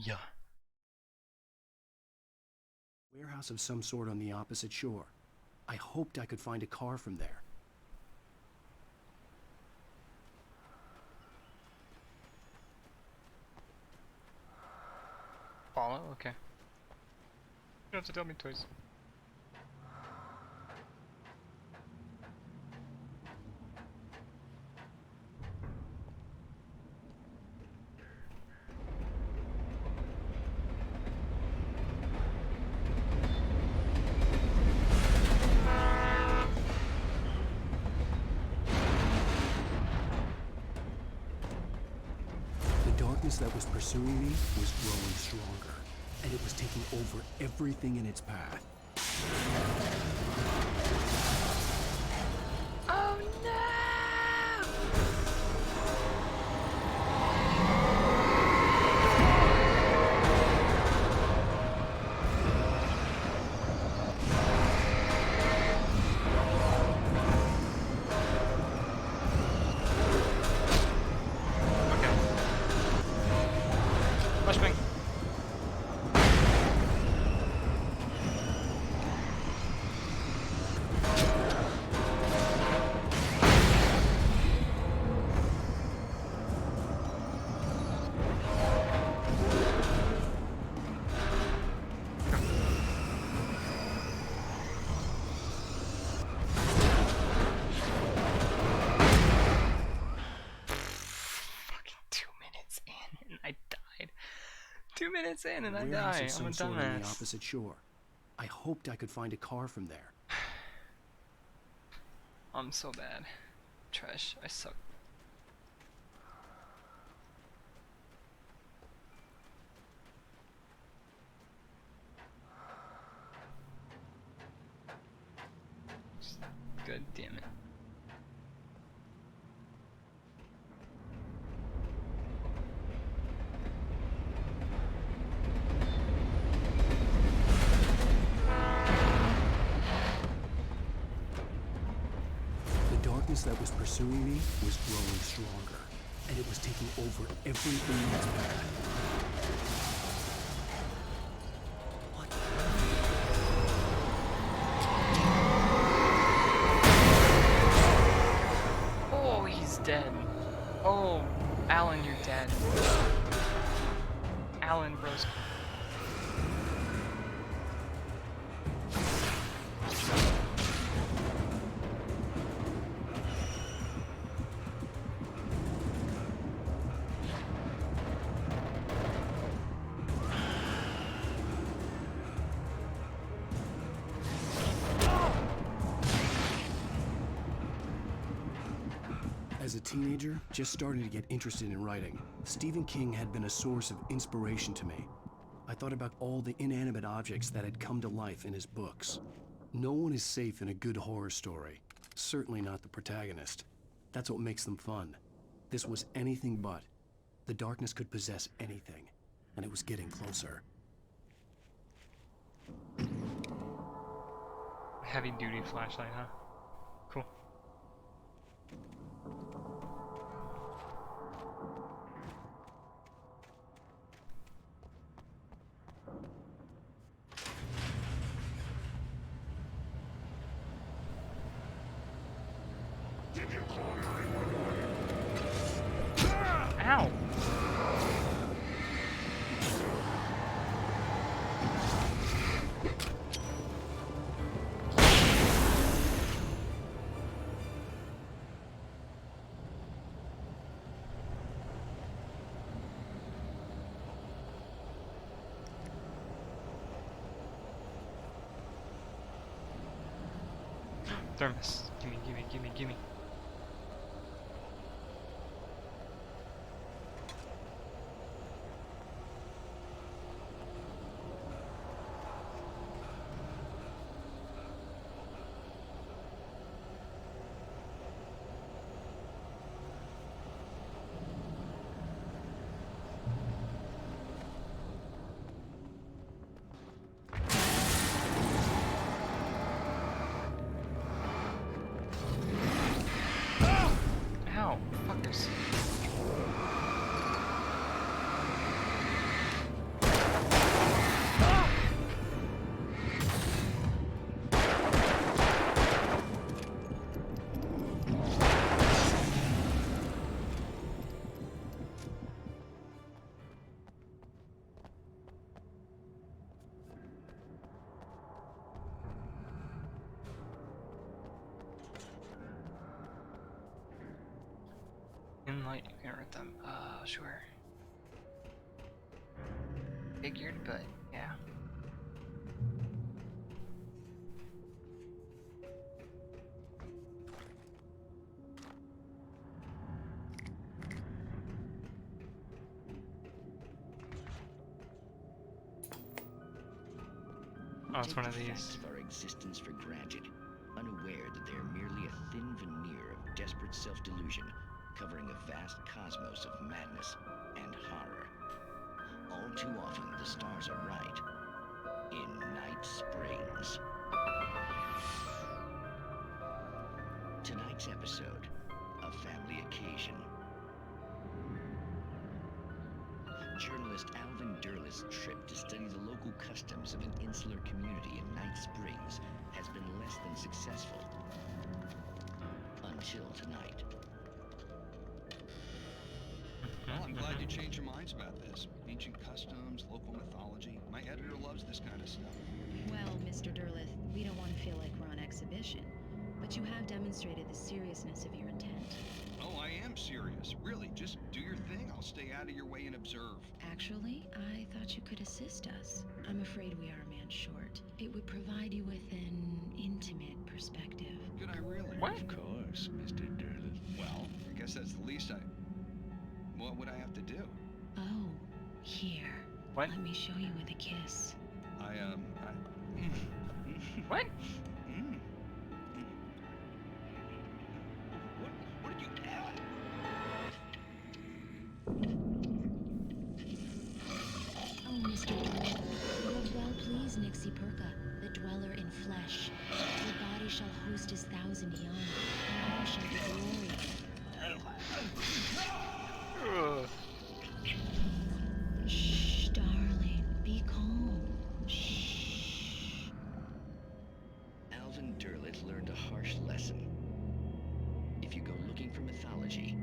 Yeah. Warehouse of some sort on the opposite shore. I hoped I could find a car from there. Follow? Okay. You don't have to tell me twice. The darkness that was pursuing me was growing stronger, and it was taking over everything in its path. Oh no! Okay. Flashbang. Fucking 2 minutes in and I died. 2 minutes in and I Warehouse die. of I'm a some sort on the dumbass. opposite shore. I hoped I could find a car from there. I'm so bad. Trash. I suck. God damn it. The darkness that was pursuing me was growing stronger, and it was taking over everything in its path. What? Oh, he's dead. Oh, Alan, you're dead. Alan, bros. As a teenager, just starting to get interested in writing, Stephen King had been a source of inspiration to me. I thought about all the inanimate objects that had come to life in his books. No one is safe in a good horror story. Certainly not the protagonist. That's what makes them fun. This was anything but. The darkness could possess anything, and it was getting closer. Heavy duty flashlight, huh? Cool. Ow! Thermos. Gimme, gimme, gimme, gimme. Ow, fuckers. might hurt them. Sure. Figured, but yeah. Oh, it's one of Take the these. facts of our existence for granted, unaware that they are merely a thin veneer of desperate self-delusion, covering a vast cosmos of madness and horror. All too often, the stars are right. In Night Springs. Tonight's episode, a family occasion. Journalist Alvin Derleth's trip to study the local customs of an insular community in Night Springs has been less than successful. Until tonight. Well, I'm glad you changed your minds about this. Ancient customs, local mythology. My editor loves this kind of stuff. Well, Mr. Derleth, we don't want to feel like we're on exhibition, but you have demonstrated the seriousness of your intent. Oh, I am serious. Really, just do your thing. I'll stay out of your way and observe. Actually, I thought you could assist us. I'm afraid we are a man short. It would provide you with an intimate perspective. Could I really? What? Of course, Mr. Derleth. Well, I guess that's the least What would I have to do? Oh, here. What? Let me show you with a kiss. What? What did you do? Oh, Mr. Derleth, you have well pleased Nixie Perka, the dweller in flesh. Your body shall host his 1,000 young, and all shall be glory. Ugh. Shh, darling, be calm. Shh. Alvin Derleth learned a harsh lesson. If you go looking for mythology,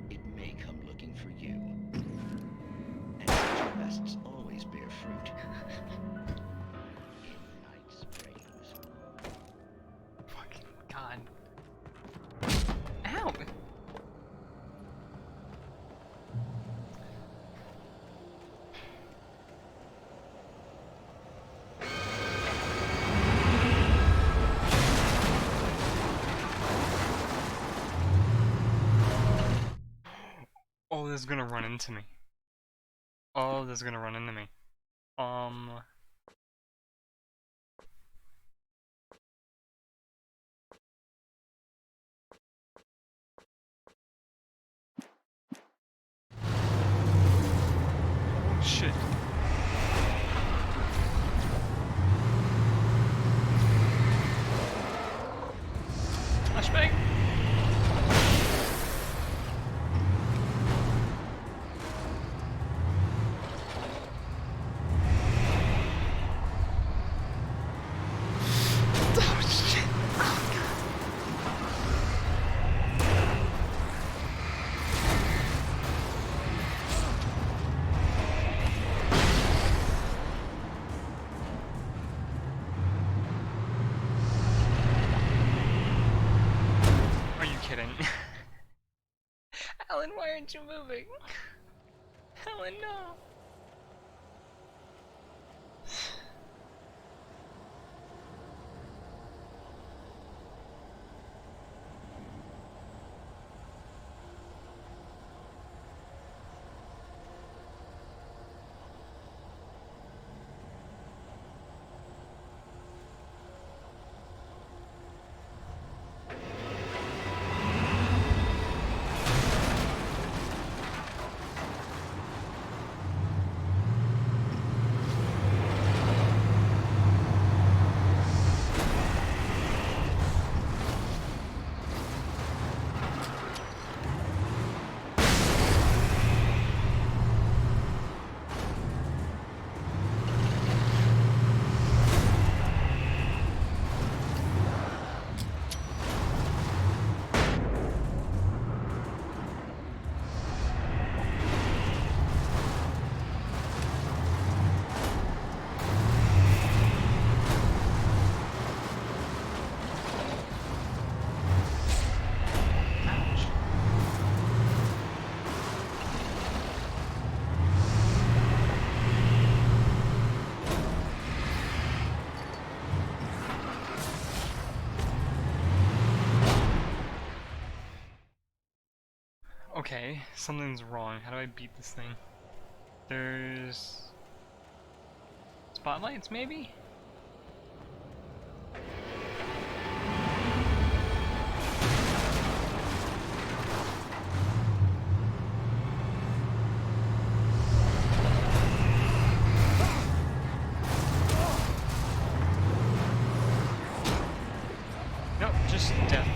it may come looking for you. And such quests always bear fruit. In Night Springs. Fucking God. Ow! Oh, this is gonna run into me. Oh, this is gonna run into me. Oh, shit. Flashbang. Oh, shit. Oh, God. Are you kidding? Alan, why aren't you moving? Alan, no. Okay, something's wrong. How do I beat this thing? There's spotlights, maybe? Nope, just death.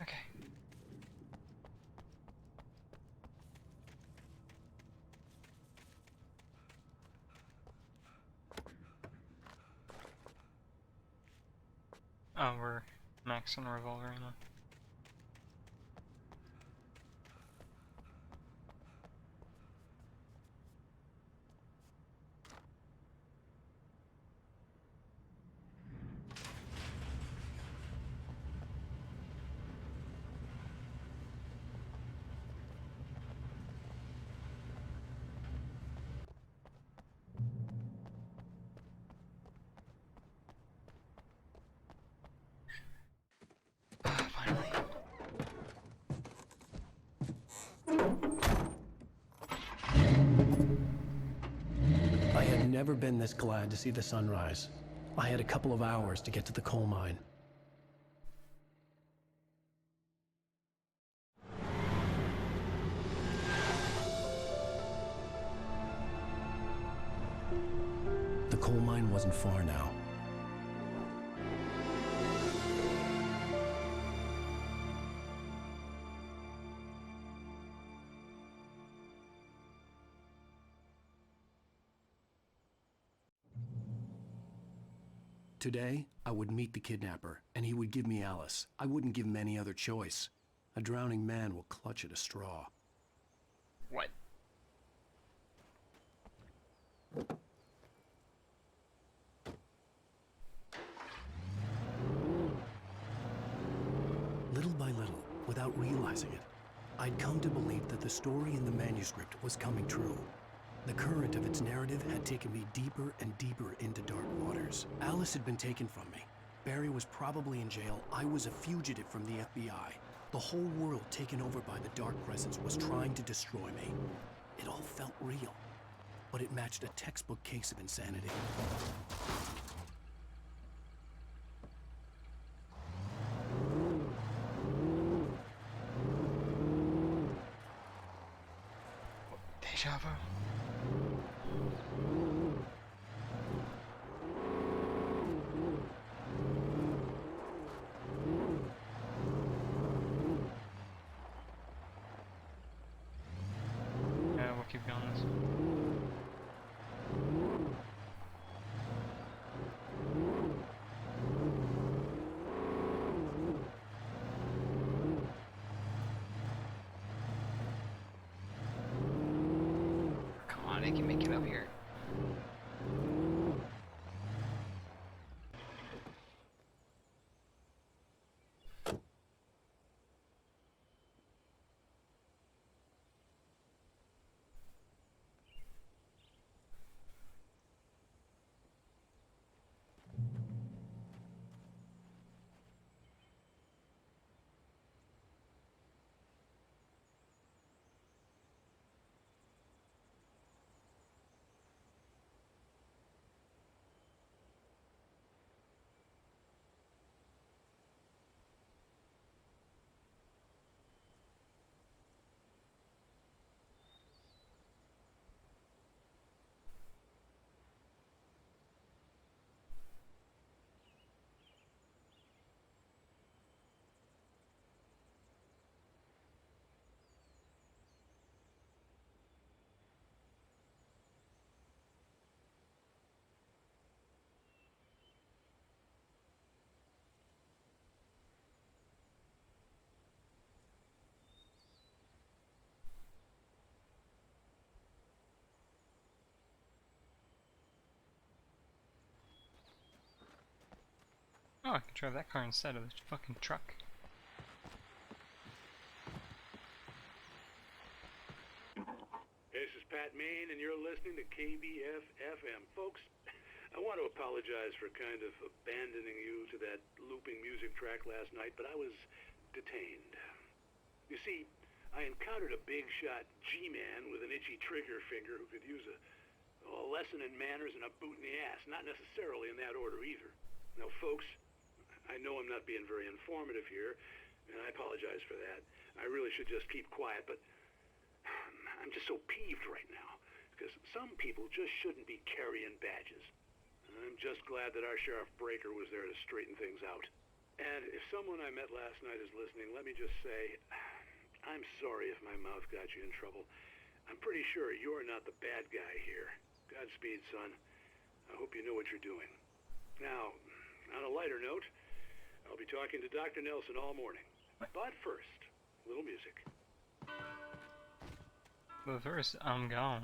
Okay. Oh, we're maxing revolver ammo. Finally. I had never been this glad to see the sunrise. I had a couple of hours to get to the coal mine. The coal mine wasn't far now. Today, I would meet the kidnapper, and he would give me Alice. I wouldn't give him any other choice. A drowning man will clutch at a straw. What? Little by little, without realizing it, I'd come to believe that the story in the manuscript was coming true. The current of its narrative had taken me deeper and deeper into dark waters. Alice had been taken from me. Barry was probably in jail. I was a fugitive from the FBI. The whole world taken over by the Dark Presence was trying to destroy me. It all felt real, but it matched a textbook case of insanity. Deja vu. Yeah, we'll keep going this. I can make it up here. Oh, I can drive that car instead of the fucking truck. This is Pat Main, and you're listening to KBF FM. Folks, I want to apologize for kind of abandoning you to that looping music track last night, but I was detained. You see, I encountered a big shot G-man with an itchy trigger finger who could use a lesson in manners and a boot in the ass. Not necessarily in that order either. Now, folks, I know I'm not being very informative here, and I apologize for that. I really should just keep quiet, but I'm just so peeved right now, because some people just shouldn't be carrying badges. And I'm just glad that our Sheriff Breaker was there to straighten things out. And if someone I met last night is listening, let me just say, I'm sorry if my mouth got you in trouble. I'm pretty sure you're not the bad guy here. Godspeed, son. I hope you know what you're doing. Now, on a lighter note, I'll be talking to Dr. Nelson all morning. But first, a little music. But first, I'm gone.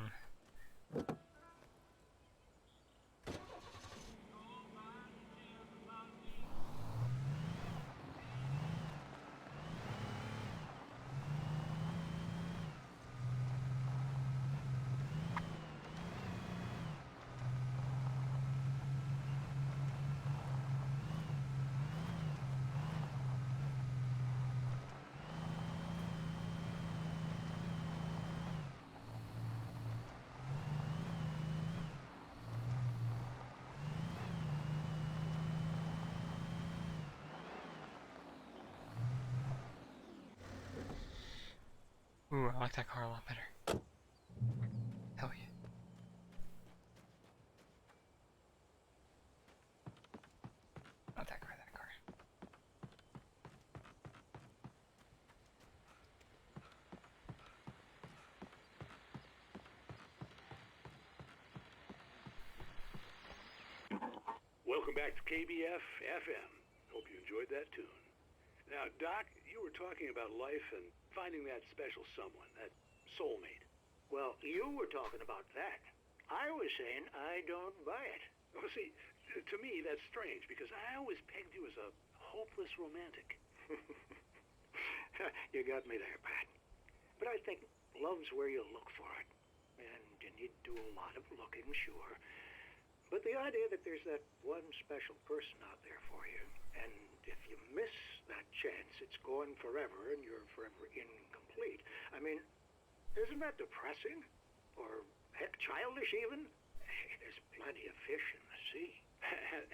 Ooh, I like that car a lot better. Hell yeah. Not that car, that car. Welcome back to KBF FM. Hope you enjoyed that tune. Now, Doc, you were talking about life and finding that special someone, that soulmate. Well, you were talking about that. I was saying I don't buy it. Well, see, to me, that's strange, because I always pegged you as a hopeless romantic. You got me there, Pat. But I think love's where you look for it. And you need to do a lot of looking, sure. But the idea that there's that one special person out there for you, and if you miss that chance, it's gone forever, and you're forever incomplete. I mean, isn't that depressing? Or, heck, childish even? Hey, there's plenty of fish in the sea.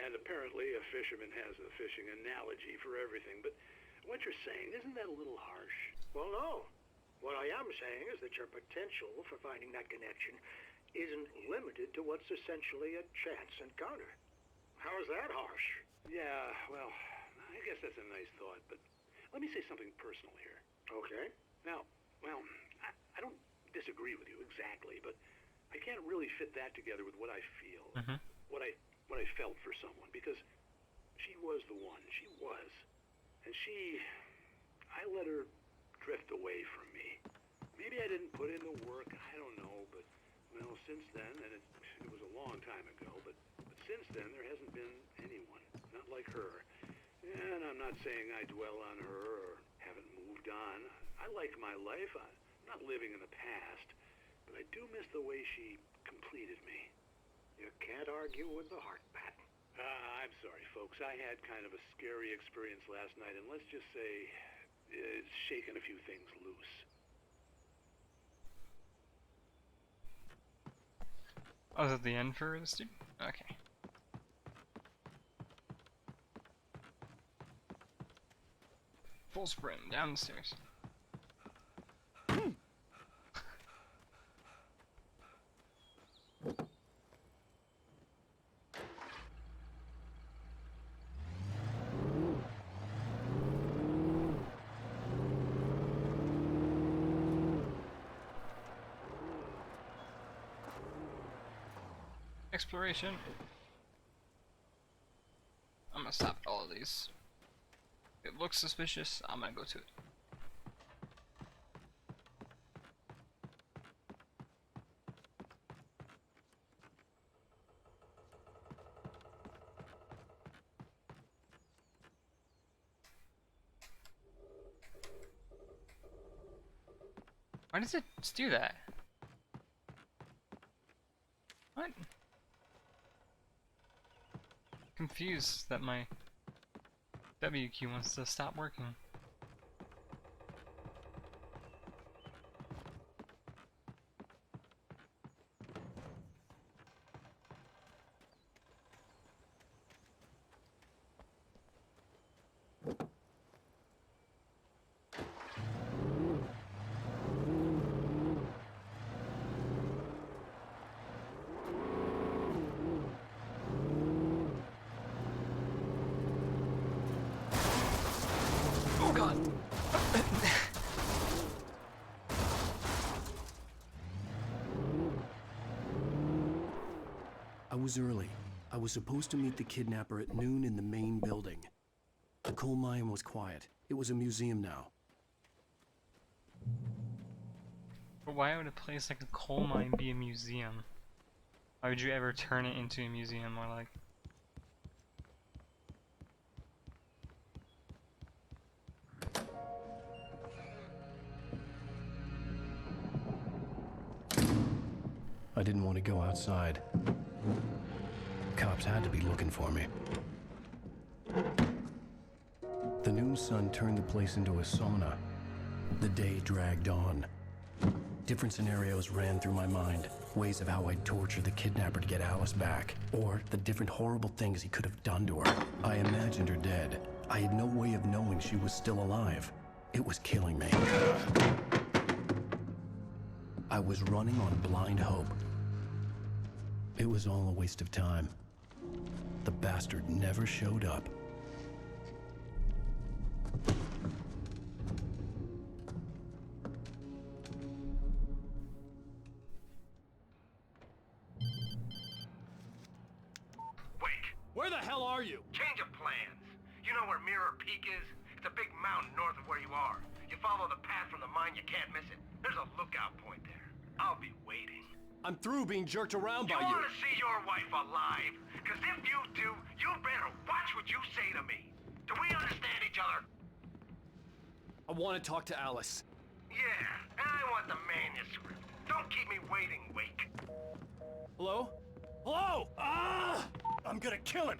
And apparently a fisherman has a fishing analogy for everything, but what you're saying, isn't that a little harsh? Well, no. What I am saying is that your potential for finding that connection isn't limited to what's essentially a chance encounter. How is that harsh? Yeah, well, I guess that's a nice thought, but let me say something personal here. Okay. Now, well, I don't disagree with you exactly, but I can't really fit that together with what I feel, what I felt for someone, because she was the one. She was. And I let her drift away from me. Maybe I didn't put in the work, I don't know, but Well, since then, and it was a long time ago, but since then there hasn't been anyone, not like her. And I'm not saying I dwell on her or haven't moved on. I like my life. I'm not living in the past, but I do miss the way she completed me. You can't argue with the heart, Pat. I'm sorry, folks. I had kind of a scary experience last night, and let's just say it's shaken a few things loose. Oh, is that the end for the student? Okay. Full sprint down the stairs. Exploration. I'm gonna stop at all of these. If it looks suspicious, I'm gonna go to it. Why does it do that? What? Confused that my W key wants to stop working. Oh god! I was early. I was supposed to meet the kidnapper at noon in the main building. The coal mine was quiet. It was a museum now. But why would a place like a coal mine be a museum? Why would you ever turn it into a museum or like... I didn't want to go outside. Cops had to be looking for me. The noon sun turned the place into a sauna. The day dragged on. Different scenarios ran through my mind. Ways of how I'd torture the kidnapper to get Alice back. Or the different horrible things he could have done to her. I imagined her dead. I had no way of knowing she was still alive. It was killing me. I was running on blind hope. It was all a waste of time. The bastard never showed up. Wake! Where the hell are you? Change of plans. You know where Mirror Peak is? It's a big mountain north of where you are. You follow the path from the mine, you can't miss it. There's a lookout point there. I'll be waiting. I'm through being jerked around by You you. want to see your wife alive? Because if you do, you better watch what you say to me. Do we understand each other? I want to talk to Alice. Yeah, and I want the manuscript. Don't keep me waiting, Wake. Hello? Hello? Ah! I'm gonna kill him.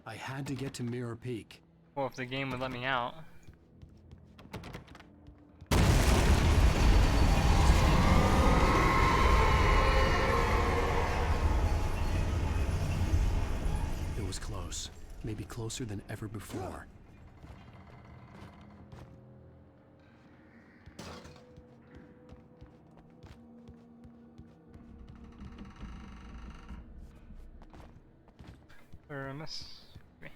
I had to get to Mirror Peak. Well, if the game would let me out. It was close. Maybe closer than ever before. Or a miss. Me.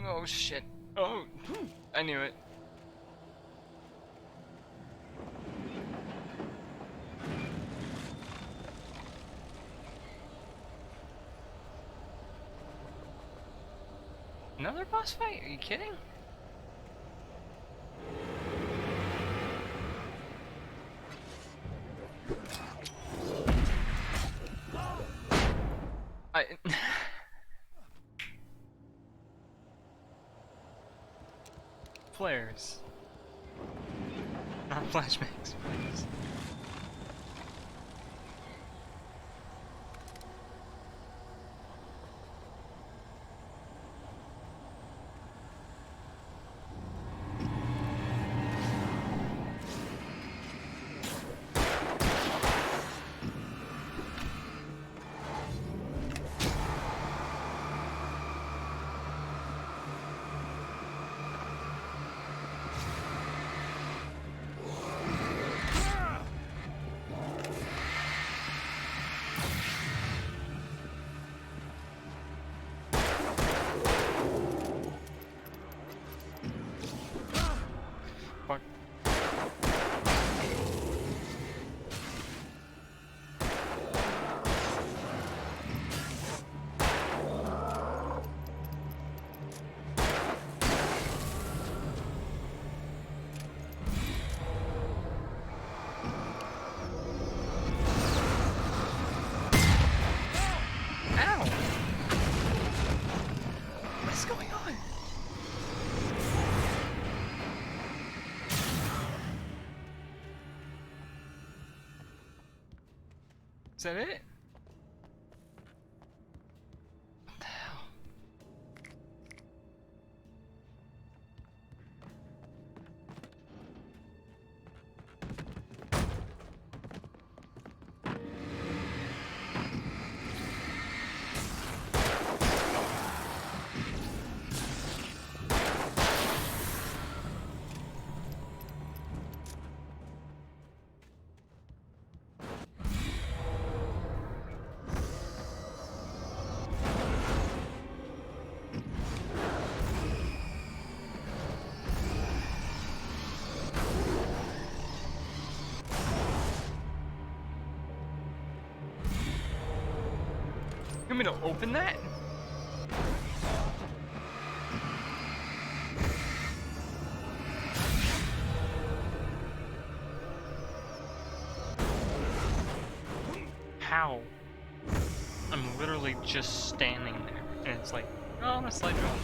Oh shit. Oh, I knew it. Another boss fight? Are you kidding? I... Flares. Not flashbangs, please. Fuck. Ow! What's going on? Is that it? What the hell? You want me to open that? How? I'm literally just standing there, and it's like, oh, I'm gonna slide drone.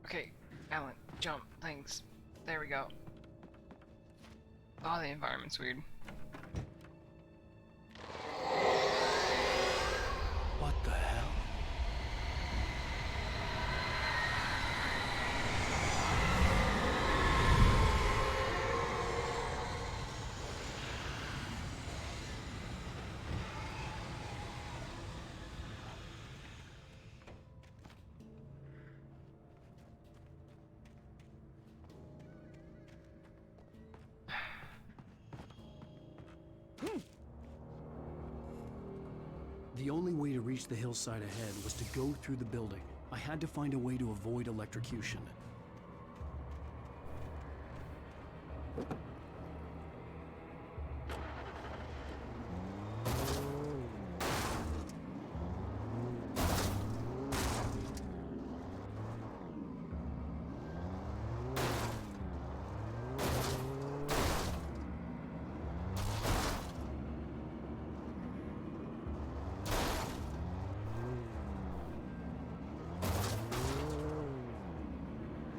Okay, Alan, jump, thanks. There we go. Oh, the environment's weird. What the hell? The only way to reach the hillside ahead was to go through the building. I had to find a way to avoid electrocution.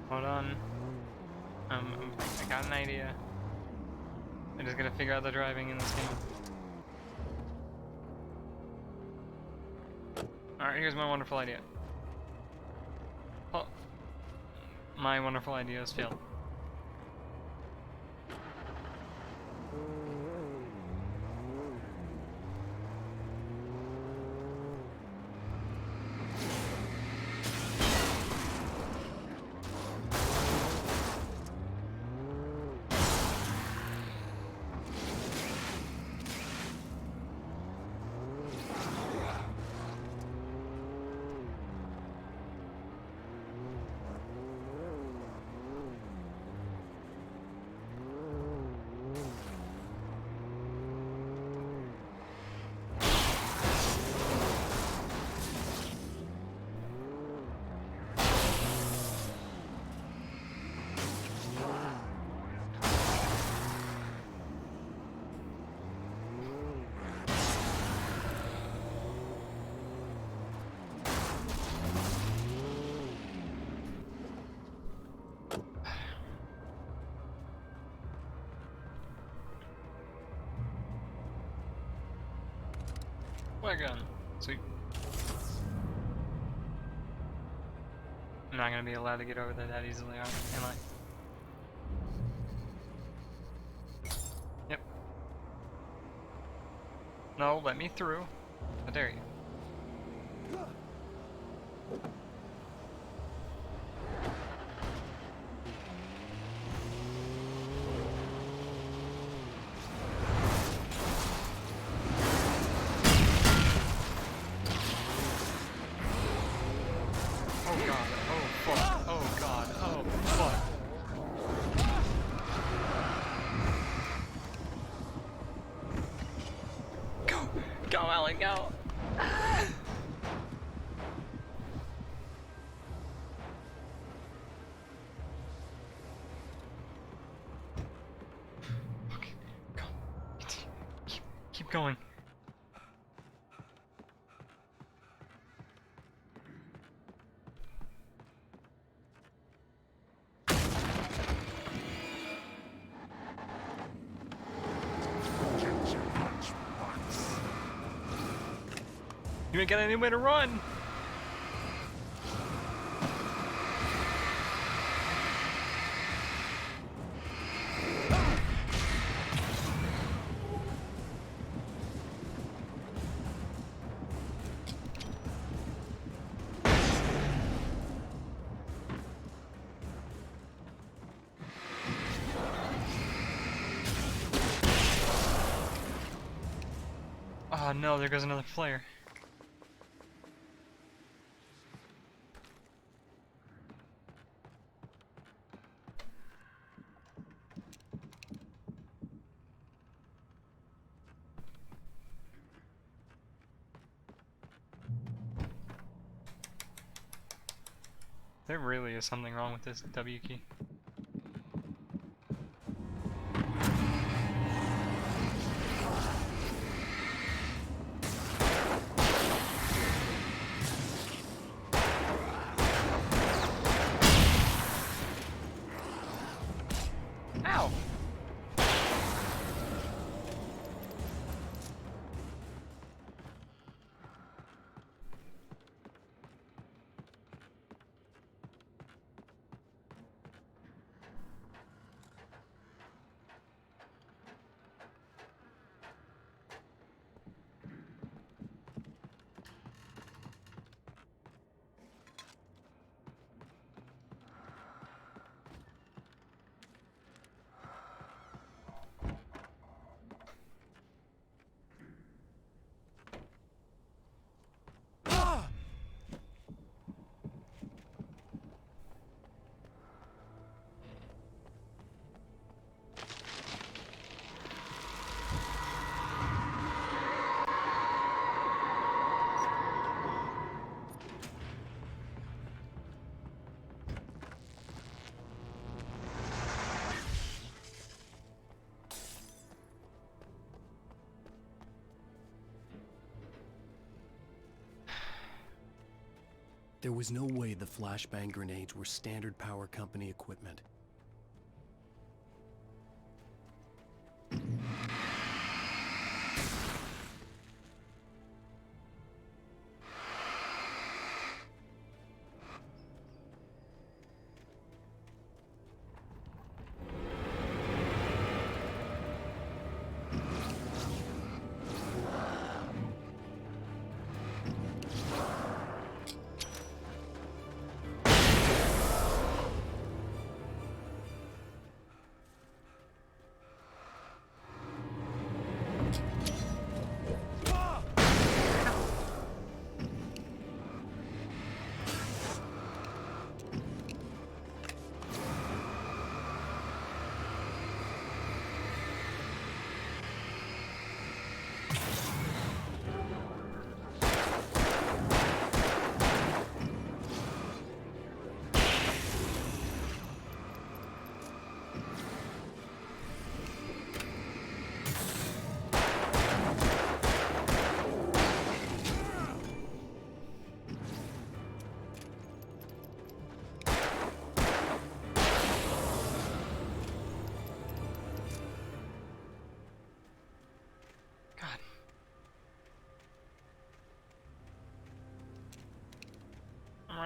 Hold on. I got an idea. I just gotta figure out the driving in this game. Alright, here's my wonderful idea. Oh. My wonderful idea has failed. Flare gun. Sweet. I'm not gonna be allowed to get over there that easily, am I? Yep. No, let me through. How dare you? Oh god, oh fuck, oh god, oh fuck. Go, go Alan, go. Ah. Okay, go. Keep going. You ain't got anywhere to run! Oh no, there goes another flare. There really is something wrong with this W key. Ow! There was no way the flashbang grenades were standard power company equipment.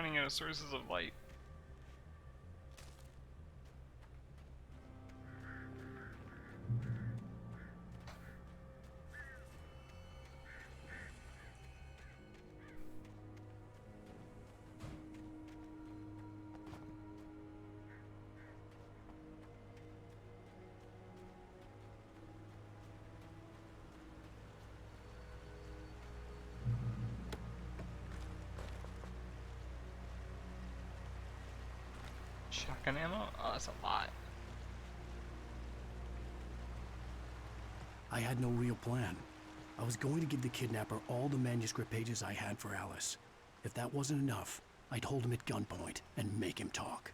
running out of sources of light. Shotgun ammo? Oh, that's a lot. I had no real plan. I was going to give the kidnapper all the manuscript pages I had for Alice. If that wasn't enough, I'd hold him at gunpoint and make him talk.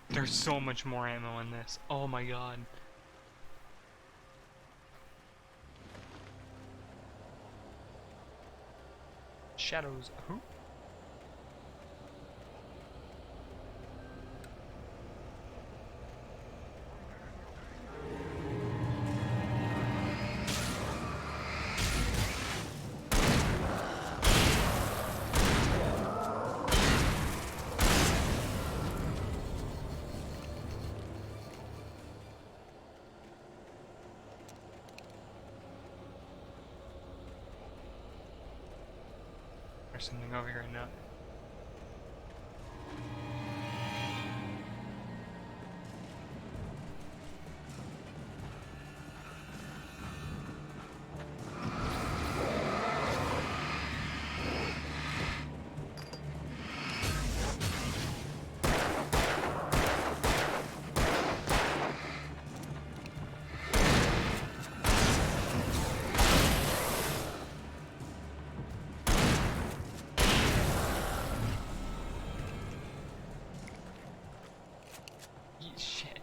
There's so much more ammo in this. Oh my god. Shadows. Who? There's something over here now. Shit.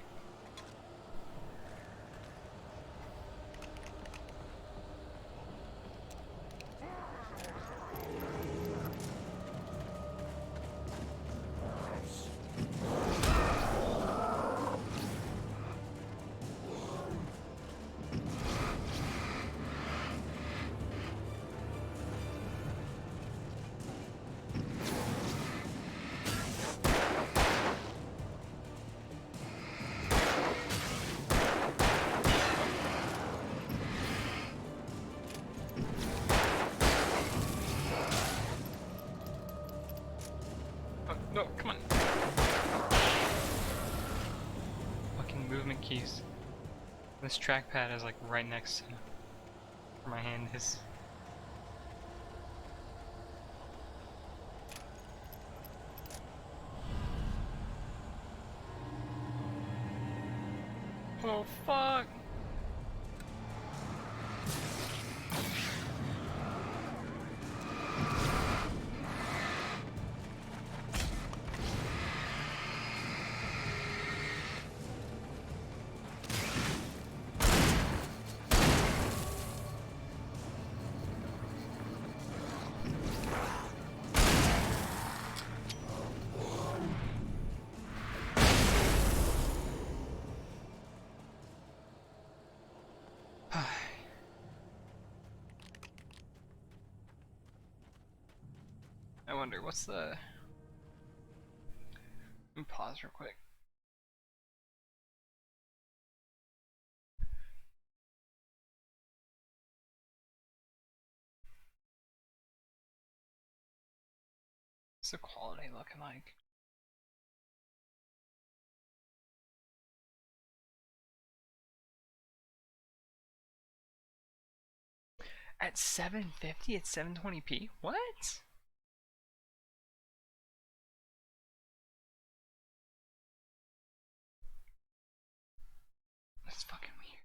No, come on. Fucking movement keys. This trackpad is like right next to where my hand is. Oh fuck! I wonder what's the... Let me pause real quick. What's the quality looking like? At 750, it's 720p? What? That's fucking weird.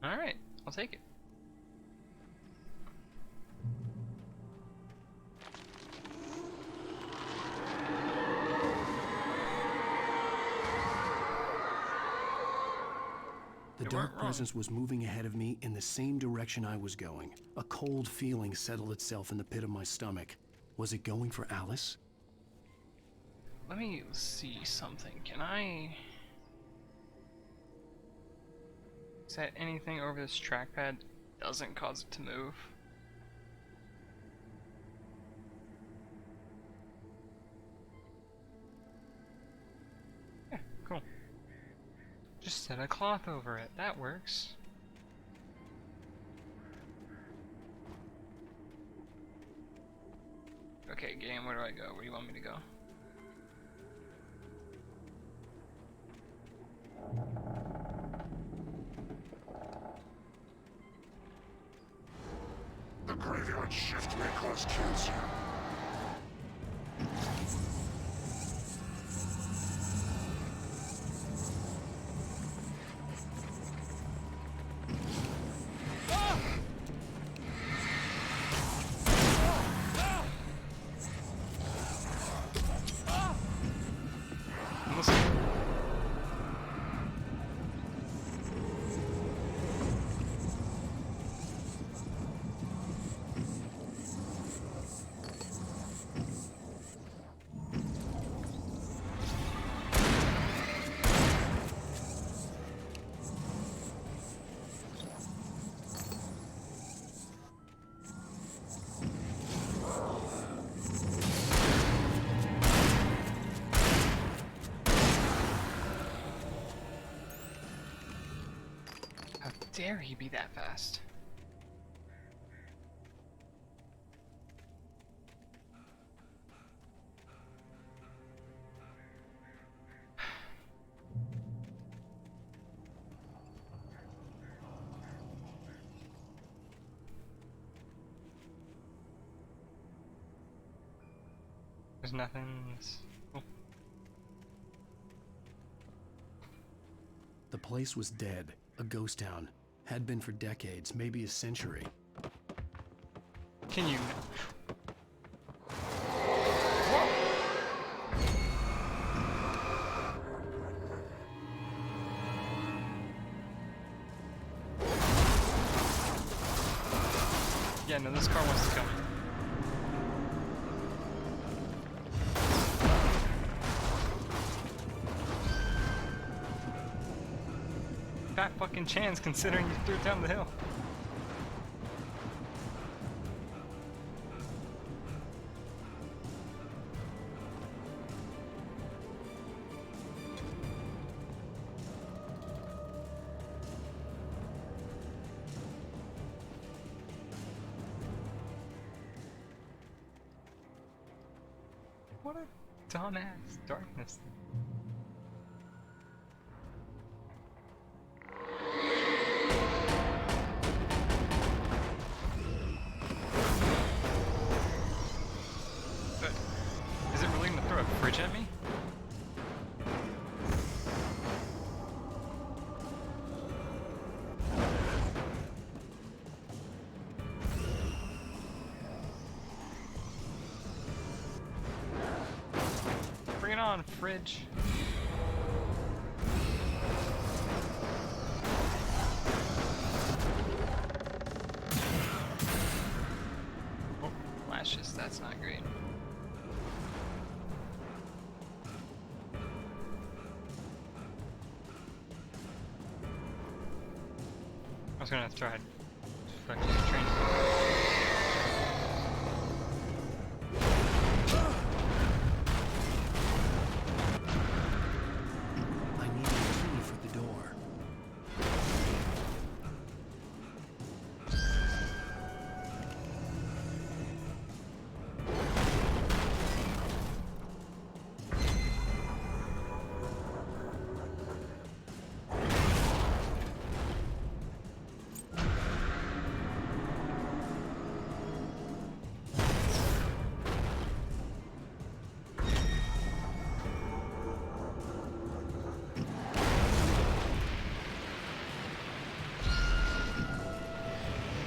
Alright, I'll take it. The dark presence was moving ahead of me in the same direction I was going. A cold feeling settled itself in the pit of my stomach. Was it going for Alice? let me see something. Can I set anything over this trackpad that doesn't cause it to move? Yeah, cool. Just set a cloth over it. That works. Okay, game, where do I go? Where do you want me to go? The graveyard shift may cause cancer. Listen. How dare he be that fast? There's nothing. Oh. The place was dead, a ghost town. Had been for decades, maybe a century. Can you? Yeah, no, this car wants to kill me. Fat fucking chance considering you threw it down the hill. What a dumbass darkness thing. Is it really gonna throw a fridge at me? Bring it on, fridge. Oh, flashes, that's not great. I was gonna try fucking train. I needed a key for the door.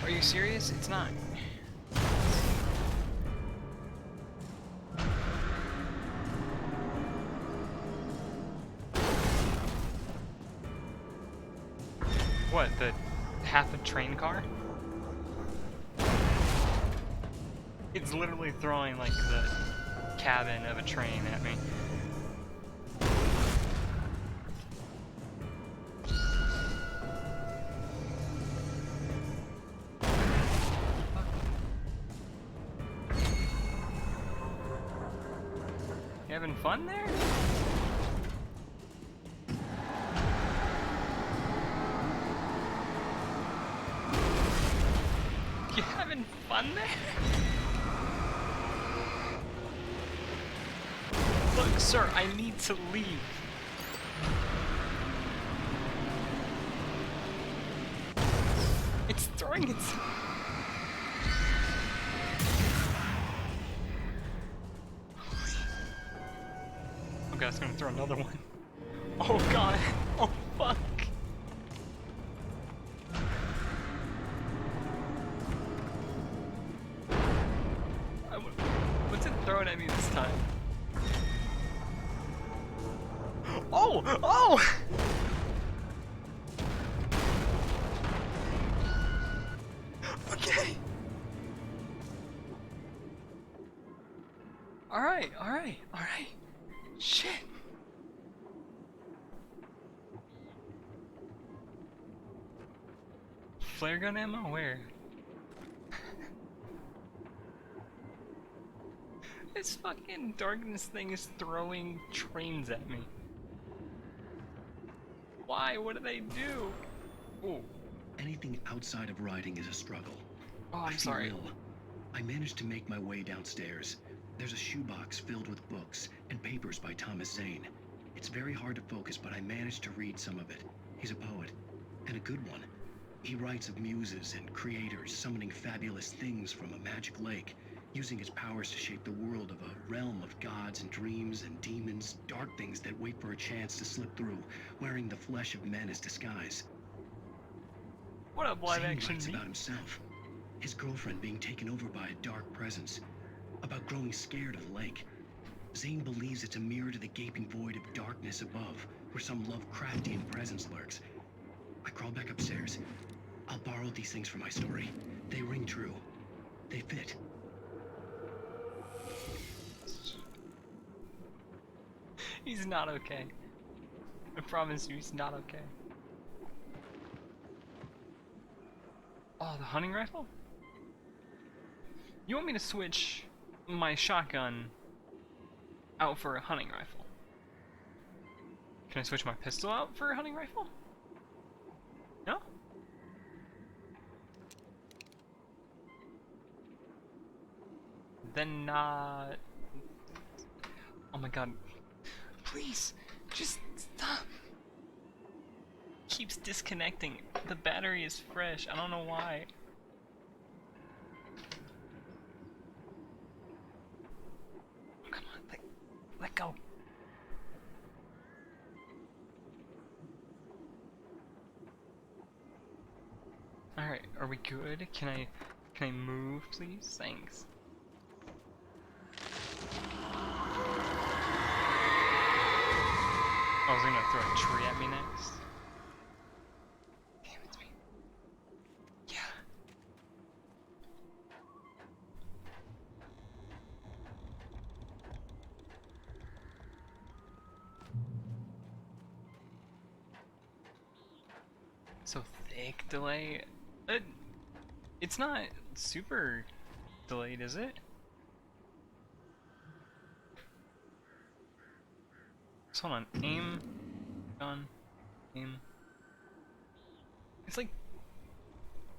Are you serious? It's not. What, the half a train car? It's literally throwing like the cabin of a train at me. having fun there? You having fun there? Look, sir, I need to leave. It's throwing its... Okay, it's gonna throw another one. Oh god. Oh fuck. What's it throwing at me this time? Oh! Oh! Okay. Alright, alright, alright. Shit. Flare gun ammo? Where? This fucking darkness thing is throwing trains at me. Why? What do they do? Ooh. Anything outside of writing is a struggle. Oh, I'm I sorry. feel ill. I managed to make my way downstairs. There's a shoebox filled with books and papers by Thomas Zane. It's very hard to focus, but I managed to read some of it. He's a poet, and a good one. He writes of muses and creators summoning fabulous things from a magic lake, using his powers to shape the world of a realm of gods and dreams and demons, dark things that wait for a chance to slip through, wearing the flesh of men as disguise. What up, live Zane action writes me? about himself, his girlfriend being taken over by a dark presence, about growing scared of the lake. Zane believes it's a mirror to the gaping void of darkness above, where some Lovecraftian presence lurks. I crawl back upstairs. I'll borrow these things for my story. They ring true. They fit. He's not okay. I promise you, he's not okay. Oh, the hunting rifle? You want me to switch my shotgun out for a hunting rifle? Can I switch my pistol out for a hunting rifle? No? Then not... Oh my god. Please, just stop. Keeps disconnecting. The battery is fresh. I don't know why. Come on, let go. Alright, are we good? Can I move, please? Thanks. I was gonna throw a tree at me next. Damn, it's me. Yeah. So thick delay? It's not super delayed, is it? So hold on, aim, gun, aim. It's like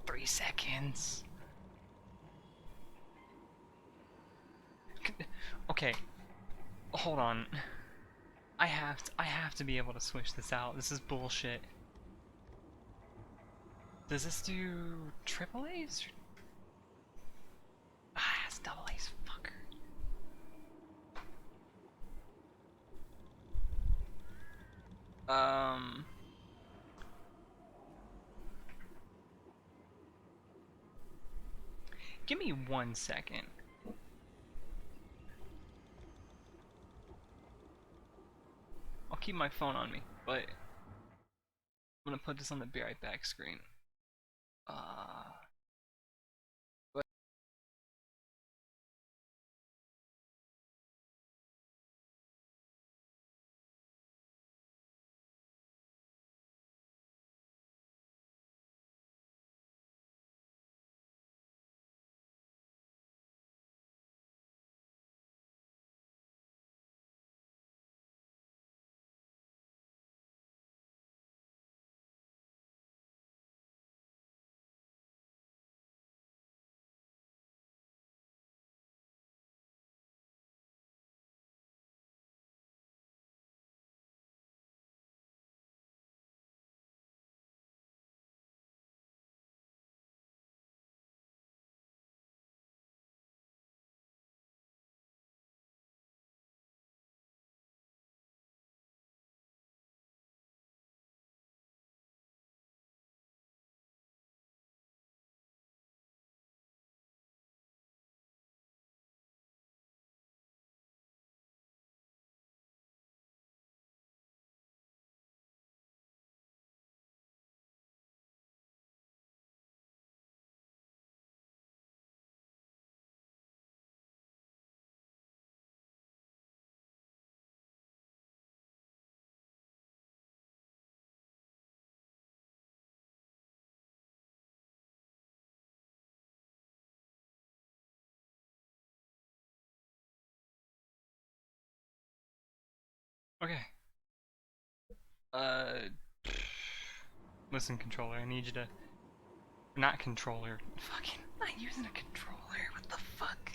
3 seconds. Okay, hold on. I have to be able to switch this out. This is bullshit. Does this do triple A's? Ah, it's double A's, fucker. Give me 1 second. I'll keep my phone on me, but I'm gonna put this on the be right back screen. Okay. Uh, listen, controller. I need you to. Not controller. Fucking. Not using a controller. What the fuck?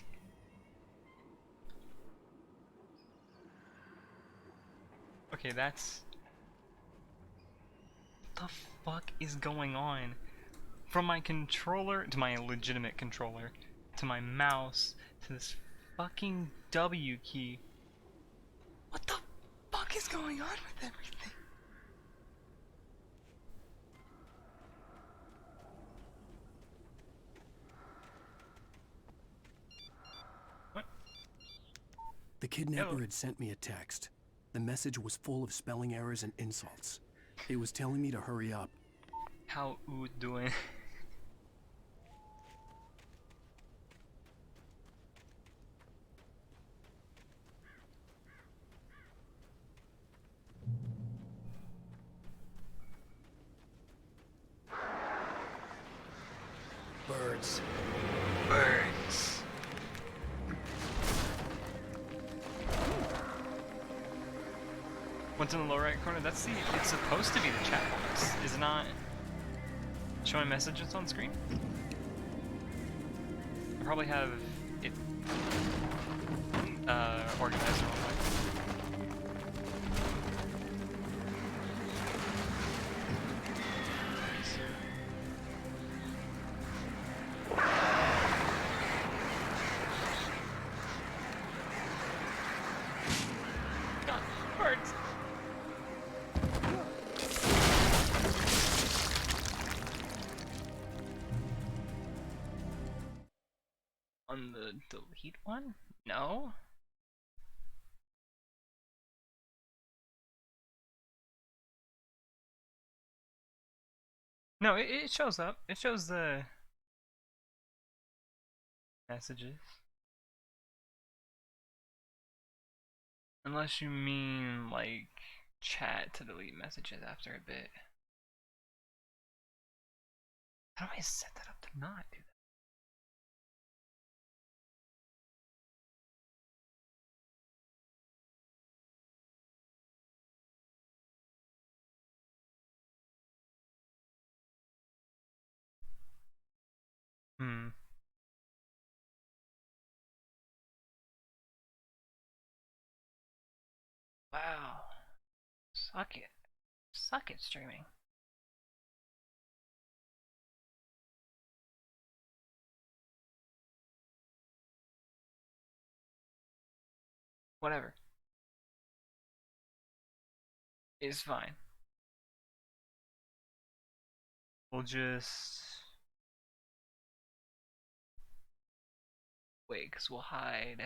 Okay, that's. What the fuck is going on? From my controller to my legitimate controller to my mouse to this fucking W key. What the fuck is going on with everything? What? The kidnapper had sent me a text. The message was full of spelling errors and insults. It was telling me to hurry up. How you doing? Birds. Birds. What's in the lower right corner? That's the. It's supposed to be the chat box. Is it not showing messages on screen? I probably have it organized the wrong way. God, birds. On the delete one? No? No, it shows up. It shows the messages. Unless you mean, like, chat to delete messages after a bit. How do I set that up to not do that? Hmm. Wow. Suck it. Suck it, streaming. Whatever. It's fine. We'll just wait, because we'll hide.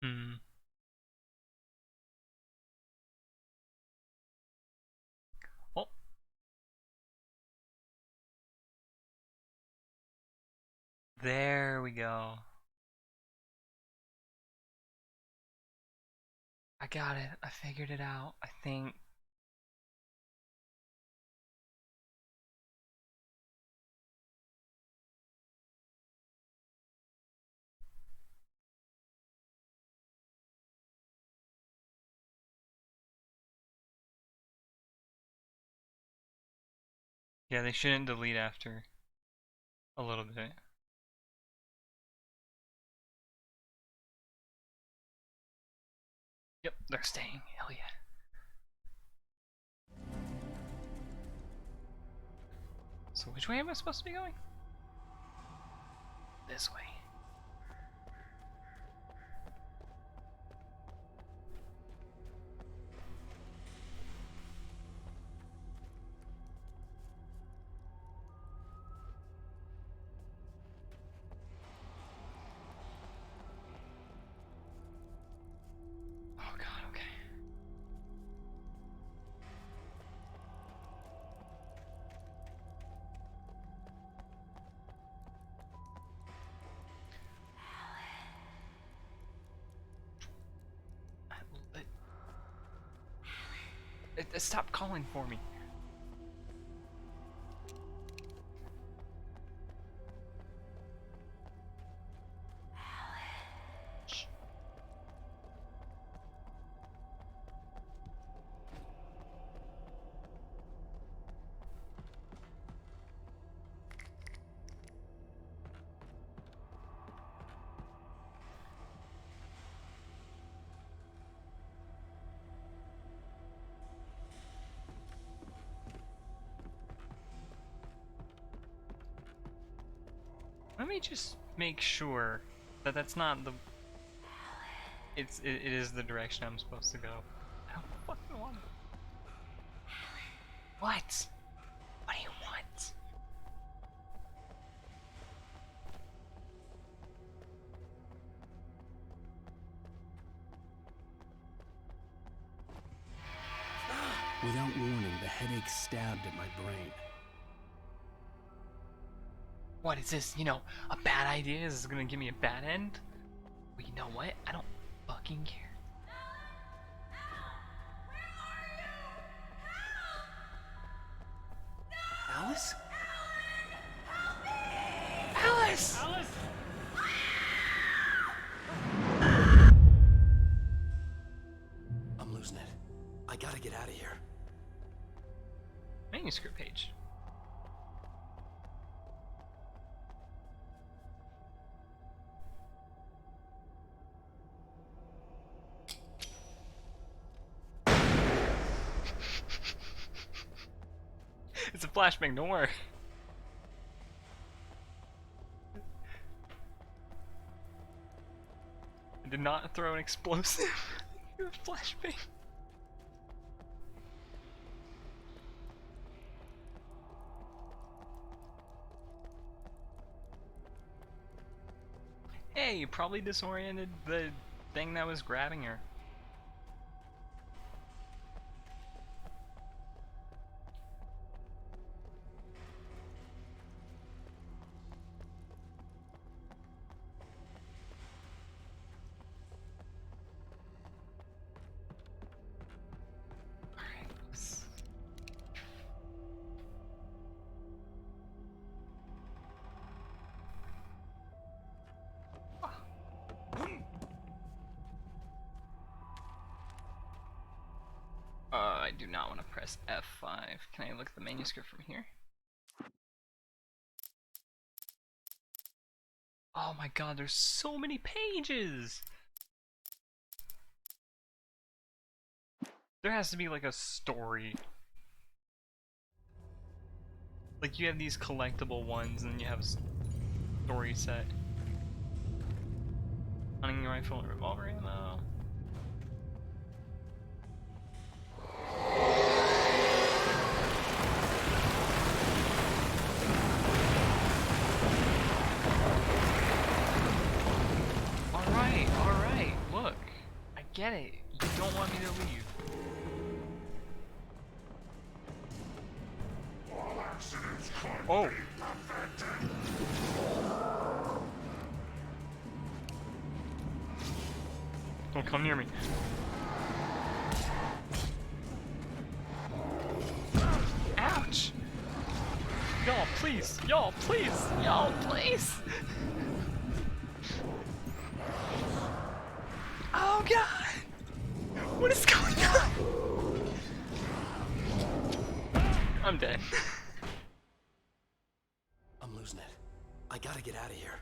Hmm. Oh. There we go. I got it. I figured it out. I think. Yeah, they shouldn't delete after a little bit. Yep, they're staying. Hell yeah. So which way am I supposed to be going? This way. Oh god, okay. Stop calling for me. Let me just make sure that that's not the. It is the direction I'm supposed to go. I don't fucking want it. What? What do you want? Without warning, the headache stabbed at my brain. What is this? You know, a bad idea? Is this gonna give me a bad end? Well, you know what? I don't fucking care. Alice? Alice! Alice! I'm losing it. I gotta get out of here. Manuscript page. It's a flashbang, don't worry. I did not throw an explosive. You're a flashbang. Hey, you probably disoriented the thing that was grabbing her. I do not want to press F5. Can I look at the manuscript from here? Oh my god, there's so many pages! There has to be like a story. Like you have these collectible ones and then you have a story set. Hunting rifle and revolver ammo. Alright, look. I get it. You don't want me to leave. Oh! Don't come near me. Ouch! Y'all, please! Y'all, please! Y'all, please! Oh god! What is going on? I'm dead. I'm losing it. I gotta get out of here.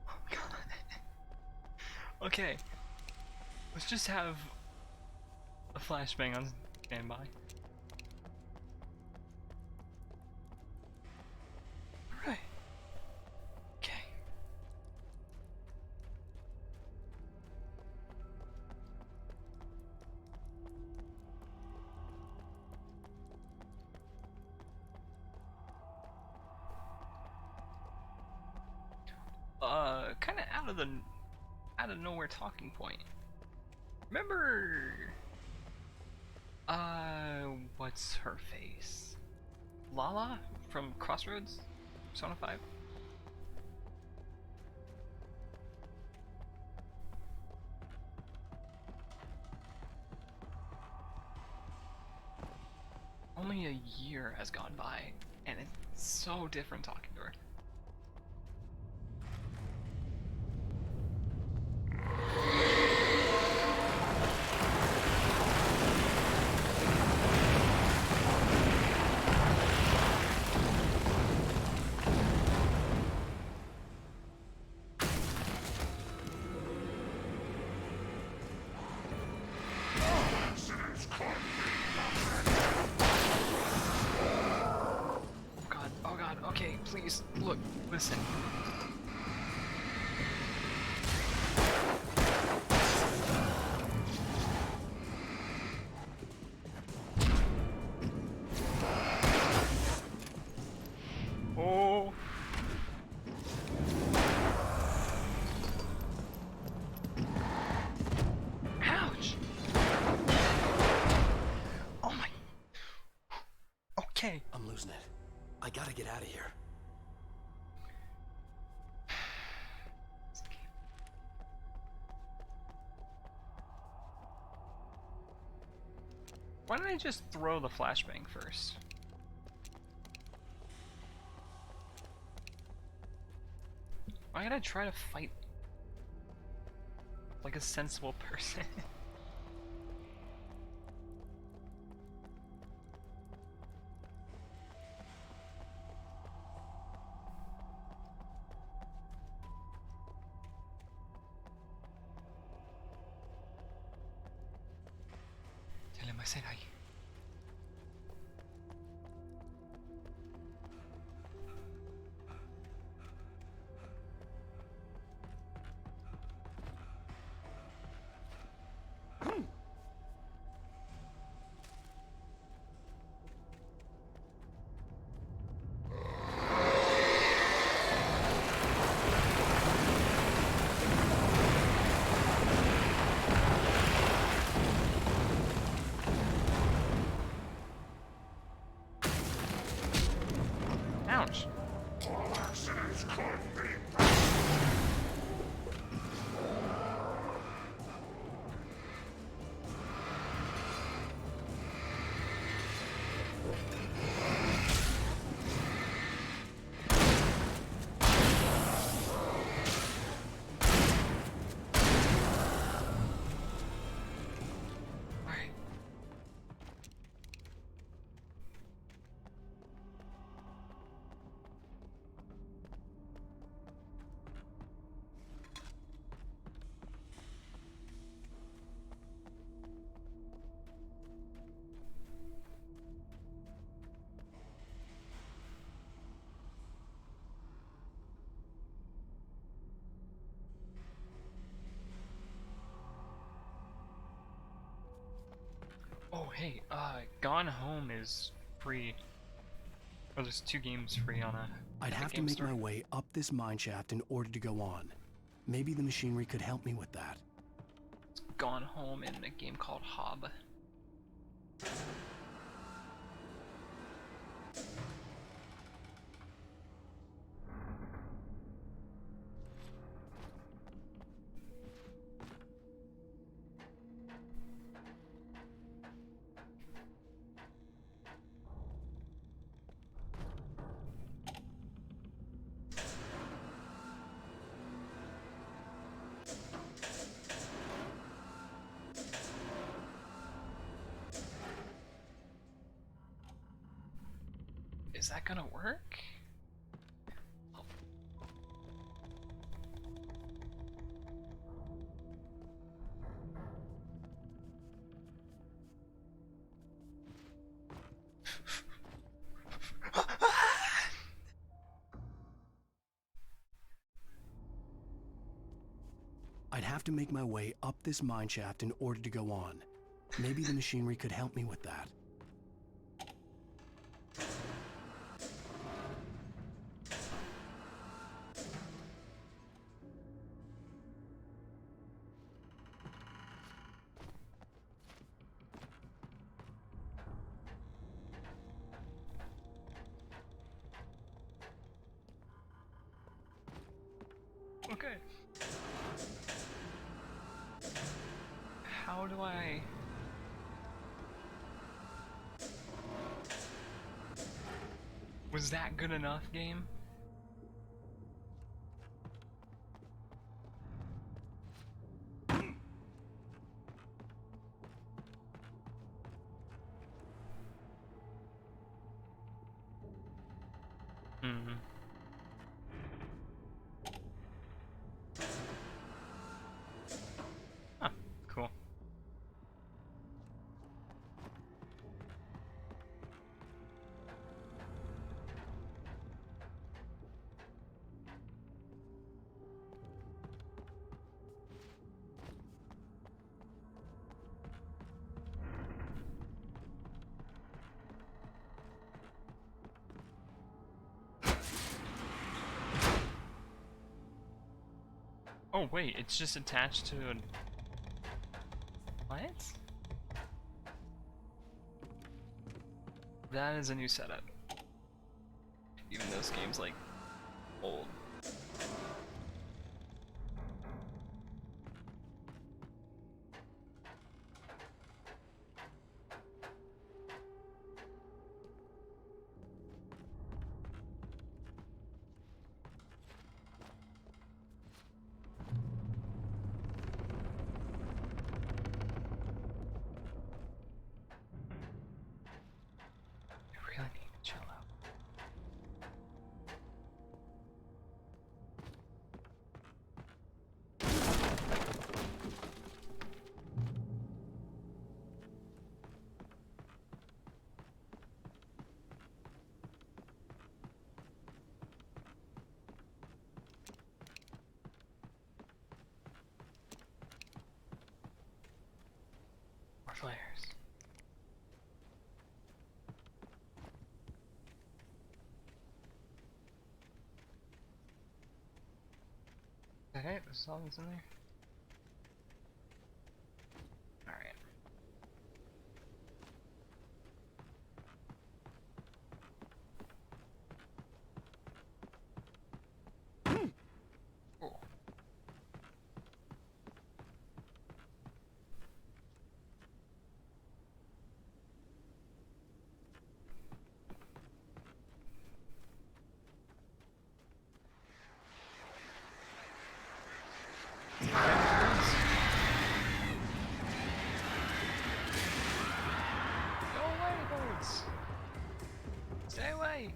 Oh god. Okay. Let's just have a flashbang on standby. Alright. Okay. Kind of out of nowhere talking point. Remember, what's her face? Lala from Crossroads, Persona 5. Only a year has gone by, and it's so different talking to her. Oh god, okay, please, look, listen. Oh. Ouch. Oh my. Okay. I'm losing it. I gotta get out of here. Why didn't I just throw the flashbang first? Why did I try to fight like a sensible person? Tell him I said hi. Ouch. Alright. Oh hey, Gone Home is free. Or there's 2 games free on a I'd have to game make store. my way up this mineshaft in order to go on. Maybe the machinery could help me with that. It's Gone Home in a game called Hob. Is that gonna work? I'd have to make my way up this mineshaft in order to go on. Maybe the machinery could help me with that. Okay. How do I... Was that good enough, game? Mm-hmm. Huh, cool. Oh wait, it's just attached to a... What? That is a new setup. Even though this game's like old. I really need to chill out. More flares. Is that it? That's all that's in there? Alright. Cool. Go away, birds! Stay away!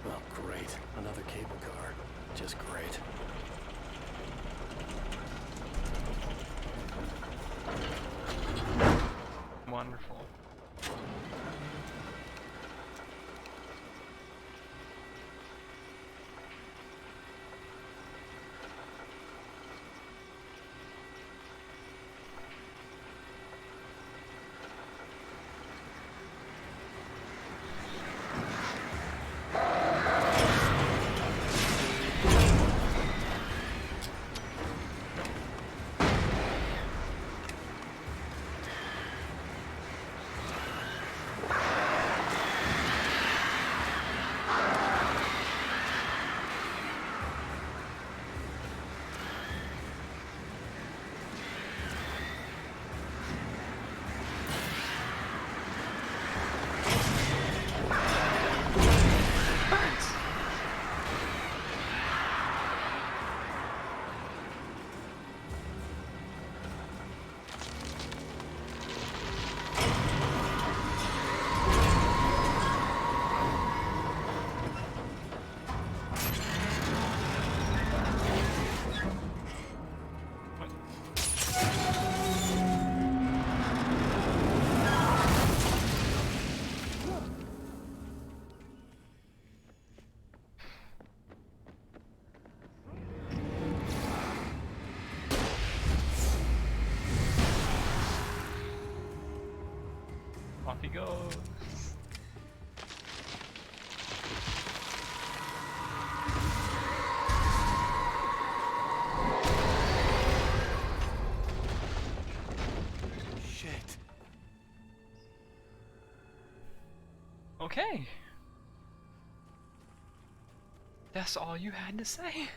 Oh, great. Another cable car. Just great. Wonderful. Okay. That's all you had to say?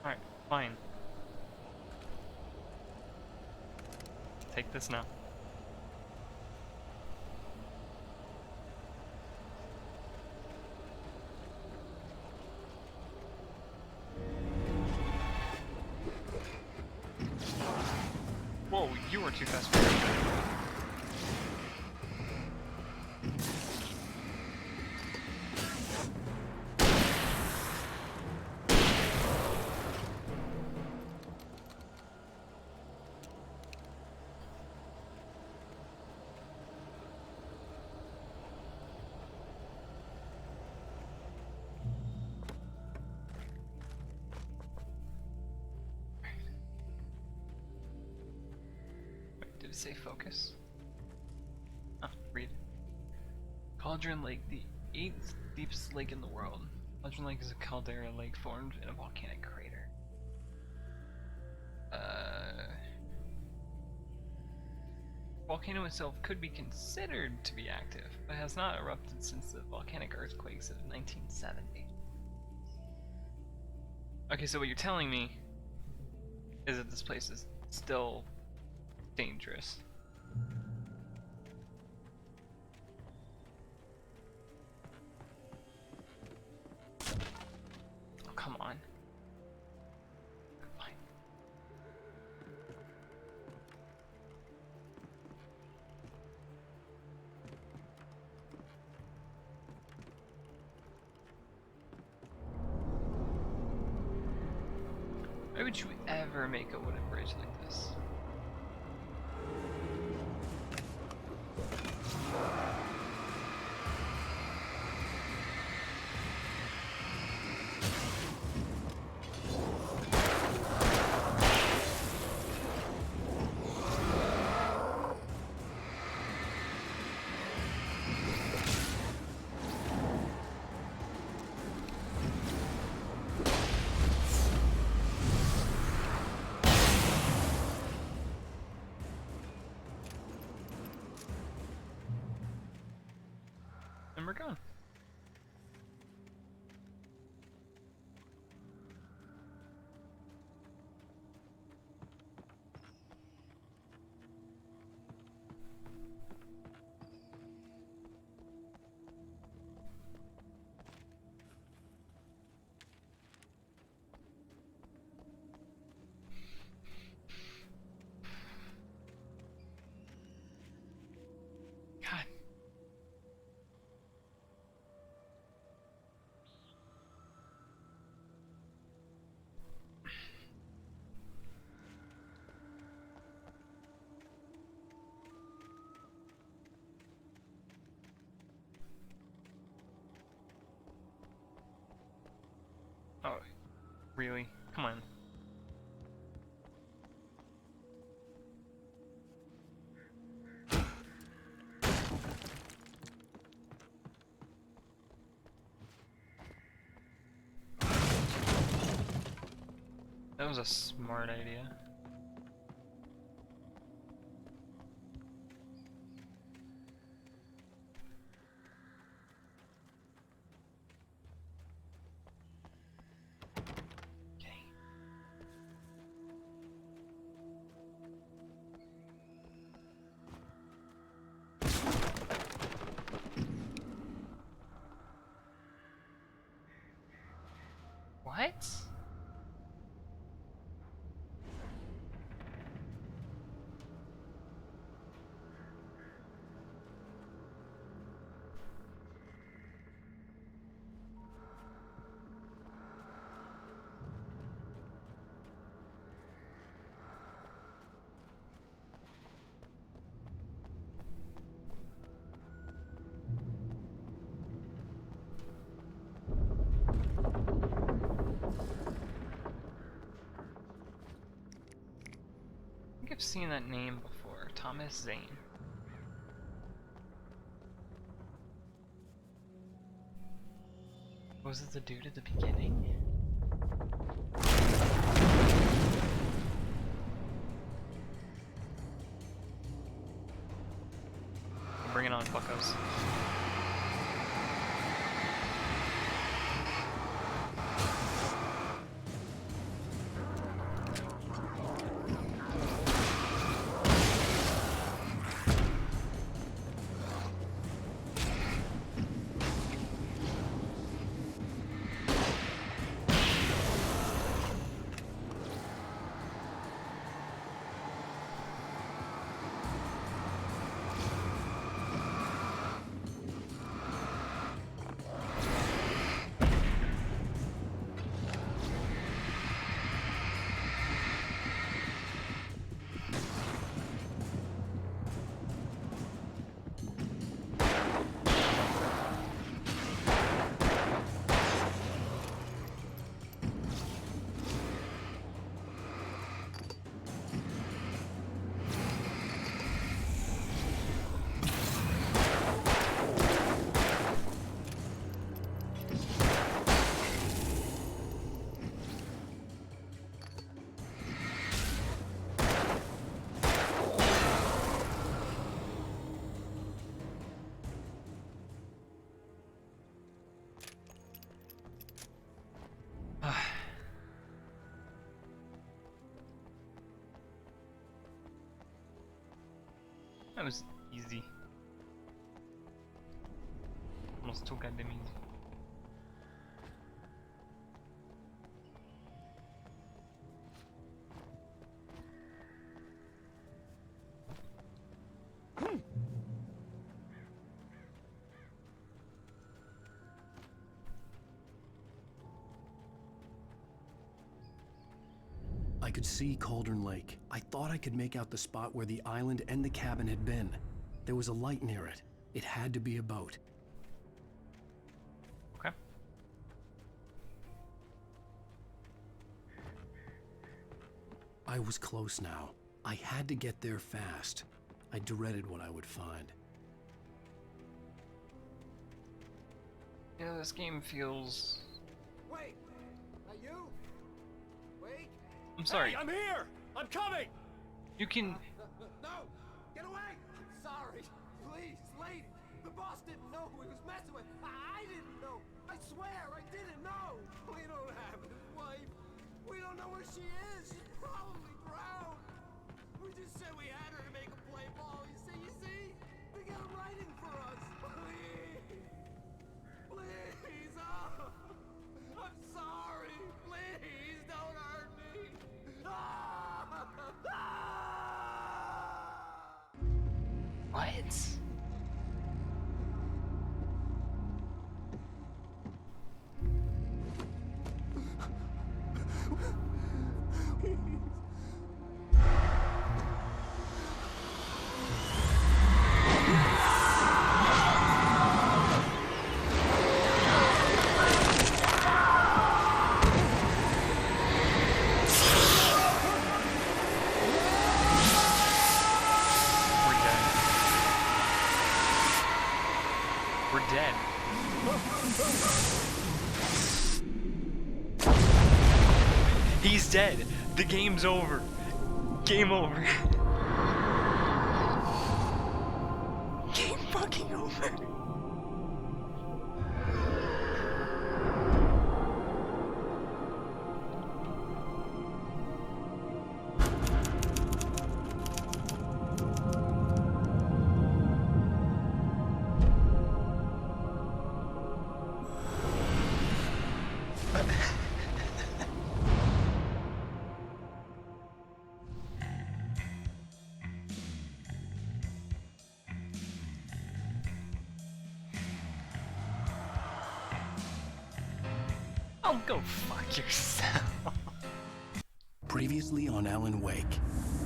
Alright, fine. Take this now. Whoa, you were too fast for me. Wait, did it say focus? Oh, read. Cauldron Lake, the 8th deepest lake in the world. Cauldron Lake is a caldera lake formed in a volcanic crater. Volcano itself could be considered to be active, but has not erupted since the volcanic earthquakes of 1970. Okay, so what you're telling me is that this place is still dangerous. Oh, come on. Fine. Why would you ever make a wooden bridge like this? And we're gone. God. Oh, really? Come on. That was a smart idea. Okay. What? I've seen that name before. Thomas Zane. Was it the dude at the beginning? Bring it on, fuckos. That was easy. Almost too goddamn easy. I could see Cauldron Lake. I thought I could make out the spot where the island and the cabin had been. There was a light near it. It had to be a boat. Okay. I was close now. I had to get there fast. I dreaded what I would find. Yeah, this game feels... Wait! Are you? Wait! I'm sorry. Hey, I'm here! I'm coming! You can... No! Get away! Sorry. Please, lady. The boss didn't know who he was messing with. I didn't know. I swear I didn't know. We don't have his wife. We don't know where she is. She's probably drowned. We just said we had her to make a play ball. You see? They got him writing for us. Please. Please. Oh. I'm sorry. Please don't hurt me. What? We're dead. He's dead. The game's over. Game over. Game fucking over. Oh, go fuck yourself. Previously on Alan Wake,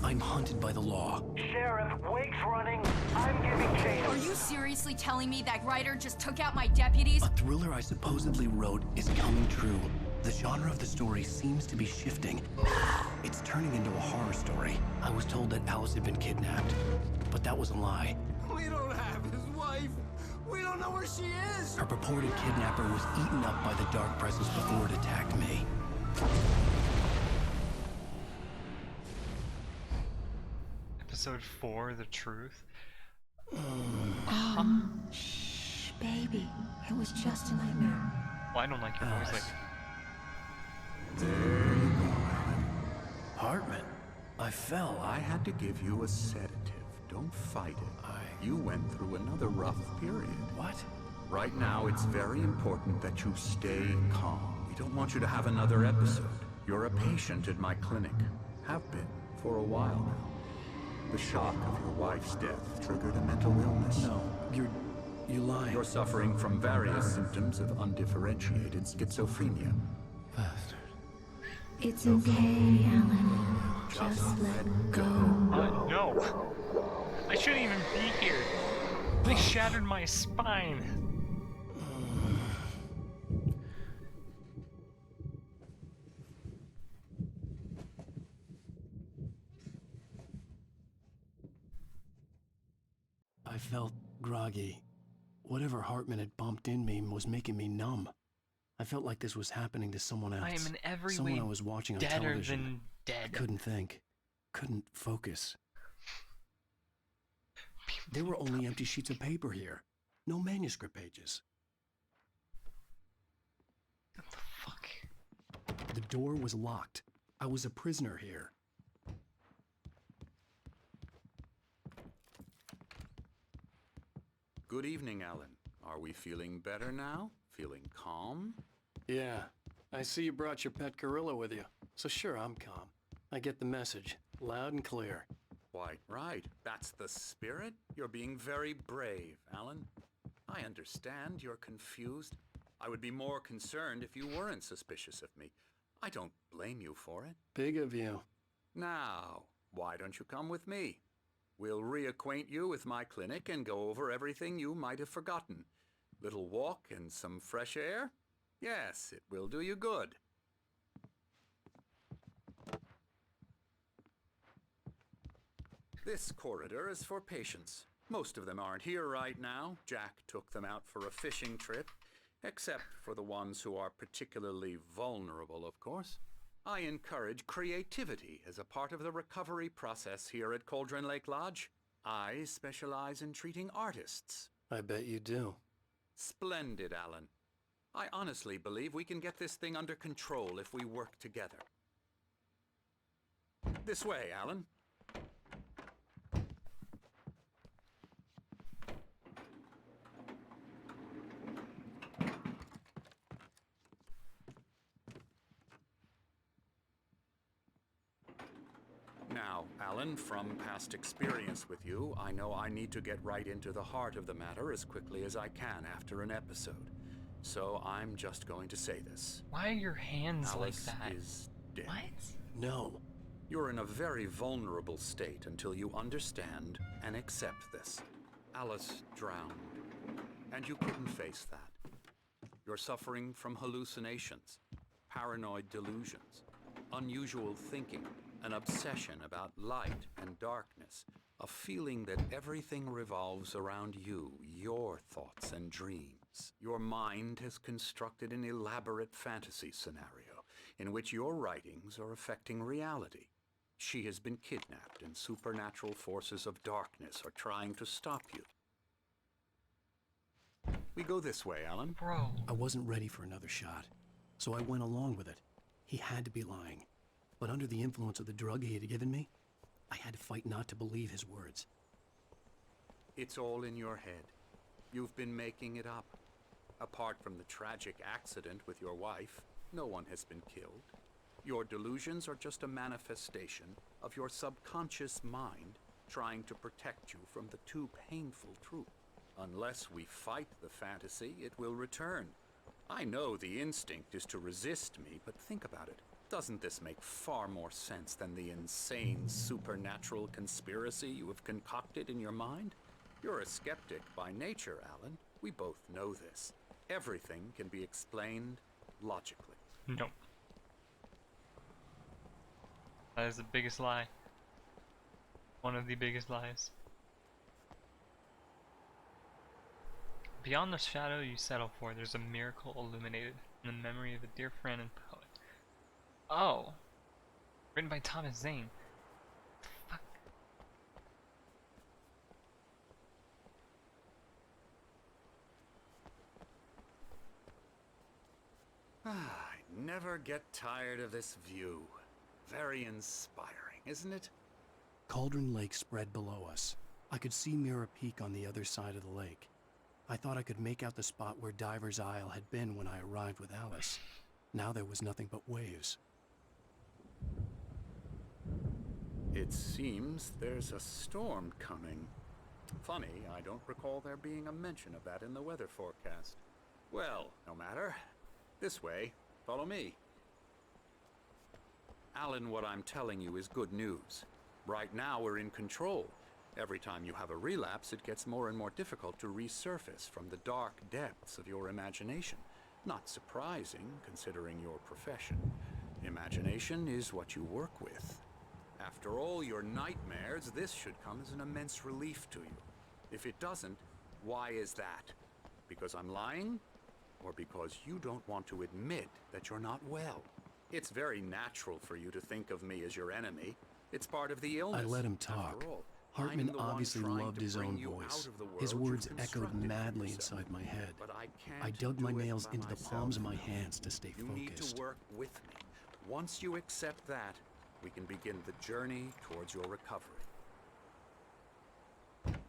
I'm hunted by the law. Sheriff, Wake's running. I'm giving chase. Are you seriously telling me that writer just took out my deputies? A thriller I supposedly wrote is coming true. The genre of the story seems to be shifting. It's turning into a horror story. I was told that Alice had been kidnapped, but that was a lie. We don't have his wife. We don't know where she is. Her purported kidnapper was eaten up by the dark presence before it attacked me. Episode 4, The Truth. Shh, baby. It was just a nightmare. Well, I don't like your voice like Hartman, I fell. I had to give you a sedative. Don't fight it. You went through another rough period. What? Right now, it's very important that you stay calm. We don't want you to have another episode. You're a patient at my clinic. Have been for a while now. The shock of your wife's death triggered a mental illness. No, you're lying. You're suffering from various symptoms of undifferentiated schizophrenia. Bastard. It's okay, Alan. Just let go. no! I shouldn't even be here. They shattered my spine. I felt groggy. Whatever Hartman had bumped in me was making me numb. I felt like this was happening to someone else. I am in every someone way I was watching on deader television. than dead. I couldn't think. Couldn't focus. There were only empty sheets of paper here. No manuscript pages. What the fuck? The door was locked. I was a prisoner here. Good evening, Alan. Are we feeling better now? Feeling calm? Yeah. I see you brought your pet gorilla with you. So sure, I'm calm. I get the message. Loud and clear. Quite right. That's the spirit. You're being very brave, Alan. I understand you're confused. I would be more concerned if you weren't suspicious of me. I don't blame you for it. Big of you. Now, why don't you come with me? We'll reacquaint you with my clinic and go over everything you might have forgotten. Little walk and some fresh air? Yes, it will do you good. This corridor is for patients. Most of them aren't here right now. Jack took them out for a fishing trip, except for the ones who are particularly vulnerable, of course. I encourage creativity as a part of the recovery process here at Cauldron Lake Lodge. I specialize in treating artists. I bet you do. Splendid, Alan. I honestly believe we can get this thing under control if we work together. This way, Alan. Now, Alan, from past experience with you, I know I need to get right into the heart of the matter as quickly as I can after an episode. So I'm just going to say this. Why are your hands Alice like that? is dead. What? No. You're in a very vulnerable state until you understand and accept this. Alice drowned, and you couldn't face that. You're suffering from hallucinations, paranoid delusions, unusual thinking, an obsession about light and darkness, a feeling that everything revolves around you, your thoughts and dreams. Your mind has constructed an elaborate fantasy scenario in which your writings are affecting reality. She has been kidnapped and supernatural forces of darkness are trying to stop you. We go this way, Alan. Bro. I wasn't ready for another shot, so I went along with it. He had to be lying. But under the influence of the drug he had given me, I had to fight not to believe his words. It's all in your head. You've been making it up. Apart from the tragic accident with your wife, no one has been killed. Your delusions are just a manifestation of your subconscious mind trying to protect you from the too painful truth. Unless we fight the fantasy, it will return. I know the instinct is to resist me, but think about it. Doesn't this make far more sense than the insane supernatural conspiracy you have concocted in your mind? You're a skeptic by nature, Alan. We both know this. Everything can be explained logically. No. That is the biggest lie. One of the biggest lies. Beyond the shadow you settle for, there's a miracle illuminated in the memory of a dear friend and poet. Oh! Written by Thomas Zane. Fuck. I never get tired of this view. Very inspiring, isn't it? Cauldron Lake spread below us. I could see Mirror Peak on the other side of the lake. I thought I could make out the spot where Diver's Isle had been when I arrived with Alice. Now there was nothing but waves. It seems there's a storm coming. Funny, I don't recall there being a mention of that in the weather forecast. Well, no matter. This way. Follow me. Alan, what I'm telling you is good news. Right now we're in control. Every time you have a relapse, it gets more and more difficult to resurface from the dark depths of your imagination. Not surprising, considering your profession. Imagination is what you work with. After all your nightmares, this should come as an immense relief to you. If it doesn't, why is that? Because I'm lying? Or because you don't want to admit that you're not well? It's very natural for you to think of me as your enemy. It's part of the illness. I let him talk. After all, Hartman I'm the one obviously trying loved to his bring own you voice. out of the His world words you've echoed constructed for madly yourself. inside my head. But I I can't dug my do it nails by into the myself. palms of my hands to stay You need focused. to work with me. Once you accept that, we can begin the journey towards your recovery.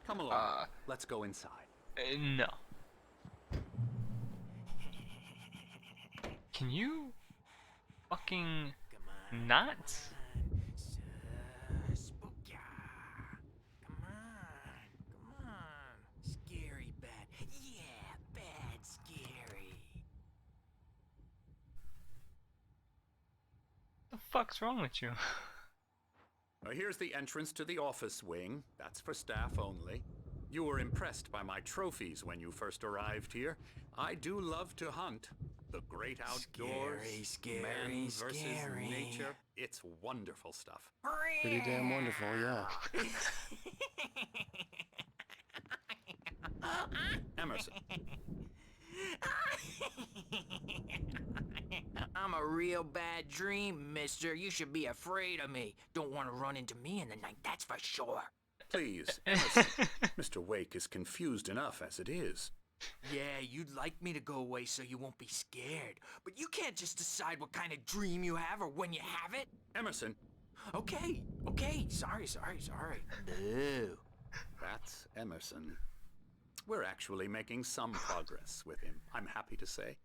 Come along. Let's go inside. No. Can you fucking not? Spooky. Come on. Scary bad. Yeah, bad scary. What the fuck's wrong with you? Here's the entrance to the office wing. That's for staff only. You were impressed by my trophies when you first arrived here. I do love to hunt. The great outdoors, man versus nature. It's wonderful stuff. Pretty damn wonderful, yeah. Emerson. I'm a real bad dream, mister. You should be afraid of me. Don't want to run into me in the night, that's for sure. Please, Emerson. Mr. Wake is confused enough as it is. Yeah, you'd like me to go away so you won't be scared. But you can't just decide what kind of dream you have or when you have it. Emerson. Okay. Sorry. Boo. That's Emerson. We're actually making some progress with him, I'm happy to say.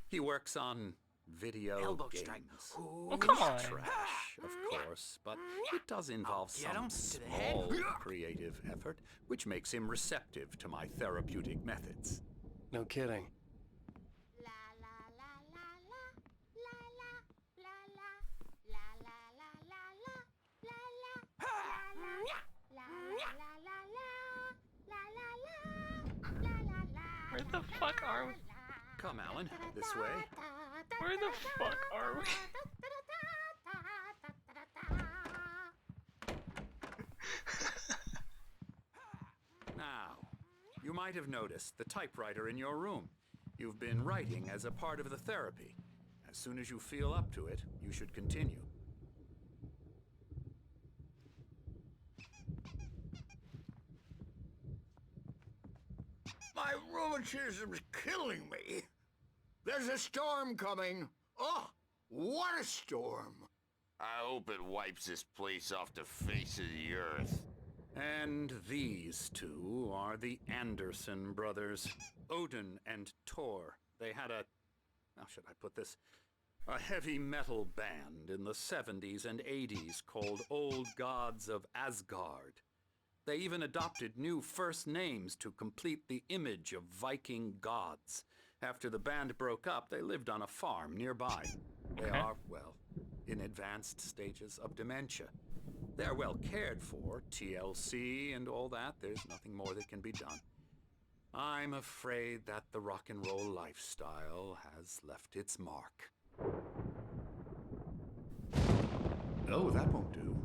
He works on video Elbow games. strike. Oh, come on. Trash, of course, but it does involve Get him some to the head. small creative effort, which makes him receptive to my therapeutic methods. No kidding. Where the fuck are we? Come, Alan, this way. Where the fuck are we? Now, you might have noticed the typewriter in your room. You've been writing as a part of the therapy. As soon as you feel up to it, you should continue. My rheumatism's killing me. There's a storm coming. Oh, what a storm. I hope it wipes this place off the face of the earth. And these two are the Anderson brothers, Odin and Thor. They had a, how should I put this, a heavy metal band in the 70s and 80s called Old Gods of Asgard. They even adopted new first names to complete the image of Viking gods. After the band broke up, they lived on a farm nearby. They are, well, in advanced stages of dementia. They're well cared for, TLC and all that. There's nothing more that can be done. I'm afraid that the rock and roll lifestyle has left its mark. Oh, that won't do.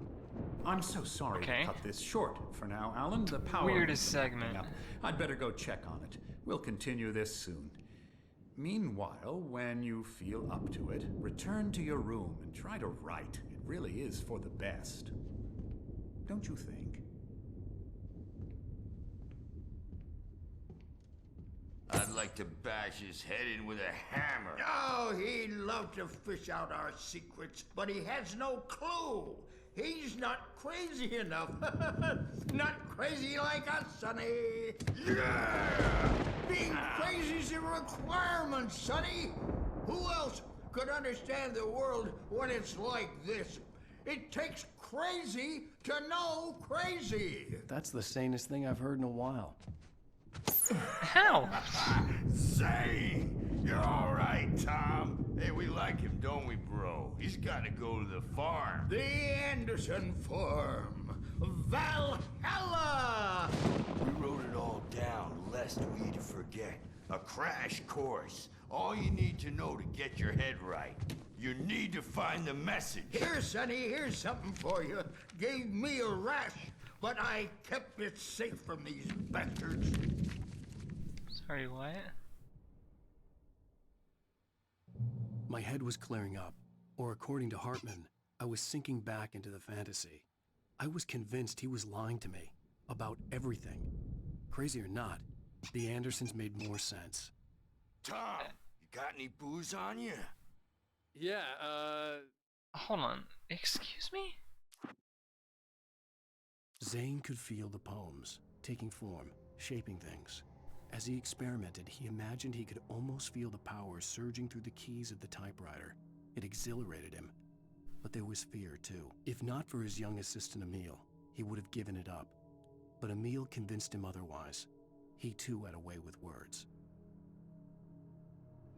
I'm so sorry to cut this short for now, Alan. The power Weirdest isn't acting segment. up. I'd better go check on it. We'll continue this soon. Meanwhile, when you feel up to it, return to your room and try to write. It really is for the best. Don't you think? I'd like to bash his head in with a hammer. Oh, he'd love to fish out our secrets, but he has no clue. He's not crazy enough. Not crazy like us, Sonny. Yeah! Being crazy's a requirement, Sonny. Who else could understand the world when it's like this? It takes crazy to know crazy. That's the sanest thing I've heard in a while. How? Zane! You're all right, Tom. Hey, we like him, don't we, bro? He's got to go to the farm. The Anderson Farm. Valhalla! We wrote it all down, lest we forget. A crash course. All you need to know to get your head right. You need to find the message. Here, Sonny, here's something for you. Gave me a rash, but I kept it safe from these bastards. Sorry, what? My head was clearing up, or according to Hartman, I was sinking back into the fantasy. I was convinced he was lying to me about everything. Crazy or not, the Andersons made more sense. Tom, you got any booze on you? Yeah, Hold on. Excuse me? Zane could feel the poems, taking form, shaping things. As he experimented, he imagined he could almost feel the power surging through the keys of the typewriter. It exhilarated him. But there was fear, too. If not for his young assistant Emil, he would have given it up. But Emil convinced him otherwise. He, too, had a way with words.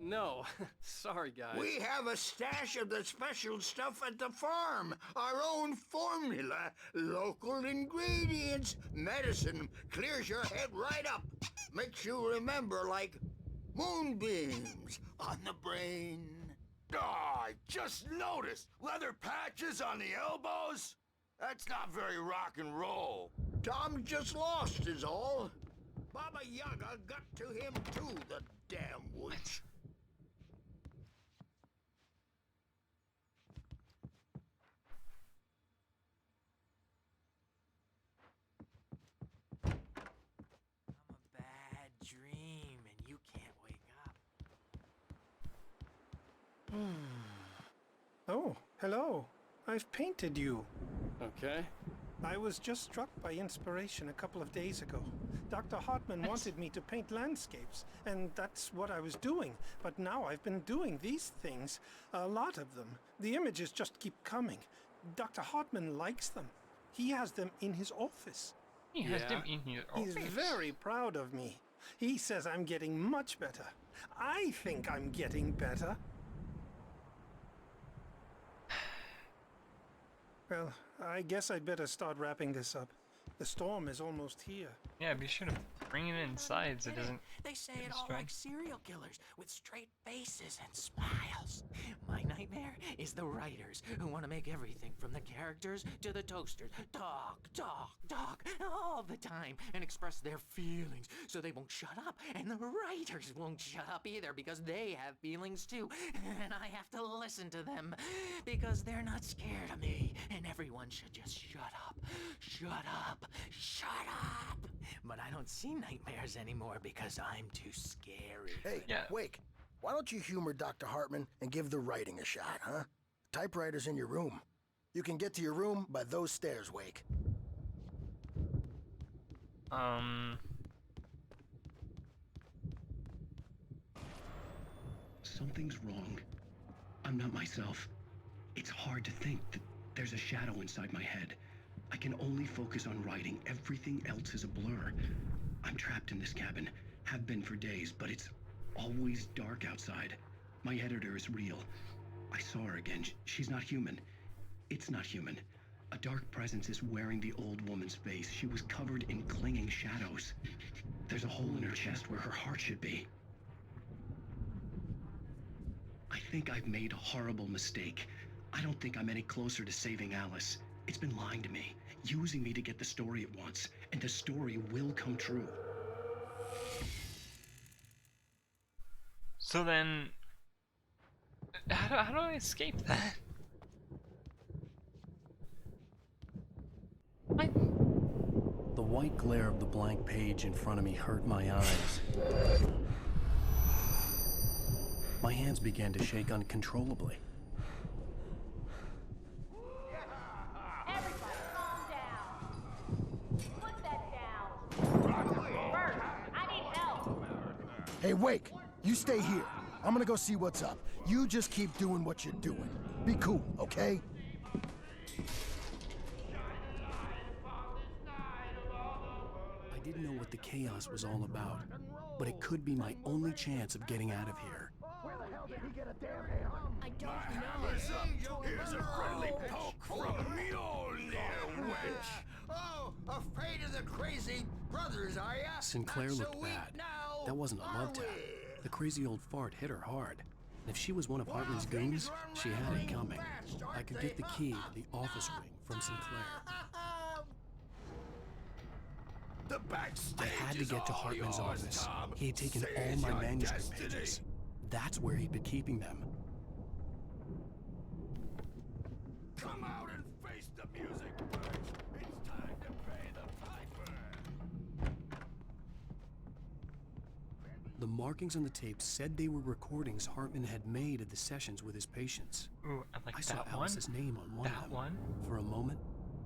no. Sorry, guys. We have a stash of the special stuff at the farm. Our own formula. Local ingredients. Medicine clears your head right up. Makes you remember like moonbeams on the brain. Oh, I just noticed. Leather patches on the elbows? That's not very rock and roll. Tom just lost is all. Baba Yaga got to him too, the damn witch. Bad dream, and you can't wake up. Oh, hello. I've painted you. Okay. I was just struck by inspiration a couple of days ago. Dr. Hartman wanted me to paint landscapes, and that's what I was doing. But now I've been doing these things, a lot of them. The images just keep coming. Dr. Hartman likes them. He has them in his office. He has them in his office. He's very proud of me. He says I'm getting much better. I think I'm getting better. Well, I guess I'd better start wrapping this up. The storm is almost here. Yeah, be sure to bring it inside so it doesn't. They say it all like serial killers with straight faces and smiles. My nightmare is the writers who want to make everything from the characters to the toasters talk all the time and express their feelings so they won't shut up, and the writers won't shut up either because they have feelings too, and I have to listen to them because they're not scared of me, and everyone should just shut up. But I don't see nightmares anymore because I'm too scary. Hey, Wake, why don't you humor Dr. Hartman and give the writing a shot, huh? Typewriter's in your room. You can get to your room by those stairs, Wake. Something's wrong. I'm not myself. It's hard to think that there's a shadow inside my head. I can only focus on writing. Everything else is a blur. I'm trapped in this cabin. Have been for days, but it's always dark outside. My editor is real. I saw her again. She's not human. It's not human. A dark presence is wearing the old woman's face. She was covered in clinging shadows. There's a hole in her chest where her heart should be. I think I've made a horrible mistake. I don't think I'm any closer to saving Alice. It's been lying to me, using me to get the story it wants, and the story will come true. So then, how do I escape that? The white glare of the blank page in front of me hurt my eyes. My hands began to shake uncontrollably. Everybody, calm down. Put that down. Bert, I need help. Hey, Wake, you stay here. I'm gonna go see what's up. You just keep doing what you're doing. Be cool, okay? I didn't know what the chaos was all about, but it could be my only chance of getting out of here. Where the hell did he get a damn hammer? I don't know. Here's a friendly poke from Mjolnir, wench. Oh, afraid of the crazy brothers, are ya? Sinclair Not so looked weak bad. now, That wasn't a are love tap. we? The crazy old fart hit her hard. And if she was one of Hartman's goons, she had it coming. I could get the key to the office wing from Sinclair. The backstage I had to get to is all Hartman's yours, office. Tom. He had taken Say all it's my your manuscript destiny. pages. That's where he'd been keeping them. Come out and face the music, birds. It's time to pay the piper. The markings on the tape said they were recordings Hartman had made of the sessions with his patients. Ooh, I like I saw that one. Alice's name on one of That them. one. For a moment,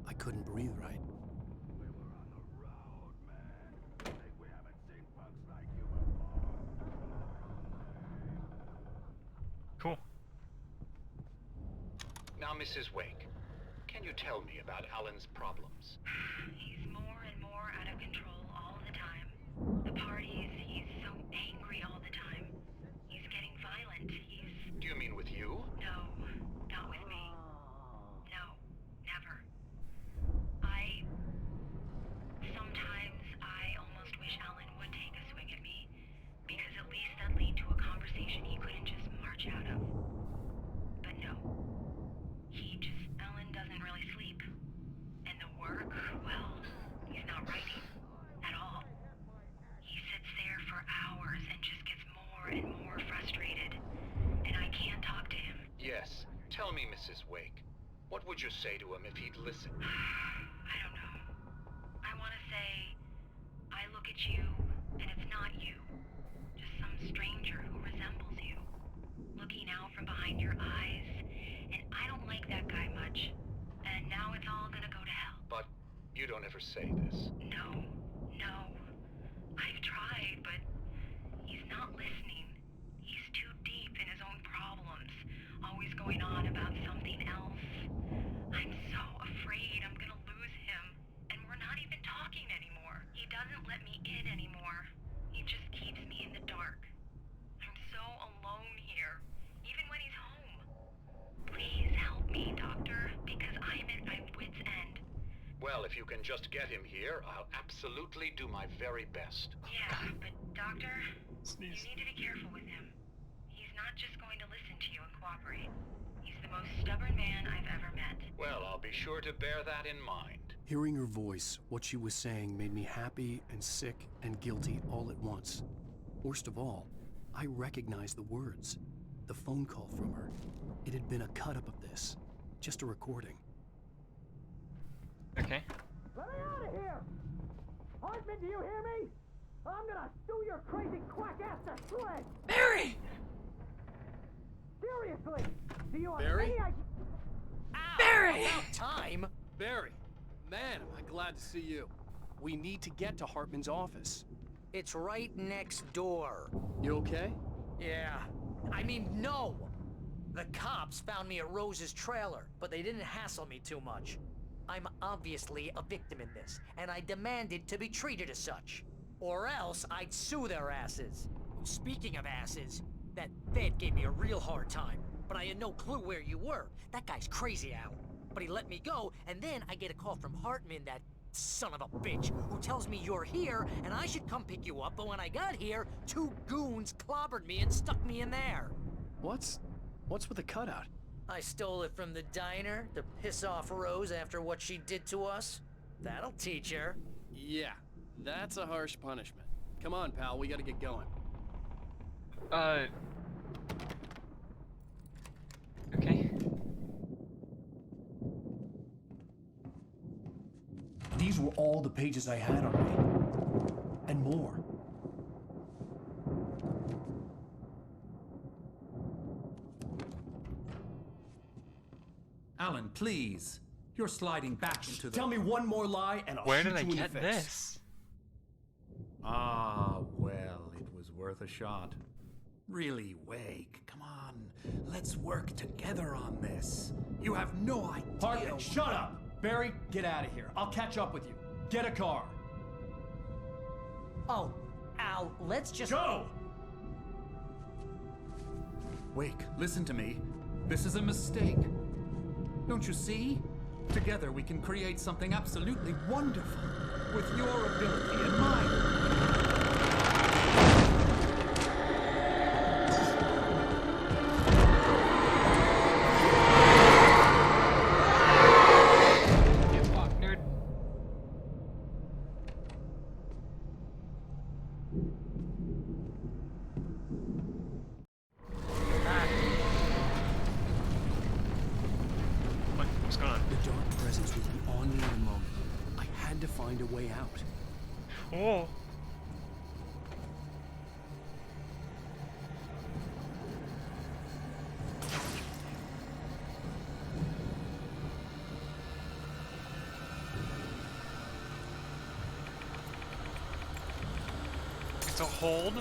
I couldn't breathe right. Cool. Now, Mrs. Wake, can you tell me about Alan's problems? He's more and more out of control all the time. The parties, he's so angry all the time. He's getting violent. Do you mean with you? No, not with me. No, never. Sometimes I almost wish Alan would take a swing at me, because at least that'd lead to a conversation he couldn't just march out of. But no. Alan doesn't really sleep. And the work, well, he's not writing at all. He sits there for hours and just gets more and more frustrated. And I can't talk to him. Yes. Tell me, Mrs. Wake, what would you say to him if he'd listen? I don't know. I want to say, I look at you, and it's not you. Just some stranger who resembles you. Looking out from behind your eyes. And I don't like that guy much. And now it's all gonna go to hell. But you don't ever say this. No. I've tried, but he's not listening. He's too deep in his own problems. Always going on about something else. I'm so afraid I'm gonna lose him. And we're not even talking anymore. He doesn't let me in anymore. He just keeps me in the dark. I'm so alone here. Even when he's home. Please help me, Doctor, because I'm at my wit's end. Well, if you can just get him here, I'll absolutely do my very best. Yeah, but Doctor, you need to be careful with him. He's not just going to listen to you and cooperate. He's the most stubborn man I've ever met. Well, I'll be sure to bear that in mind. Hearing her voice, what she was saying made me happy and sick and guilty all at once. Worst of all, I recognized the words. The phone call from her. It had been a cut-up of this. Just a recording. Okay. Let me out of here! Hartman, do you hear me? I'm gonna sue your crazy quack-ass to shreds! Barry! Seriously! Do you have Barry? any idea? Barry! About time! Barry, man, am I glad to see you. We need to get to Hartman's office. It's right next door. You okay? Yeah. I mean, no! The cops found me at Rose's trailer, but they didn't hassle me too much. I'm obviously a victim in this, and I demanded to be treated as such. Or else I'd sue their asses. Speaking of asses, that Fed gave me a real hard time, but I had no clue where you were. That guy's crazy, Alan. But he let me go, and then I get a call from Hartman, that son of a bitch, who tells me you're here, and I should come pick you up, but when I got here, 2 goons clobbered me and stuck me in there. What's with the cutout? I stole it from the diner to piss off Rose after what she did to us. That'll teach her. Yeah, that's a harsh punishment. Come on, pal, we gotta get going. Okay. These were all the pages I had on me. And more. Alan, please. You're sliding back into the... Tell me one more lie and I'll Where shoot did I you in get the face. this? Ah, well, it was worth a shot. Really, Wake, come on. Let's work together on this. You have no idea... Hartman, shut up! Barry, get out of here. I'll catch up with you. Get a car. Oh, Al, let's just... Go! Wake, listen to me. This is a mistake. Don't you see? Together we can create something absolutely wonderful. With your ability and mine. What's going on? The dark presence would be on me in a moment. I had to find a way out. Oh. It's a hold?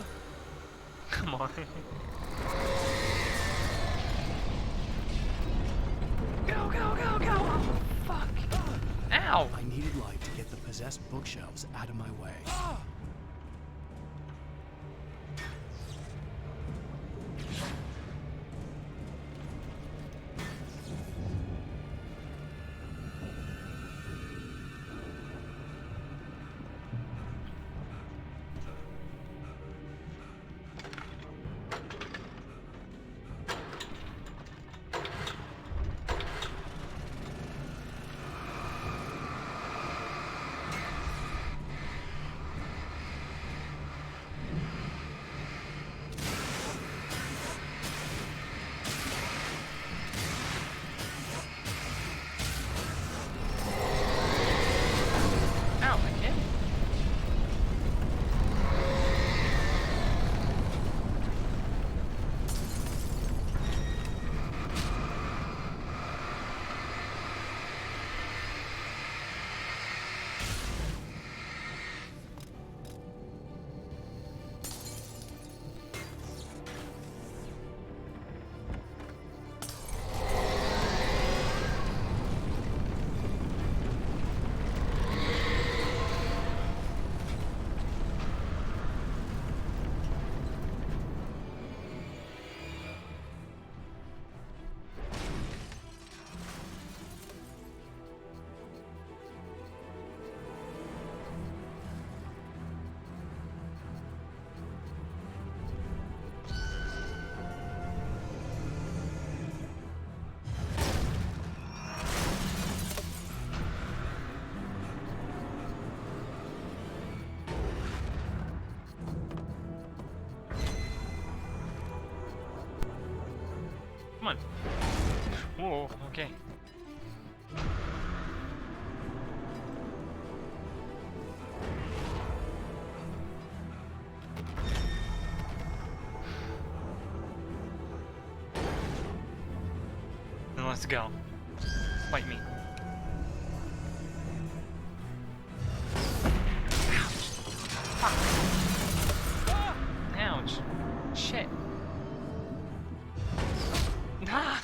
Come on. Go, go, go, go! Oh, fuck. Ow! I needed light to get the possessed bookshelves out of my way. Come on. Whoa, okay. Then let's go. Fight me. Ouch. Fuck. Ouch. Shit. Ah!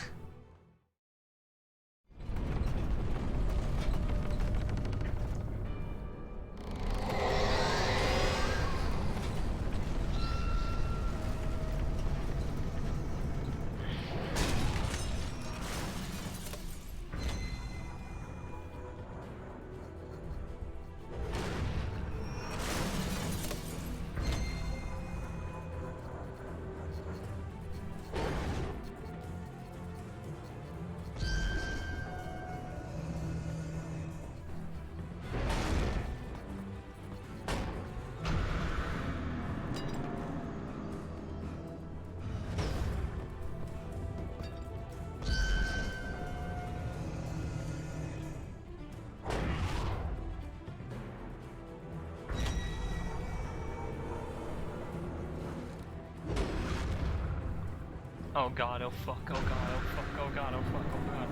Oh god, oh fuck, oh god, oh fuck, oh god, oh fuck, oh god.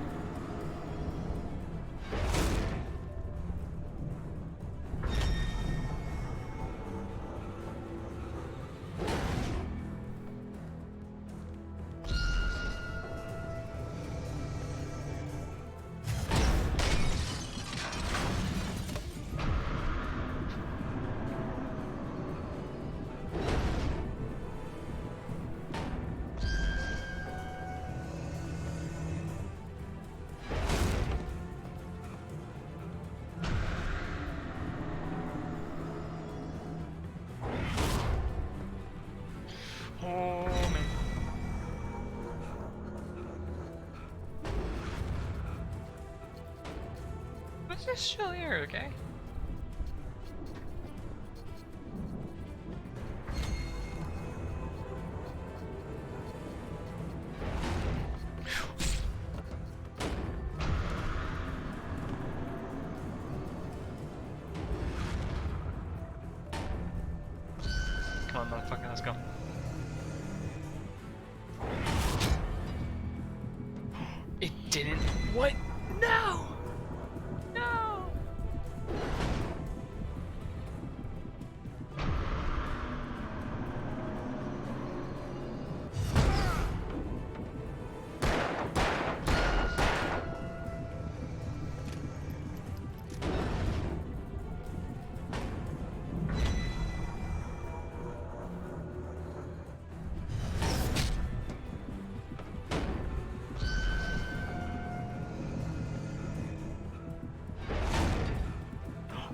Oh man. Let's just chill here, okay? Come on, motherfucker, let's go. It didn't. What? No! No!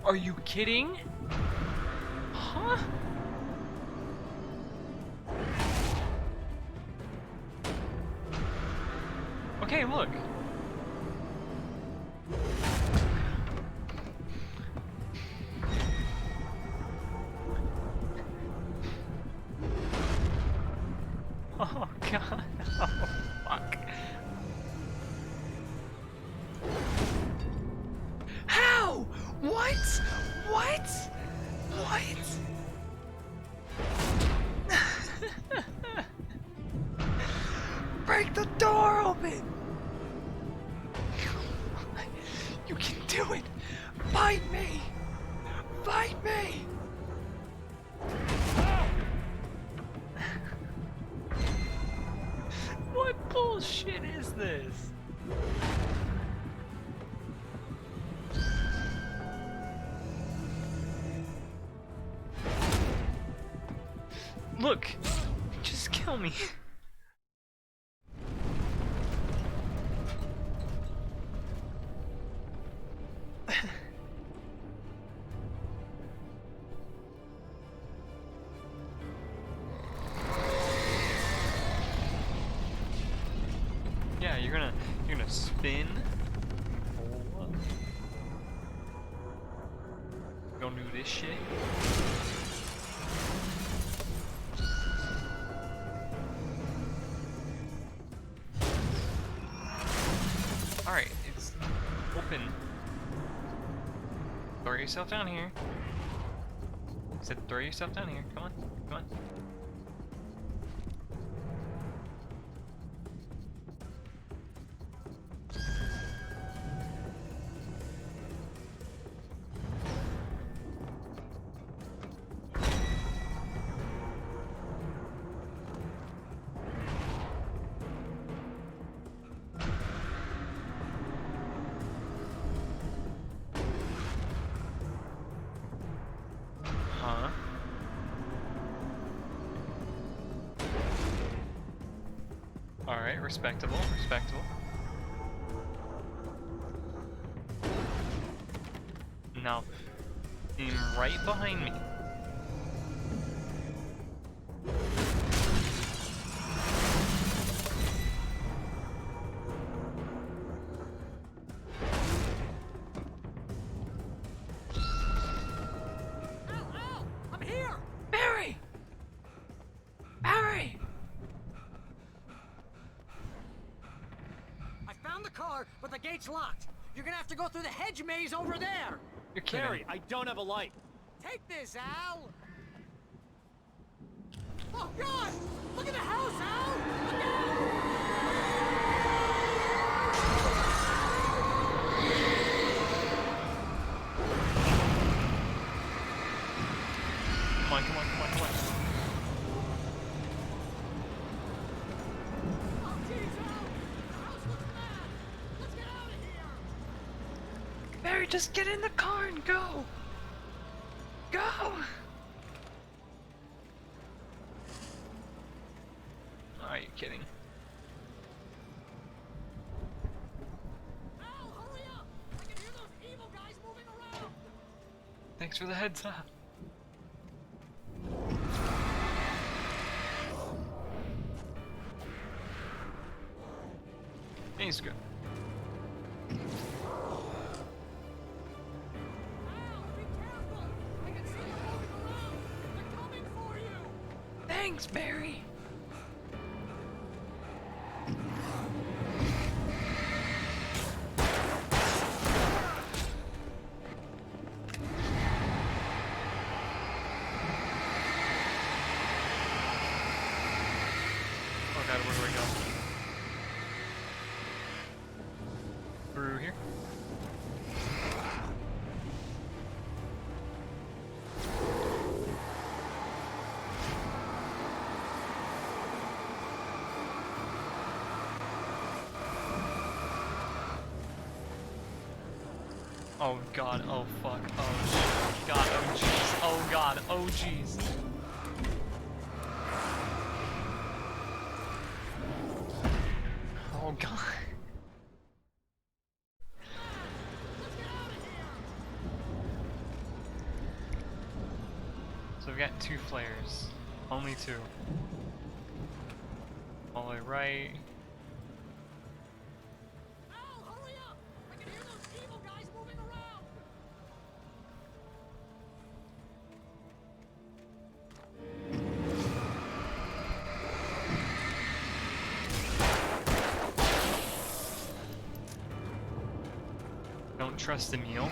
Are you kidding? Huh? Okay, look. Oh god. Oh fuck. How? What? What? What? Break the door open! You can do it! Fight me! Fight me! What bullshit is this? Look! Just kill me. Yeah, you're gonna spin. Hold up. Gonna do this shit. Alright, it's open. Throw yourself down here. I said throw yourself down here. Come on, come on. Huh? Alright, respectable, respectable. Now, aim right behind me. I'm here! Barry! Barry! I found the car, but the gate's locked. You're gonna have to go through the hedge maze over there. You're kidding. Barry, I don't have a light. Take this, Al. Oh, God! Look at the house, Al! Look out! on, come on, come on, come on. Barry, just get in the car and go! Go! Are you kidding? Thanks for the heads up. He's good. Thanks, Barry. Oh god, where do we go? Through here? Oh god, oh fuck, oh god, oh jeez, oh god, oh jeez. Oh god. So we've got 2 flares. Only 2. All the way right. Don't trust Emil.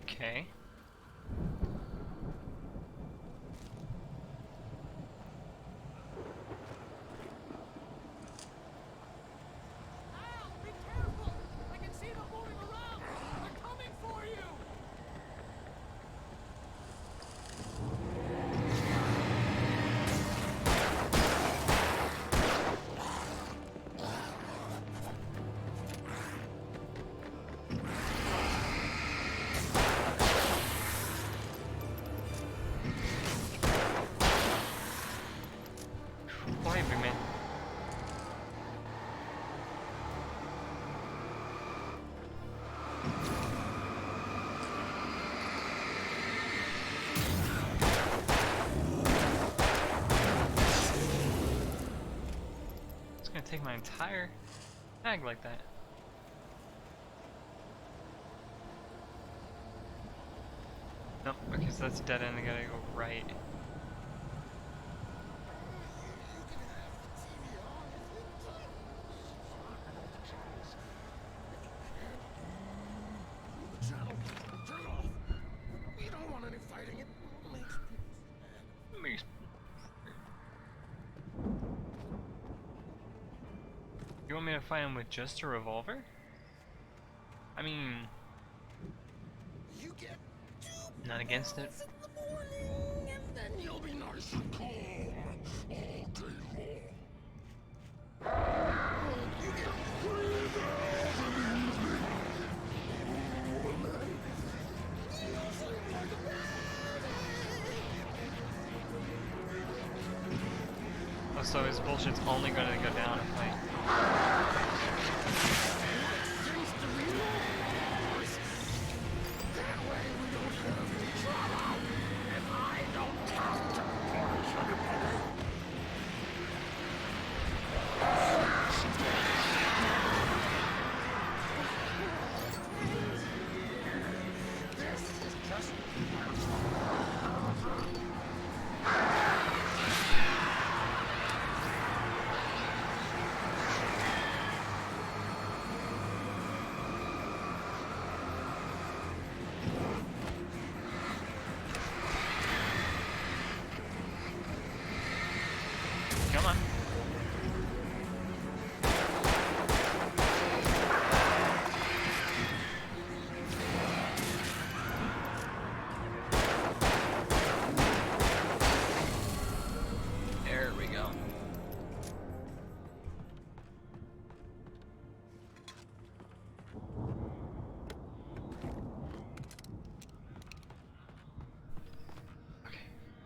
Okay. Gonna take my entire bag like that. Nope, okay, so that's a dead end, I gotta go right. We don't want any fighting. It makes You want me to fight him with just a revolver? I mean, you get not against it. in the morning, and then you'll be nice and calm all day long. You get 3 hours in the evening. And then you sleep like a baby. Oh, so his bullshit's only gonna go down if I...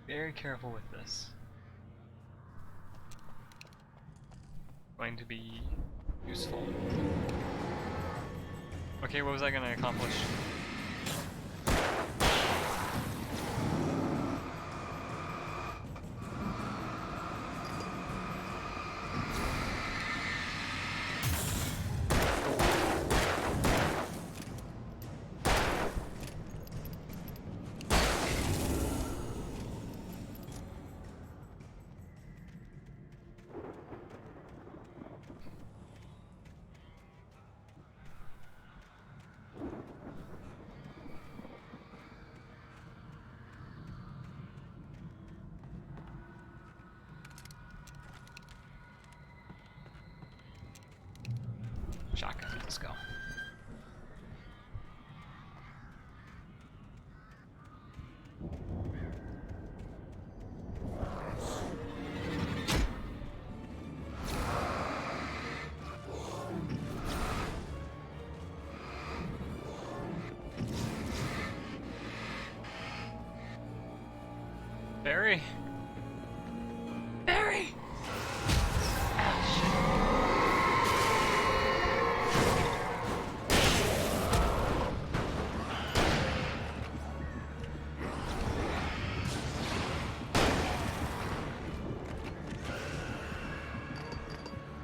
very careful with this. Going to be useful. Okay, what was I gonna accomplish? Shotgun, let's go. Barry? Barry!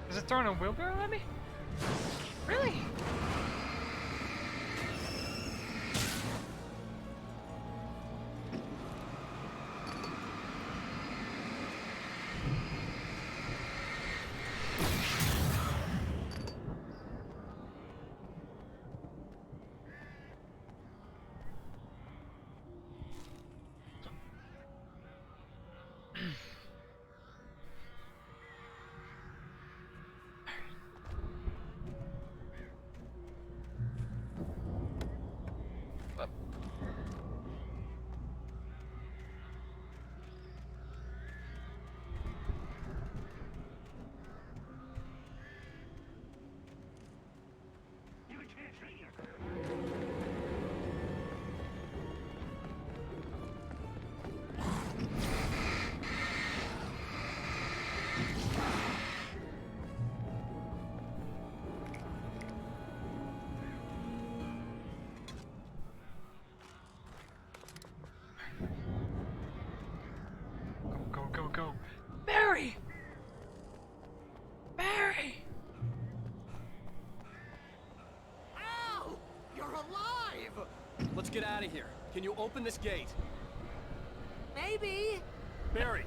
Is it throwing a wheelbarrow at me? Really? Go. Barry! Barry! Ow! You're alive! Let's get out of here. Can you open this gate? Maybe. Barry!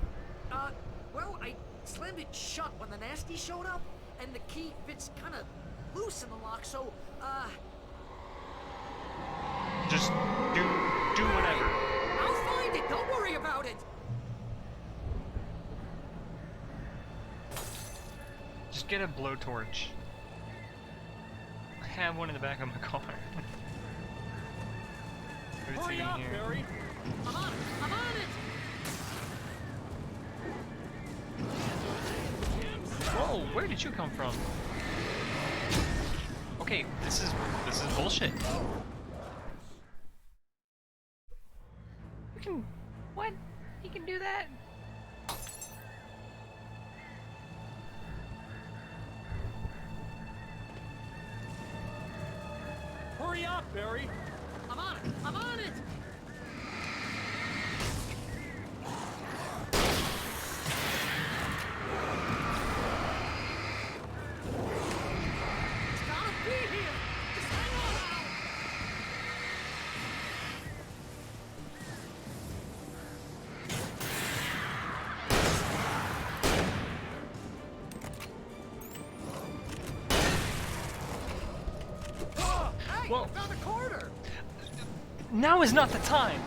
Well, I slammed it shut when the nasty showed up, and the key fits kind of loose in the lock, so, Just do whatever. I'll find it! Don't worry about it! Just get a blowtorch. I have one in the back of my car. Hurry up, Barry! I'm on it! I'm on it! Whoa, where did you come from? Okay, this is bullshit. We can... What? He can do that? Hurry up, Barry! I'm on it! I'm on it! It's gotta be here! Just hang on now! Hey, Whoa. I found a corner! Now is not the time!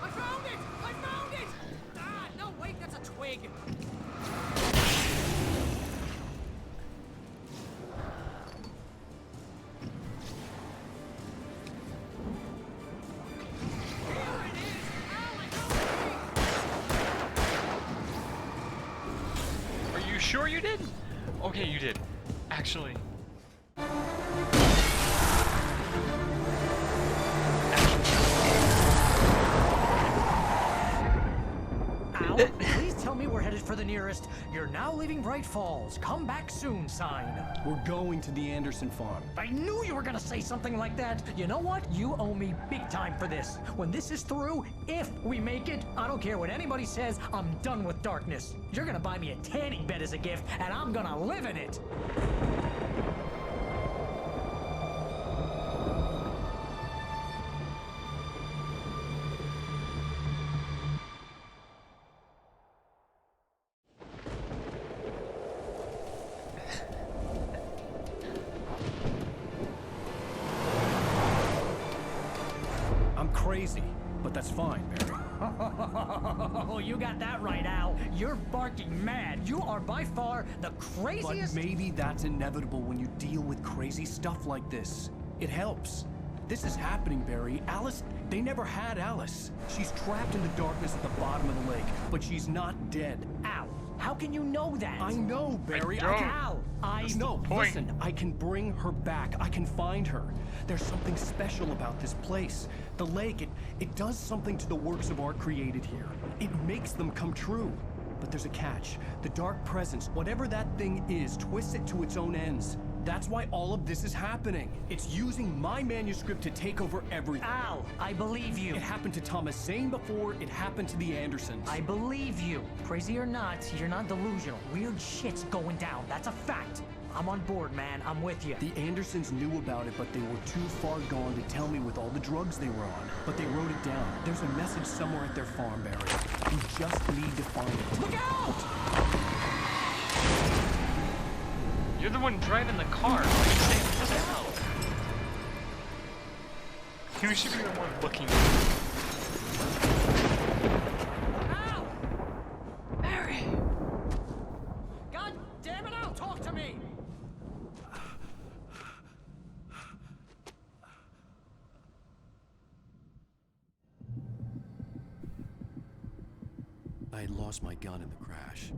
I found it! I found it! Ah, no, wait, that's a twig. Are you sure you did? Okay, you did. Actually. know, please tell me we're headed for the nearest "You're now leaving Bright Falls. Come back soon" sign. We're going to the Anderson farm. I knew you were gonna say something like that. You know what? You owe me big time for this. When this is through, if we make it, I don't care what anybody says, I'm done with darkness. You're gonna buy me a tanning bed as a gift, and I'm gonna live in it. I'm crazy, but that's fine, Barry. Oh, you got that right, Al. You're barking mad. You are by far the craziest. But maybe that's inevitable when you deal with crazy stuff like this. It helps. This is happening, Barry. Alice, they never had Alice. She's trapped in the darkness at the bottom of the lake, but she's not dead. Al, how can you know that? I know, Barry. Al, No, listen, I can bring her back. I can find her. There's something special about this place. The lake, it does something to the works of art created here. It makes them come true. But there's a catch. The dark presence, whatever that thing is, twists it to its own ends. That's why all of this is happening. It's using my manuscript to take over everything. Al, I believe you. It happened to Thomas Zane before, it happened to the Andersons. I believe you. Crazy or not, you're not delusional. Weird shit's going down. That's a fact. I'm on board, man. I'm with you. The Andersons knew about it, but they were too far gone to tell me with all the drugs they were on. But they wrote it down. There's a message somewhere at their farm, Barry. You just need to find it. Look out! You're the one driving the car. Why are you saying look out? You should be the one looking. Al! Barry! God damn it, Al, talk to me! I had lost my gun in the crash.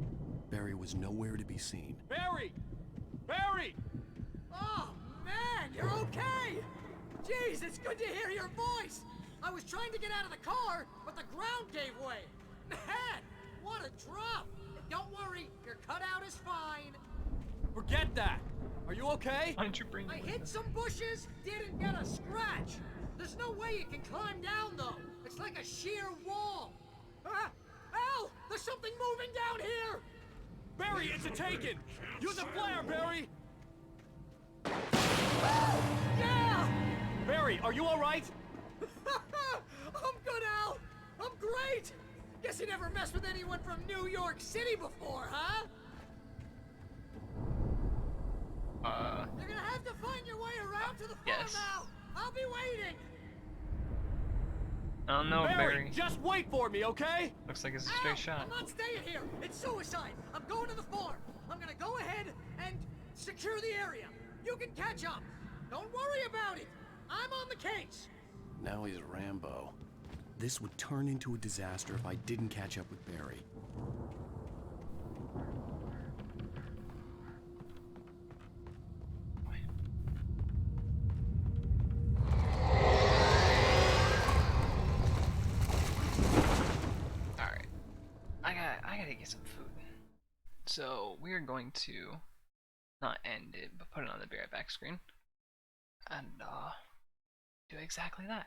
Barry was nowhere to be seen. Barry! Barry! Oh, man, you're okay! Jeez, it's good to hear your voice! I was trying to get out of the car, but the ground gave way. Man, what a drop! Don't worry, your cutout is fine. Forget that! Are you okay? Why'd you bring I me hit some bushes, didn't get a scratch. There's no way you can climb down, though. It's like a sheer wall. Ah! Al! There's something moving down here! Barry, it's a taken! Use a flare, Barry! Yeah! Barry, are you alright? I'm good, Al! I'm great! Guess you never messed with anyone from New York City before, huh? You're gonna have to find your way around to the farm yes. now! I'll be waiting! I don't know, Barry. Just wait for me, okay? Looks like it's a straight shot. I'm not staying here! It's suicide! I'm going to the farm! I'm gonna go ahead and secure the area! You can catch up! Don't worry about it! I'm on the case! Now he's Rambo. This would turn into a disaster if I didn't catch up with Barry. I gotta get some food. So we're going to not end it, but put it on the Be Right Back screen. And do exactly that.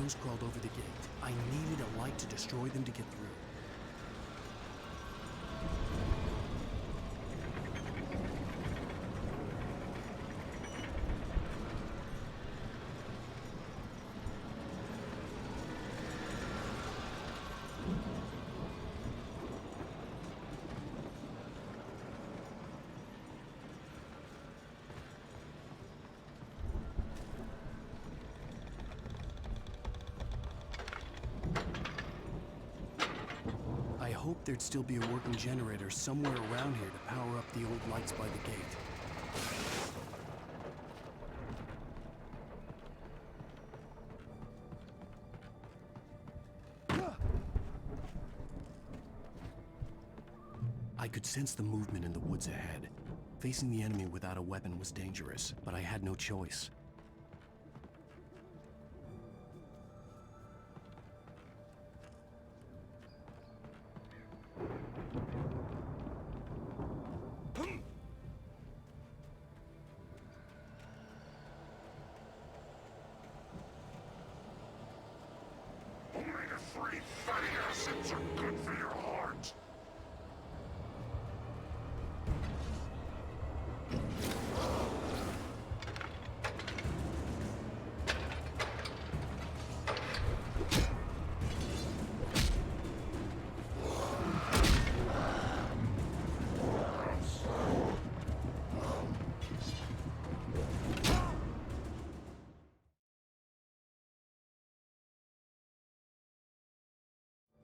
shadows crawled over the gate. I needed a light to destroy them to get through. I hoped there'd still be a working generator somewhere around here to power up the old lights by the gate. I could sense the movement in the woods ahead. Facing the enemy without a weapon was dangerous, but I had no choice. Omega-3 fatty acids are good for your heart.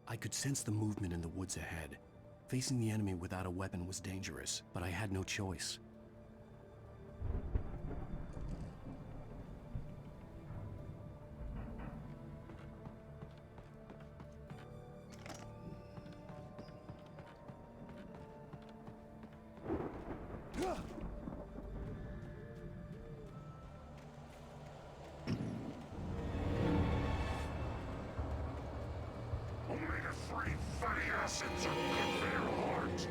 I could sense the movement in the woods ahead. Facing the enemy without a weapon was dangerous, but I had no choice. Omega-3 fatty acids are good for your heart.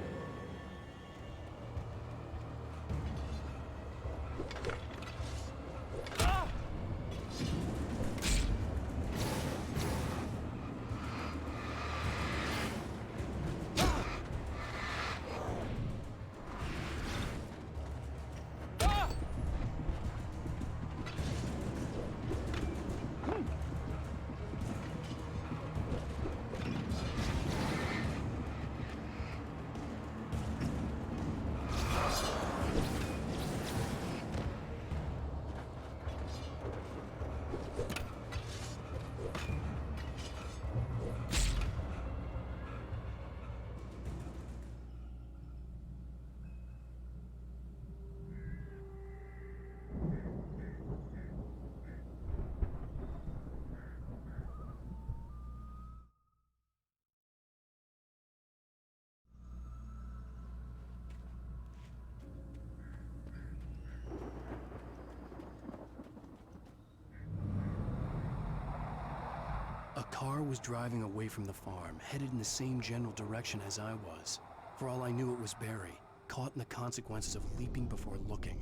A car was driving away from the farm, headed in the same general direction as I was. For all I knew, it was Barry, caught in the consequences of leaping before looking.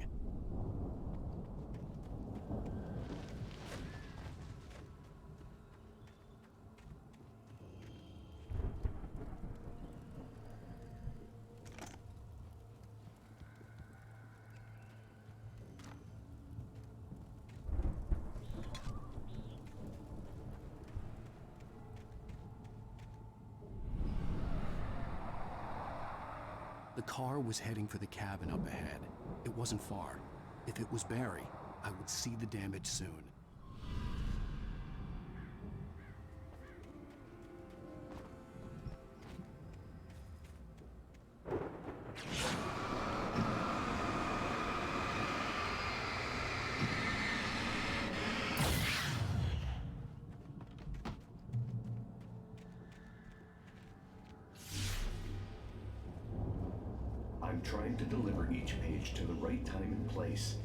The car was heading for the cabin up ahead. It wasn't far. If it was Barry, I would see the damage soon. I'm trying to deliver each page to the right time and place.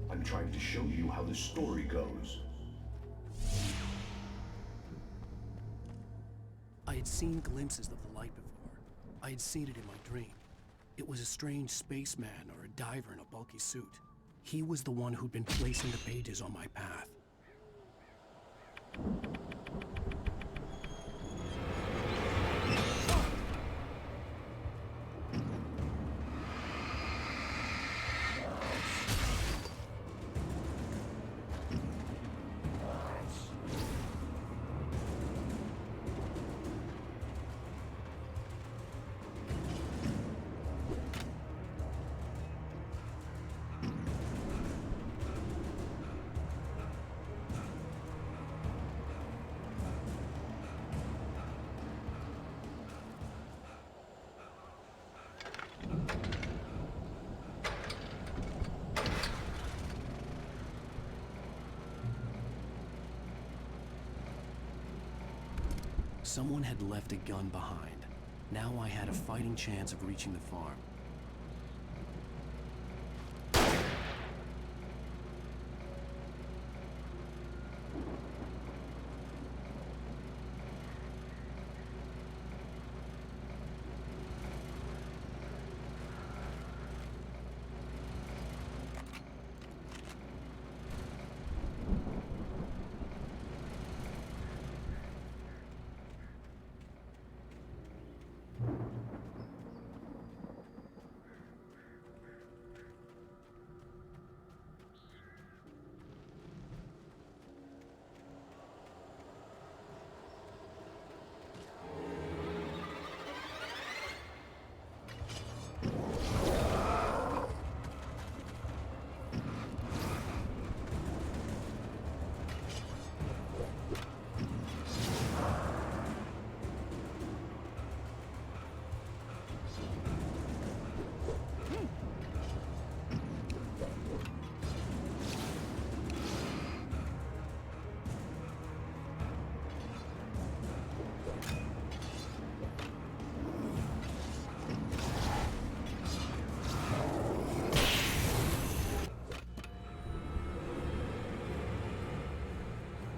I'm trying to show you how the story goes. I had seen glimpses of the light before. I had seen it in my dream. It was a strange spaceman or a diver in a bulky suit. He was the one who'd been placing the pages on my path. Someone had left a gun behind. Now I had a fighting chance of reaching the farm.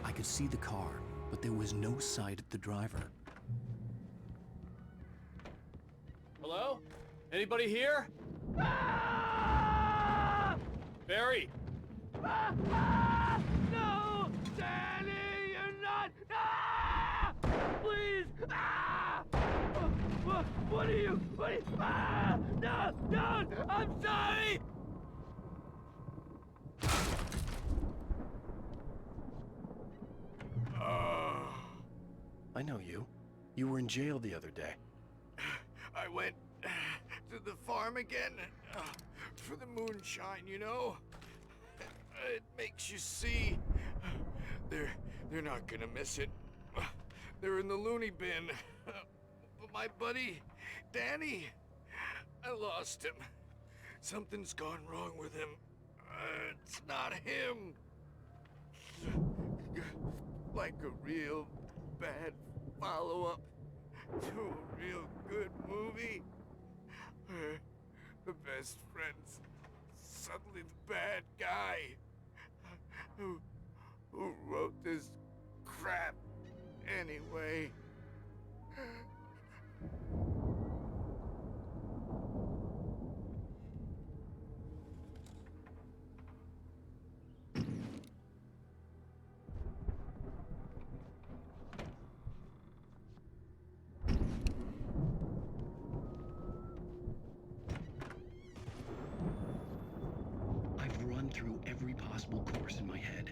I could see the car, but there was no sight of the driver. Hello? Anybody here? Barry! No! Danny, you're not! Please! What are you? No! Don't! I'm sorry! I know you. You were in jail the other day. I went to the farm again for the moonshine, you know? It makes you see. They're not gonna miss it. They're in the loony bin. But my buddy, Danny, I lost him. Something's gone wrong with him. It's not him. Like a real bad follow-up to a real good movie. Where the best friend's suddenly the bad guy. Who wrote this crap anyway? Through every possible course in my head.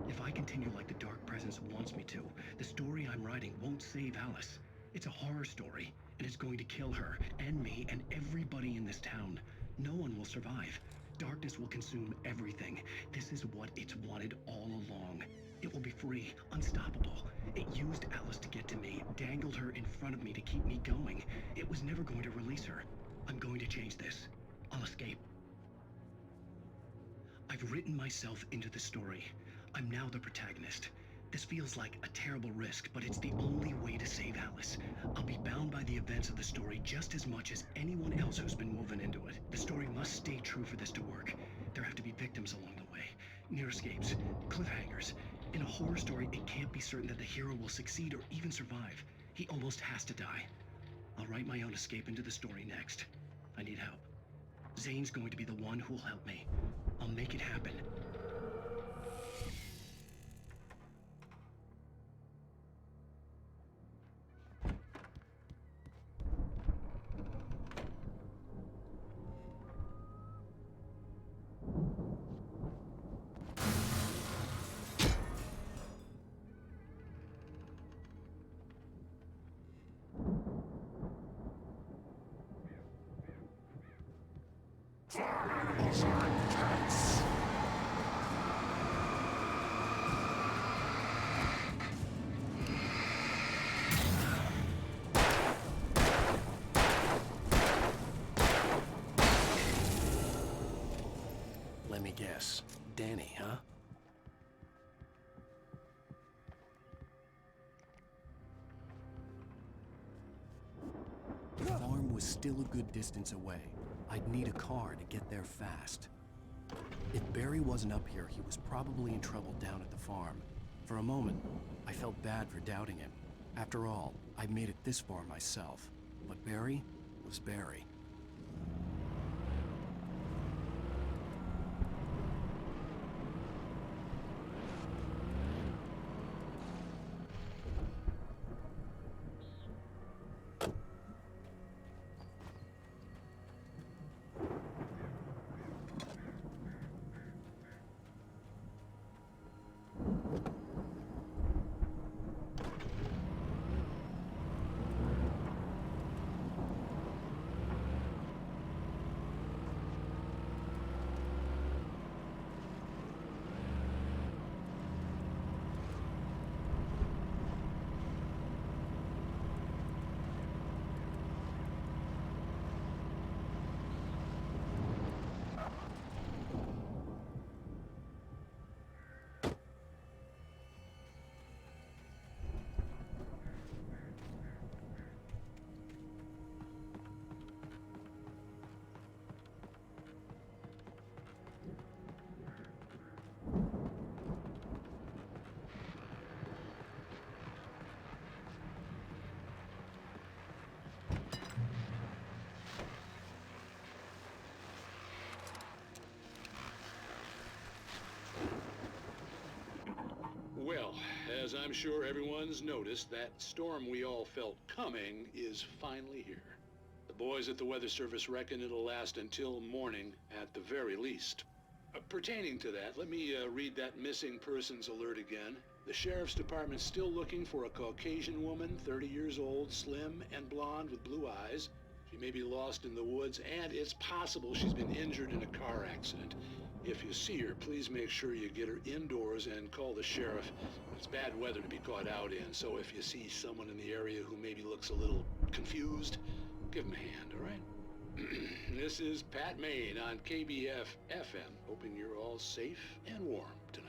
If I continue like the Dark Presence wants me to, the story I'm writing won't save Alice. It's a horror story, and it's going to kill her, and me, and everybody in this town. No one will survive. Darkness will consume everything. This is what it's wanted all along. It will be free, unstoppable. It used Alice to get to me, dangled her in front of me to keep me going. It was never going to release her. I'm going to change this. I'll escape. I've written myself into the story. I'm now the protagonist. This feels like a terrible risk, but it's the only way to save Alice. I'll be bound by the events of the story just as much as anyone else who's been woven into it. The story must stay true for this to work. There have to be victims along the way, near escapes, cliffhangers. In a horror story, it can't be certain that the hero will succeed or even survive. He almost has to die. I'll write my own escape into the story next. I need help. Zane's going to be the one who'll help me. I'll make it happen. Let me guess. Danny, huh? still a good distance away. I'd need a car to get there fast. If Barry wasn't up here, he was probably in trouble down at the farm. For a moment, I felt bad for doubting him. After all, I'd made it this far myself. But Barry was Barry. Well, as I'm sure everyone's noticed, that storm we all felt coming is finally here. The boys at the Weather Service reckon it'll last until morning at the very least. Pertaining to that, let me read that missing persons alert again. The Sheriff's Department's still looking for a Caucasian woman, 30 years old, slim and blonde with blue eyes. She may be lost in the woods, and it's possible she's been injured in a car accident. If you see her, please make sure you get her indoors and call the sheriff. It's bad weather to be caught out in, so if you see someone in the area who maybe looks a little confused, give him a hand, all right? This is Pat Maine on KBF FM, hoping you're all safe and warm tonight.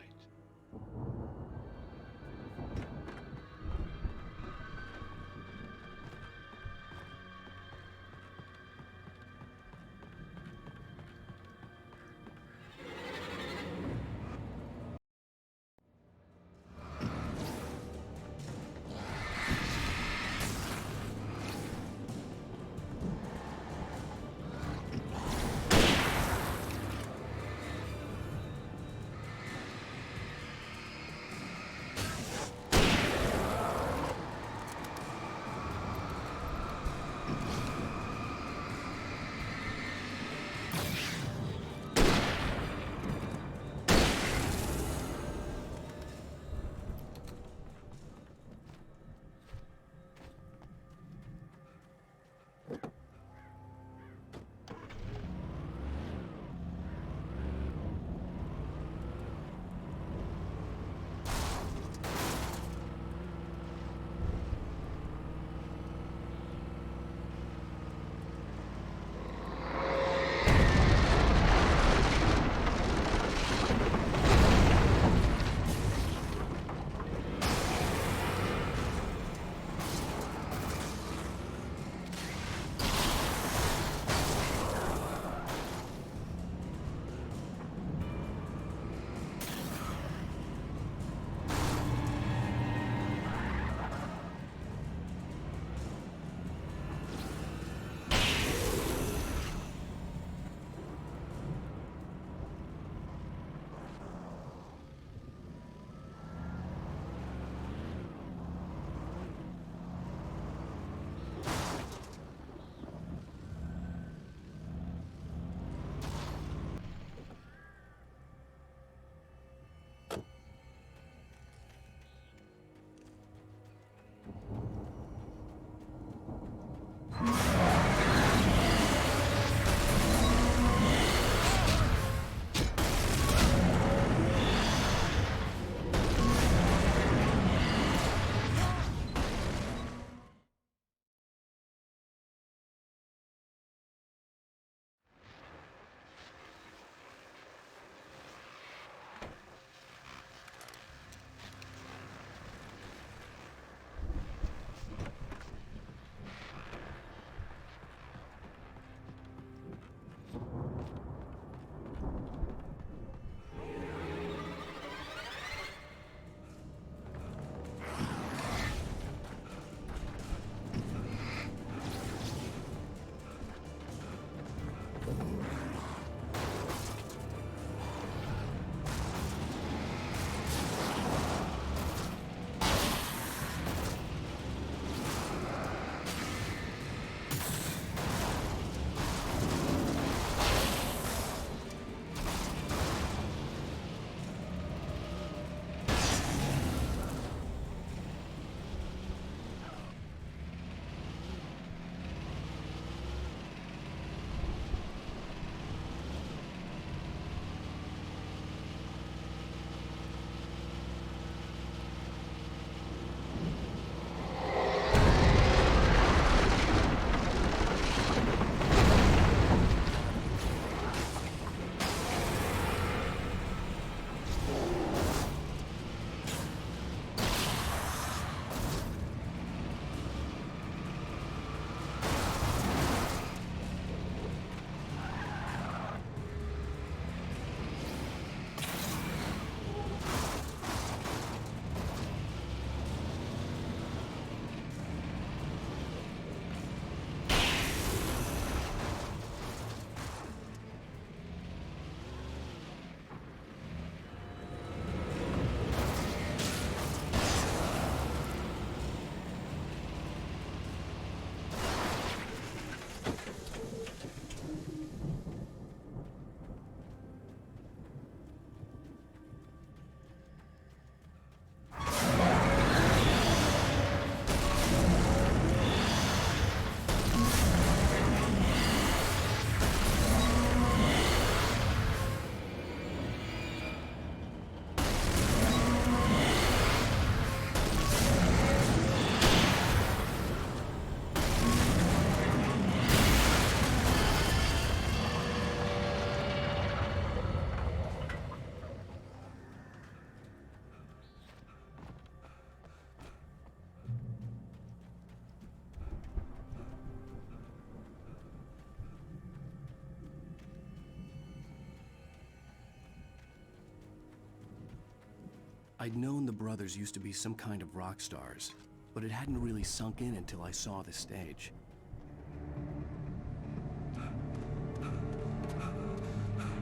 I'd known the brothers used to be some kind of rock stars, but it hadn't really sunk in until I saw the stage.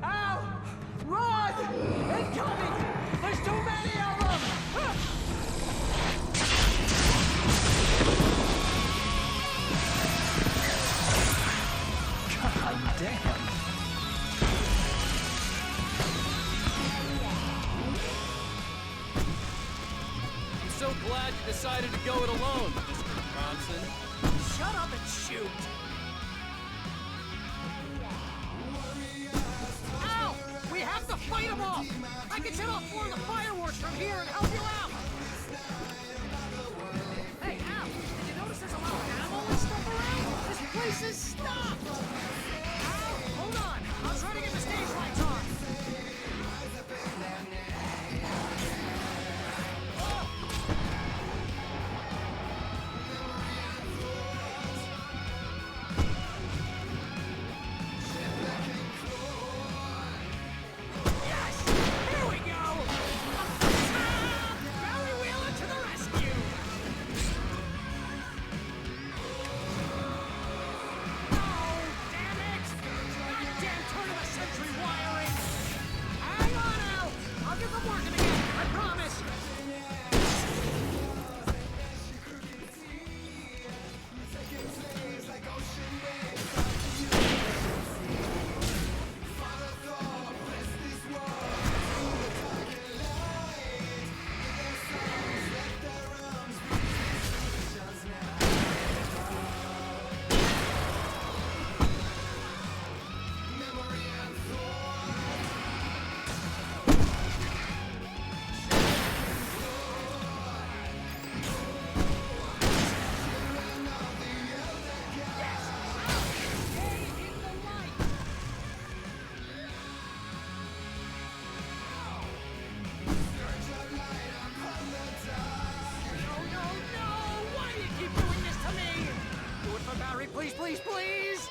Al! Run! Incoming! There's too many of them! God damn. I'm so glad you decided to go it alone, Mr. Bronson. Shut up and shoot! Al! We have to fight them off! I can set off more of the fireworks from here and help you out! Hey, Al! Did you notice there's a lot of ammo and stuff around? This place is stopped! Al, hold on! I'll try to get the stage lights on! Please, please, please!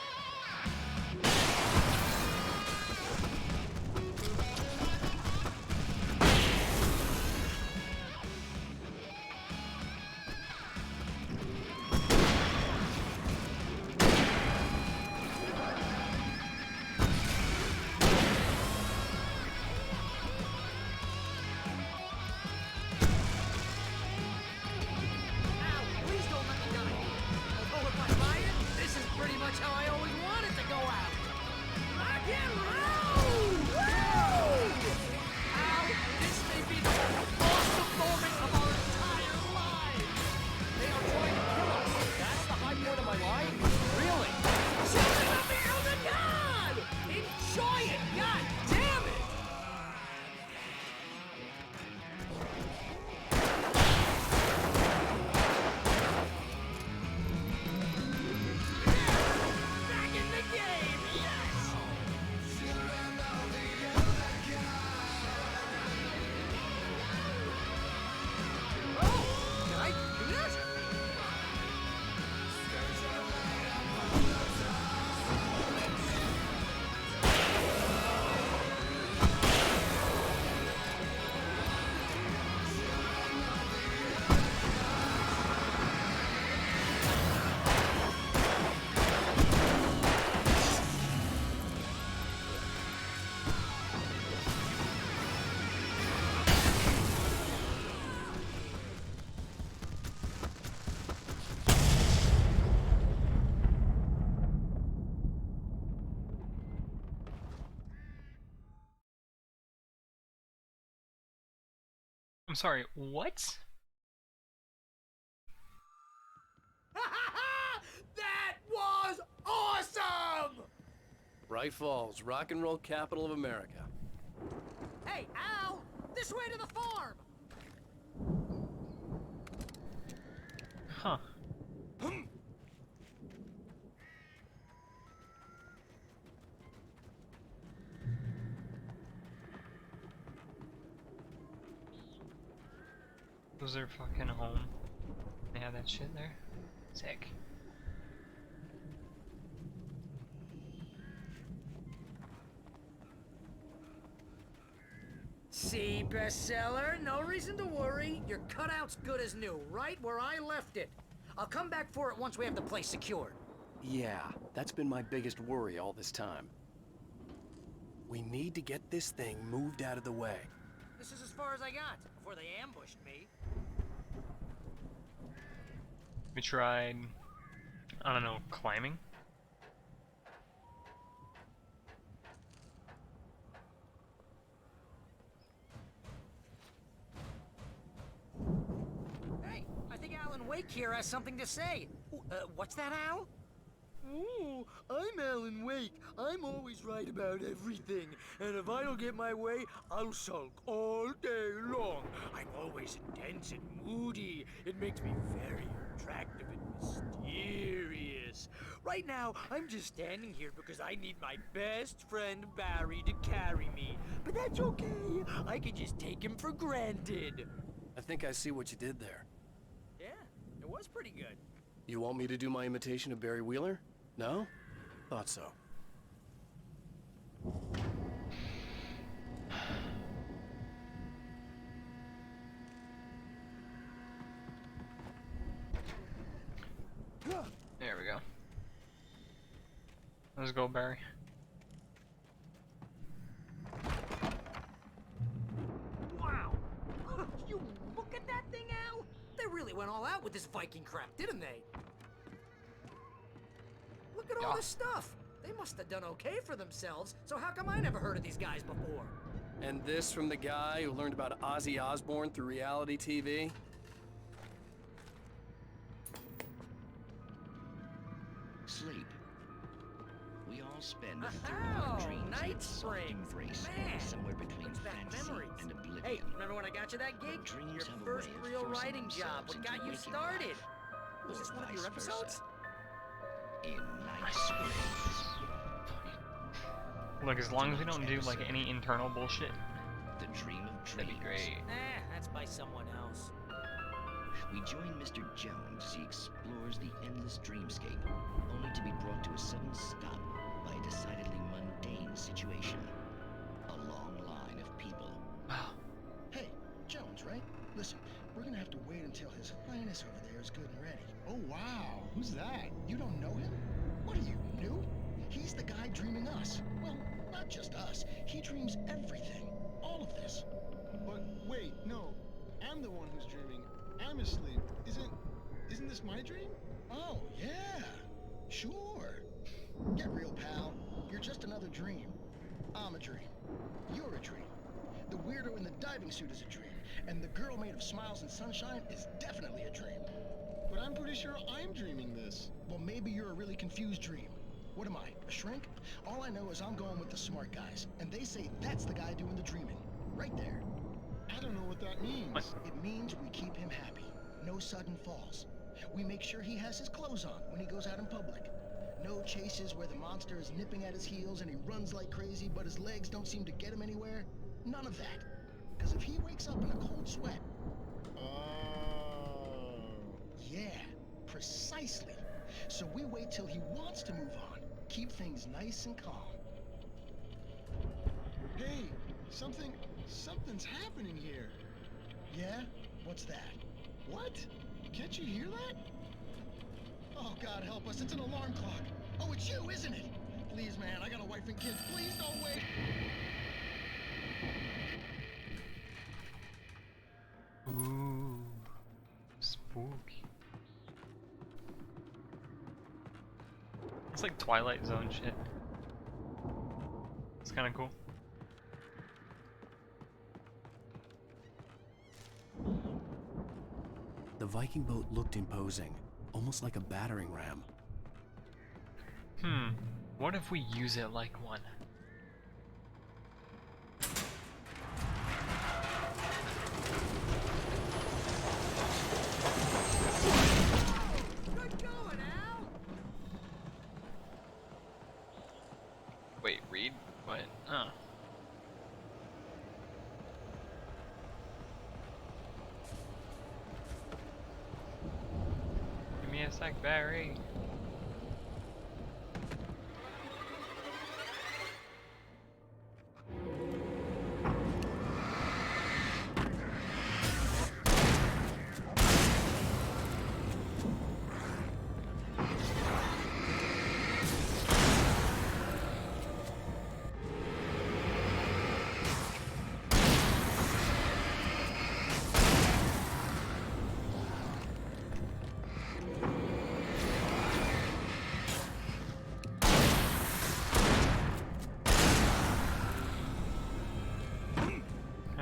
I'm sorry, what? That was awesome! Bright Falls, rock and roll capital of America. Hey, Al! This way to the farm! Huh. Was their fucking home? They have that shit there? Sick. See, bestseller? No reason to worry. Your cutout's good as new, right where I left it. I'll come back for it once we have the place secured. Yeah, that's been my biggest worry all this time. We need to get this thing moved out of the way. This is as far as I got before they ambushed me. We tried, I don't know, climbing? Hey, I think Alan Wake here has something to say. What's that, Al? Ooh, I'm Alan Wake. I'm always right about everything. And if I don't get my way, I'll sulk all day long. I'm always intense and moody. It makes me very attractive and mysterious. Right now, I'm just standing here because I need my best friend Barry to carry me. But that's okay. I can just take him for granted. I think I see what you did there. Yeah, it was pretty good. You want me to do my imitation of Barry Wheeler? No? Thought so. There we go. Let's go, Barry. Wow! You look at that thing, Al? They really went all out with this Viking crap, didn't they? Look at all this stuff. They must have done okay for themselves, so how come I never heard of these guys before? And this from the guy who learned about Ozzy Osbourne through reality TV? Sleep. We all spend a third of our dreams in Night a soft Springs. embrace, Man, somewhere between brings back fantasy memories. and oblivion. Hey, remember when I got you that gig? Dreams Your have a first way of real forcing writing job. themselves What into got you waking started? life, Was or this one of your vice versa. episodes? In Night Springs. Look, as long as we don't do like any internal bullshit, The dream of dreams. that'd be great. That's by someone else. We join Mr. Jones as he explores the endless dreamscape, only to be brought to a sudden stop by a decidedly mundane situation. A long line of people. Hey, Jones, right? Listen, we're gonna have to wait until His Highness over there is good and ready. Oh, wow. Who's that? You don't know him? What are you, new? He's the guy dreaming us. Well, not just us. He dreams everything. All of this. But wait, no. I'm the one who's dreaming. I'm asleep. Isn't this my dream? Oh, yeah. Sure. Get real, pal. You're just another dream. I'm a dream. You're a dream. The weirdo in the diving suit is a dream. And the girl made of smiles and sunshine is definitely a dream. But I'm pretty sure I'm dreaming this. Well, maybe you're a really confused dream. What am I, a shrink? All I know is I'm going with the smart guys, and they say that's the guy doing the dreaming. Right there. I don't know what that means. It means we keep him happy. No sudden falls. We make sure he has his clothes on when he goes out in public. No chases where the monster is nipping at his heels and he runs like crazy, but his legs don't seem to get him anywhere. None of that. Because if he wakes up in a cold sweat... Yeah, precisely. So we wait till he wants to move on. Keep things nice and calm. Hey, something's happening here. Yeah? What's that? What? Can't you hear that? Oh, God help us, it's an alarm clock. Oh, it's you, isn't it? Please, man, I got a wife and kids. Please don't wait. Ooh, spooky. It's like Twilight Zone shit. It's kind of cool. The Viking boat looked imposing, almost like a battering ram. What if we use it like one? Good going, Al! Wait, read? What? Oh. Give me a sec, Barry.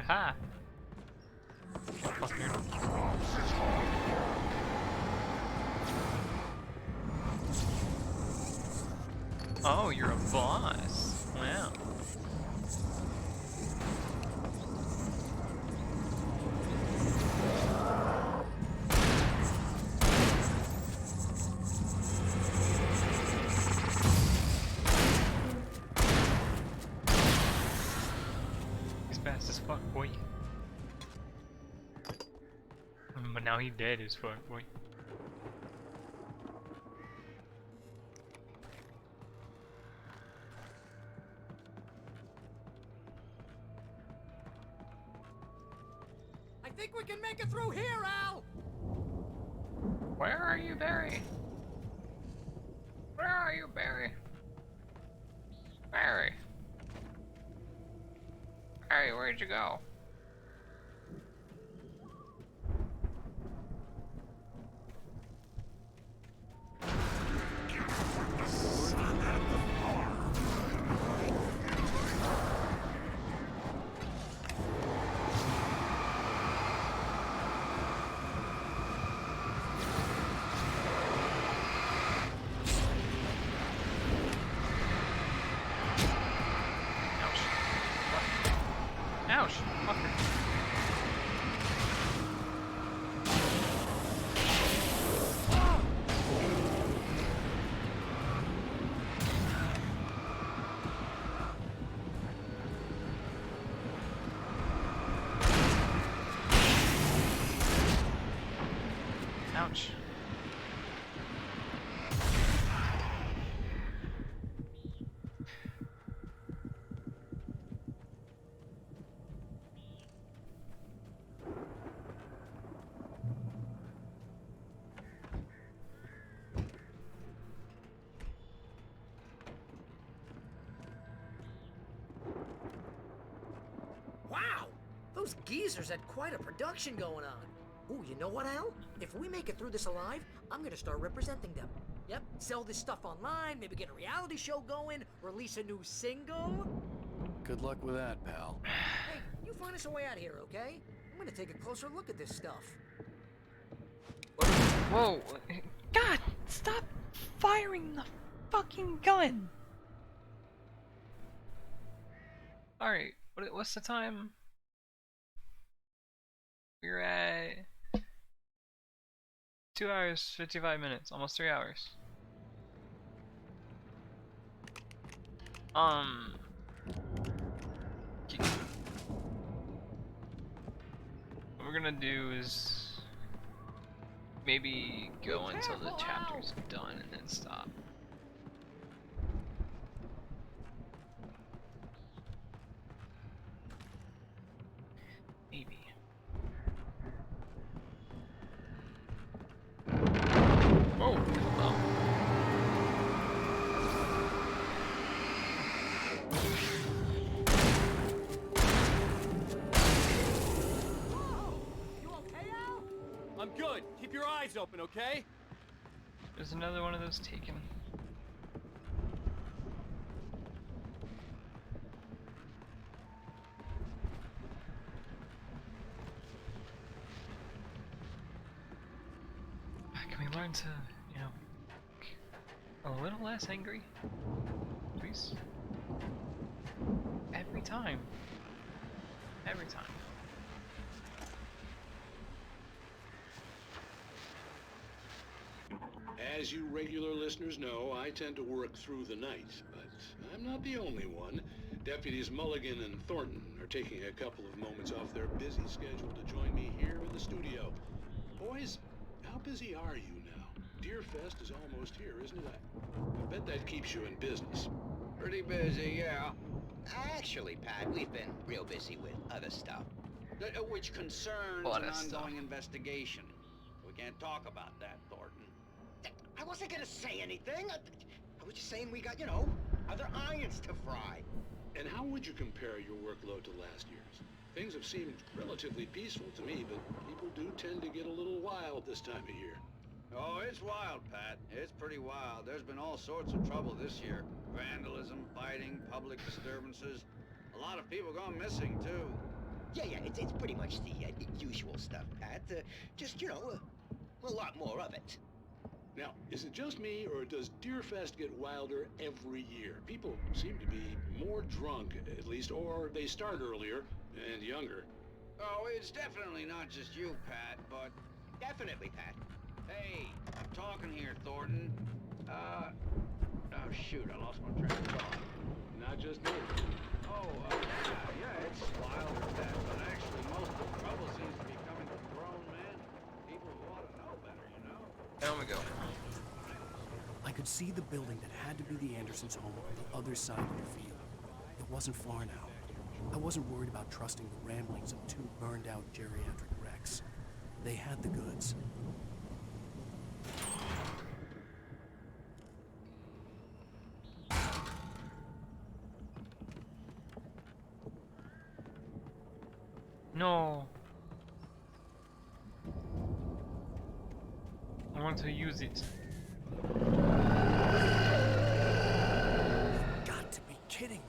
Ha! Fucker. Oh, you're a boss. Wow. He's fast as fuck, boy. But now he dead as fuck, boy. I think we can make it through here, Al! Where are you, Barry? Where are you, Barry? Barry? Barry, where'd you go? Ouch, fucker. Ouch. Wow! Those geezers had quite a production going on. Ooh, you know what, Al? If we make it through this alive, I'm gonna start representing them. Yep, sell this stuff online, maybe get a reality show going, release a new single. Good luck with that, pal. Hey, you find us a way out of here, okay? I'm gonna take a closer look at this stuff. Whoa! God! Stop firing the fucking gun! Alright, what's the time? We're at 2 hours, 55 minutes, almost 3 hours. What we're gonna do is maybe go until the chapter's done and then stop. Maybe. Whoa! Oh. I'm good. Keep your eyes open, okay? There's another one of those taken. Can we learn to, you know, a little less angry? Please? Every time. Every time. As you regular listeners know, I tend to work through the night, but I'm not the only one. Deputies Mulligan and Thornton are taking a couple of moments off their busy schedule to join me here in the studio. Boys, how busy are you now? Deerfest is almost here, isn't it? I bet that keeps you in business. Pretty busy, yeah. Actually, Pat, we've been real busy with other stuff, which concerns What an stuff? ongoing investigation. We can't talk about that, Thornton. I wasn't gonna say anything. I was just saying we got, you know, other irons to fry. And how would you compare your workload to last year's? Things have seemed relatively peaceful to me, but people do tend to get a little wild this time of year. Oh, it's wild, Pat. It's pretty wild. There's been all sorts of trouble this year. Vandalism, fighting, public disturbances. A lot of people gone missing, too. Yeah, it's pretty much the usual stuff, Pat. Just, you know, a lot more of it. Now, is it just me, or does Deerfest get wilder every year? People seem to be more drunk, at least, or they start earlier and younger. Oh, it's definitely not just you, Pat, but... Definitely, Pat. Hey, I'm talking here, Thornton. Oh, shoot, I lost my train of thought. Not just me. Oh, yeah, it's wilder, Pat, but actually most of the trouble seems to be coming from grown men. People who ought to know better, you know? Down we go. I could see the building that had to be the Andersons' home on the other side of the field. It wasn't far now. I wasn't worried about trusting the ramblings of two burned-out geriatric wrecks. They had the goods. No. I want to use it. Got to be kidding me.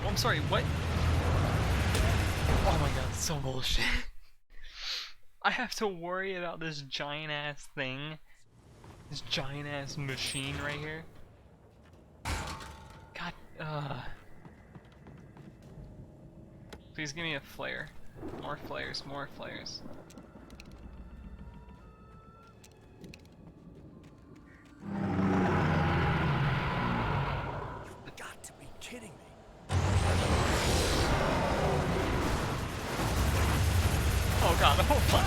I'm sorry, what? Oh my god, so bullshit. I have to worry about this giant ass thing. This giant ass machine right here. God, please give me a flare. More flares, more flares. You've got to be kidding me. Oh god, oh fuck.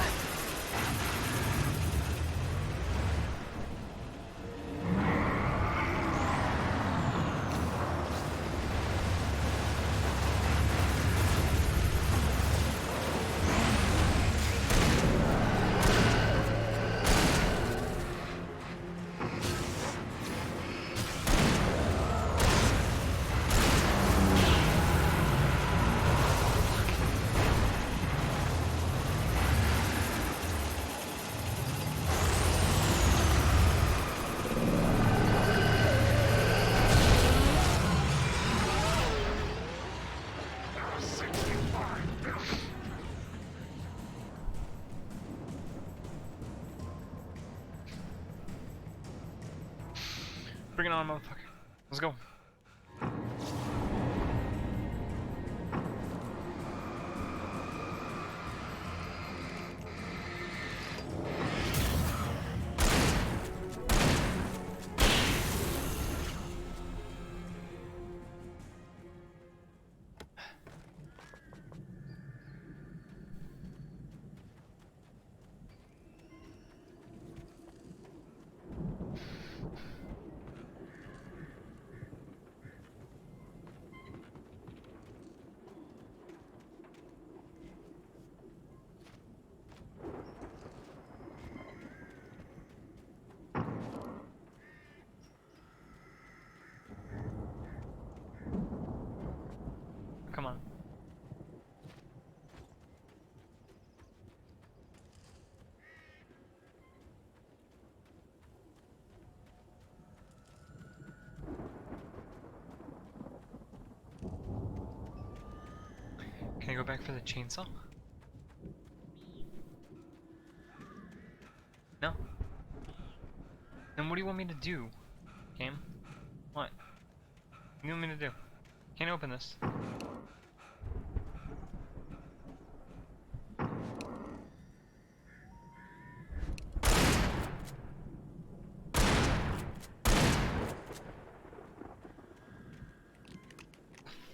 Bring it on, motherfucker. Let's go. Come on. go back for the chainsaw? No? Then what do you want me to do, Cam? What? What do you want me to do? Can't open this.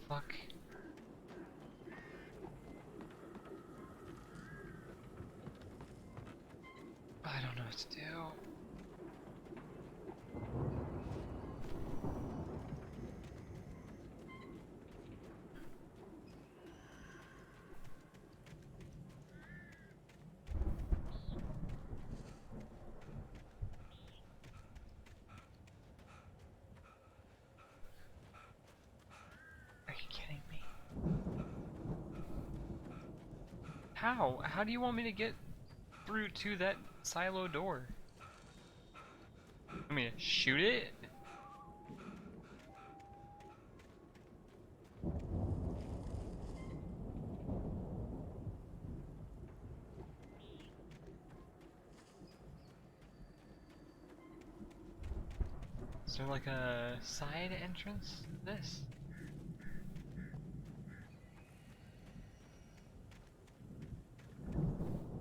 Fuck. I don't know what to do. Are you kidding me? How? How do you want me to get through to that silo door? Want me to shoot it? Is there like a side entrance to this?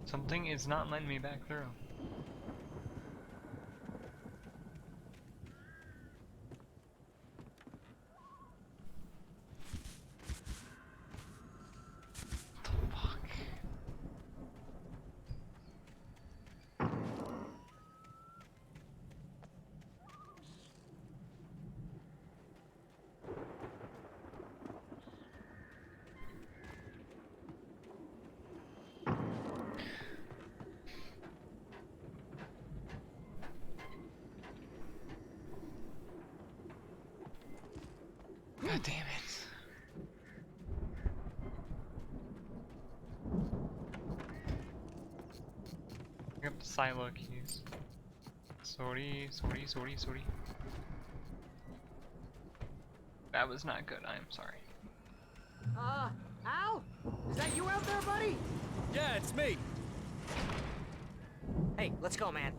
Something is not letting me back through. God damn it. Pick up the silo keys. Sorry. That was not good, I am sorry. Al? Is that you out there, buddy? Yeah, it's me. Hey, let's go, man.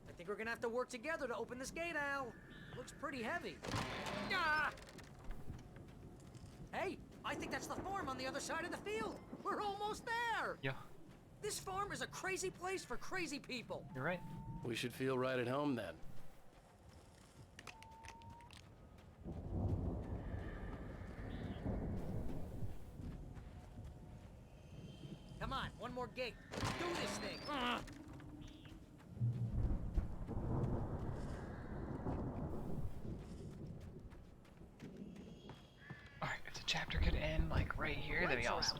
I think we're gonna have to work together to open this gate, Al. Looks pretty heavy. Ah! Hey, I think that's the farm on the other side of the field. We're almost there. Yeah. This farm is a crazy place for crazy people. You're right. We should feel right at home then. Come on, one more gate. Do this thing. Alright, if the chapter could end like right here, that'd be awesome.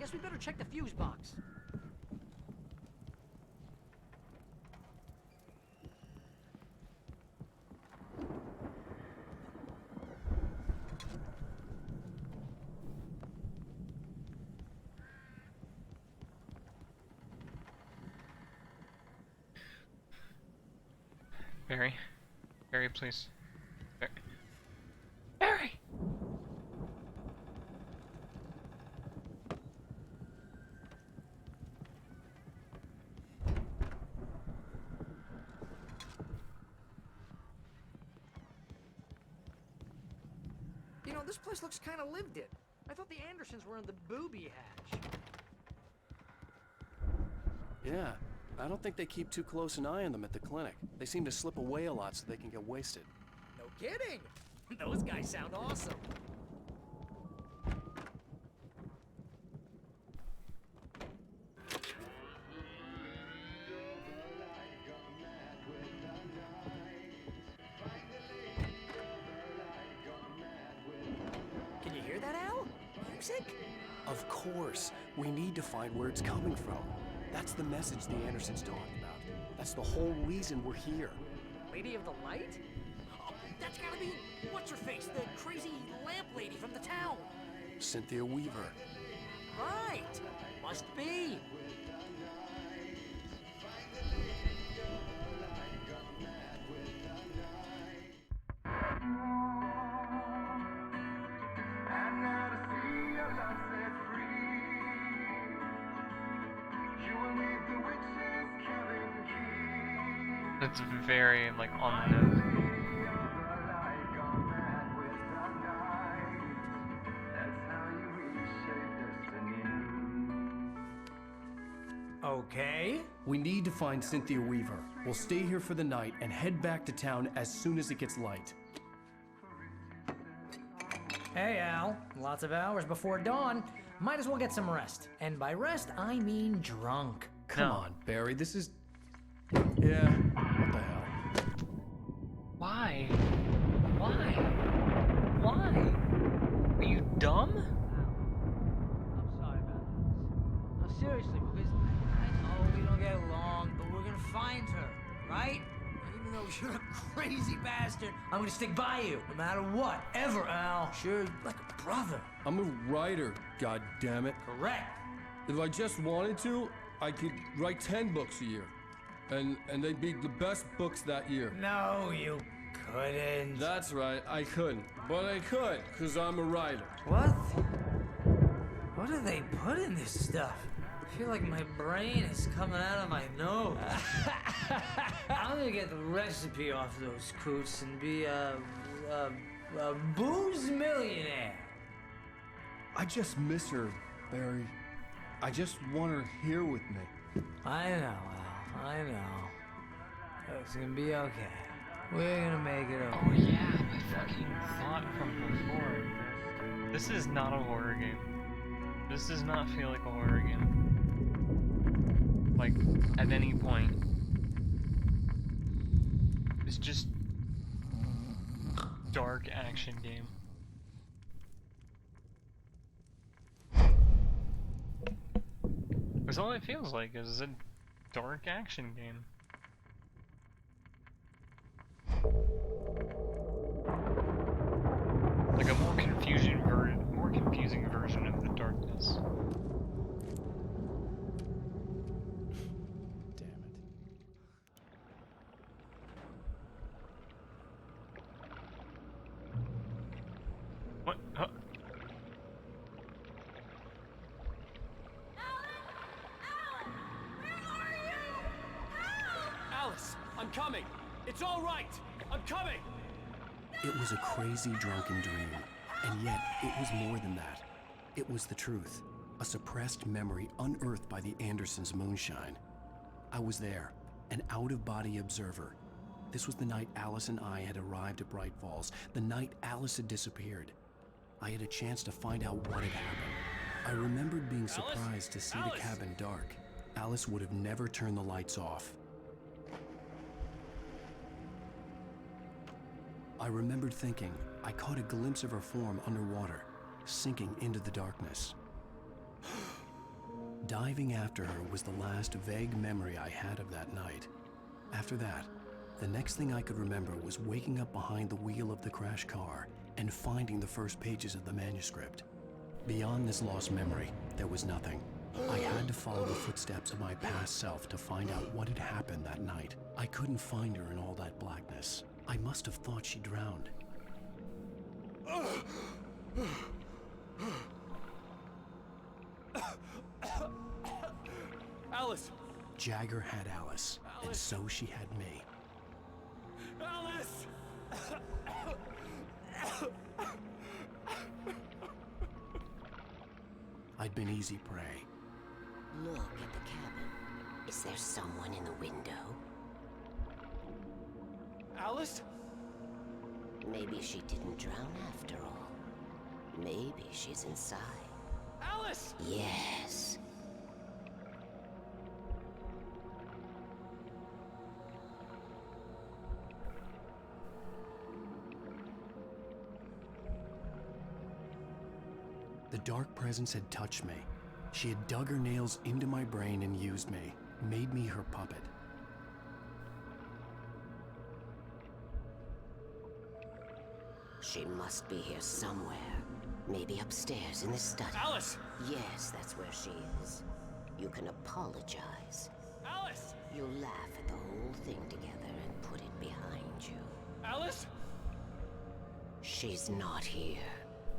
Guess we better check the fuse box. Barry, please. Barry! You know, this place looks kind of lived in. I thought the Andersons were in the booby hatch. Yeah, I don't think they keep too close an eye on them at the clinic. They seem to slip away a lot so they can get wasted. No kidding! Those guys sound awesome. Can you hear that, Al? Music? Of course. We need to find where it's coming from. That's the message the Andersons talked about. That's the whole reason we're here. Lady of the Light? Oh, that's gotta be... What's-her-face? The crazy lamp lady from the town. Cynthia Weaver. Right. Must be. That's very, like, on the nose. Okay. We need to find Cynthia Weaver. We'll stay here for the night and head back to town as soon as it gets light. Hey, Al. Lots of hours before dawn. Might as well get some rest. And by rest, I mean drunk. Come on, Barry, this is... Yeah, what the hell? Why? Why? Why? Are you dumb? I'm sorry about this. No, seriously, because I know we don't get along, but we're gonna find her, right? And even though you're a crazy bastard, I'm gonna stick by you, no matter what, ever, Al. Sure, like a brother. I'm a writer, goddammit. Correct. If I just wanted to, I could write 10 books a year. And they'd be the best books that year. No, you couldn't. That's right, I couldn't. But I could, because I'm a writer. What? What do they put in this stuff? I feel like my brain is coming out of my nose. I'm gonna get the recipe off those coots and be a booze millionaire. I just miss her, Barry. I just want her here with me. I know, Al. I know. It's gonna be okay. We're gonna make it over. Oh yeah, my fucking thought from before. This is not a horror game. This does not feel like a horror game. Like, at any point. It's just dark action game. That's all it feels like, is a dark action game. Like a more confusing version of the darkness. Damn it. What? Huh? Alice, I'm coming. It's all right. I'm coming. It was a crazy drunken dream, and yet it was more than that. It was the truth, a suppressed memory unearthed by the Andersons' moonshine. I was there, an out-of-body observer. This was the night Alice and I had arrived at Bright Falls, the night Alice had disappeared. I had a chance to find out what had happened. I remembered being surprised to see the cabin dark. Alice would have never turned the lights off. I remembered thinking I caught a glimpse of her form underwater, sinking into the darkness. Diving after her was the last vague memory I had of that night. After that, the next thing I could remember was waking up behind the wheel of the crashed car and finding the first pages of the manuscript. Beyond this lost memory, there was nothing. I had to follow the footsteps of my past self to find out what had happened that night. I couldn't find her in all that blackness. I must have thought she drowned. Alice! Jagger had Alice, and so she had me. Alice! I'd been easy prey. Look at the cabin. Is there someone in the window? Alice? Maybe she didn't drown after all. Maybe she's inside. Alice! Yes. The dark presence had touched me. She had dug her nails into my brain and used me, made me her puppet. She must be here somewhere. Maybe upstairs in the study. Alice! Yes, that's where she is. You can apologize. Alice! You'll laugh at the whole thing together and put it behind you. Alice? She's not here.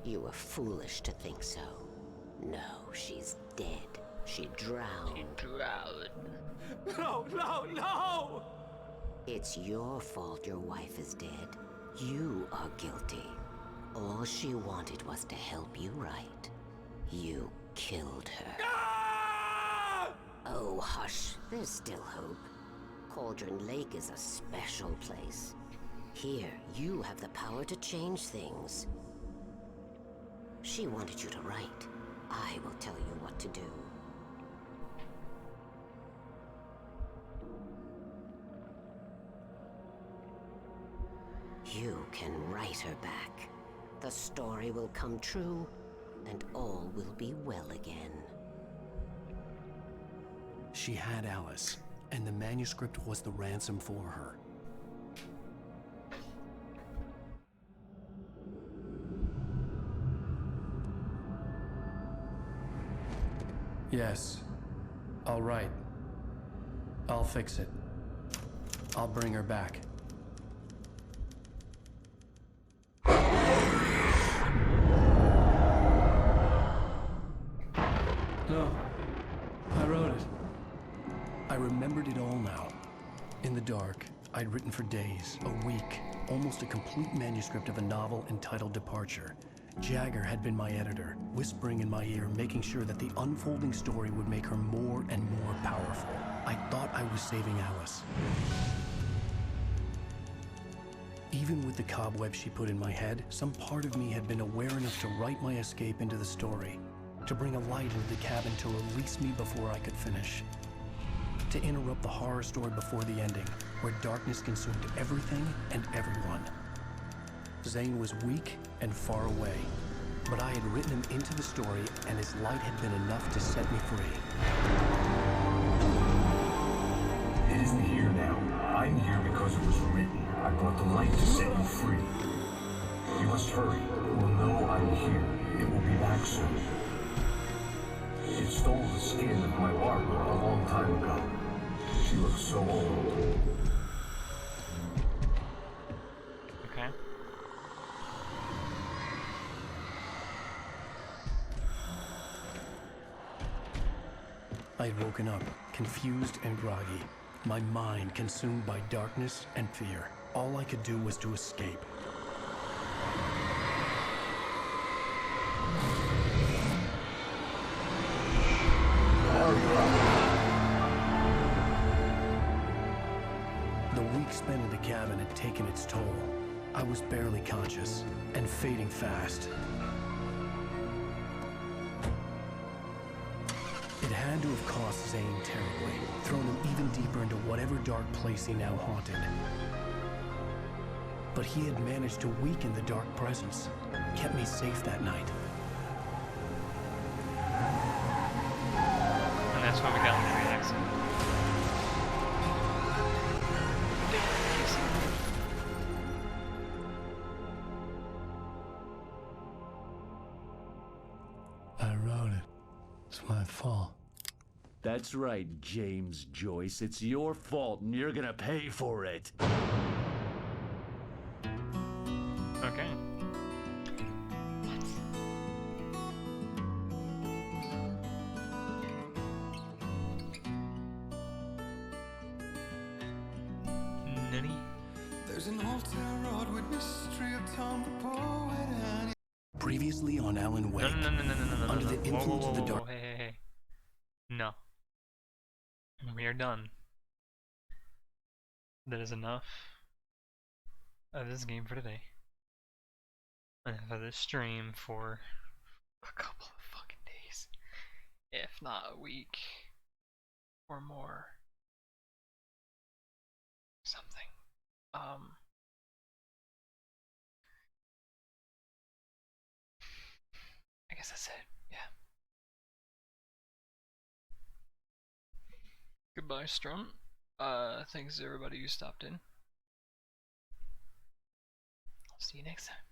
You were foolish to think so. No, she's dead. She drowned. No, no, no! It's your fault your wife is dead. You are guilty. All she wanted was to help you right. You killed her. Oh, hush. There's still hope. Cauldron Lake is a special place. Here, you have the power to change things. She wanted you to write. I will tell you what to do. You can write her back. The story will come true, and all will be well again. She had Alice, and the manuscript was the ransom for her. Yes. All right. I'll fix it. I'll bring her back. No. I wrote it. I remembered it all now. In the dark, I'd written for days, a week, almost a complete manuscript of a novel entitled Departure. Jagger had been my editor, whispering in my ear, making sure that the unfolding story would make her more and more powerful. I thought I was saving Alice. Even with the cobweb she put in my head, some part of me had been aware enough to write my escape into the story, to bring a light into the cabin to release me before I could finish, to interrupt the horror story before the ending, where darkness consumed everything and everyone. Zane was weak and far away, but I had written him into the story, and his light had been enough to set me free. It isn't here now. I'm here because it was written. I brought the light to set you free. You must hurry. We'll know I'm here. It will be back soon. It stole the skin of my Barbara a long time ago. She looks so old. Okay. I had woken up, confused and groggy, my mind consumed by darkness and fear. All I could do was to escape. The week spent in the cabin had taken its toll. I was barely conscious and fading fast. It had to have cost Zane terribly, thrown him even deeper into whatever dark place he now haunted. But he had managed to weaken the dark presence, kept me safe that night. And that's why we got into the accident. I wrote it. It's my fault. That's right, James Joyce. It's your fault, and you're gonna pay for it. Okay. Nani? There's an old town road with mystery of Tom the poet and Previously on Alan Wake, No. under the influence of the dark. Hey. No. We are done. That is enough of this game for today. Enough of this stream for a couple of fucking days. If not a week. Or more. Something. I guess that's it. Yeah. Goodbye, Strum. Thanks to everybody who stopped in. I'll see you next time.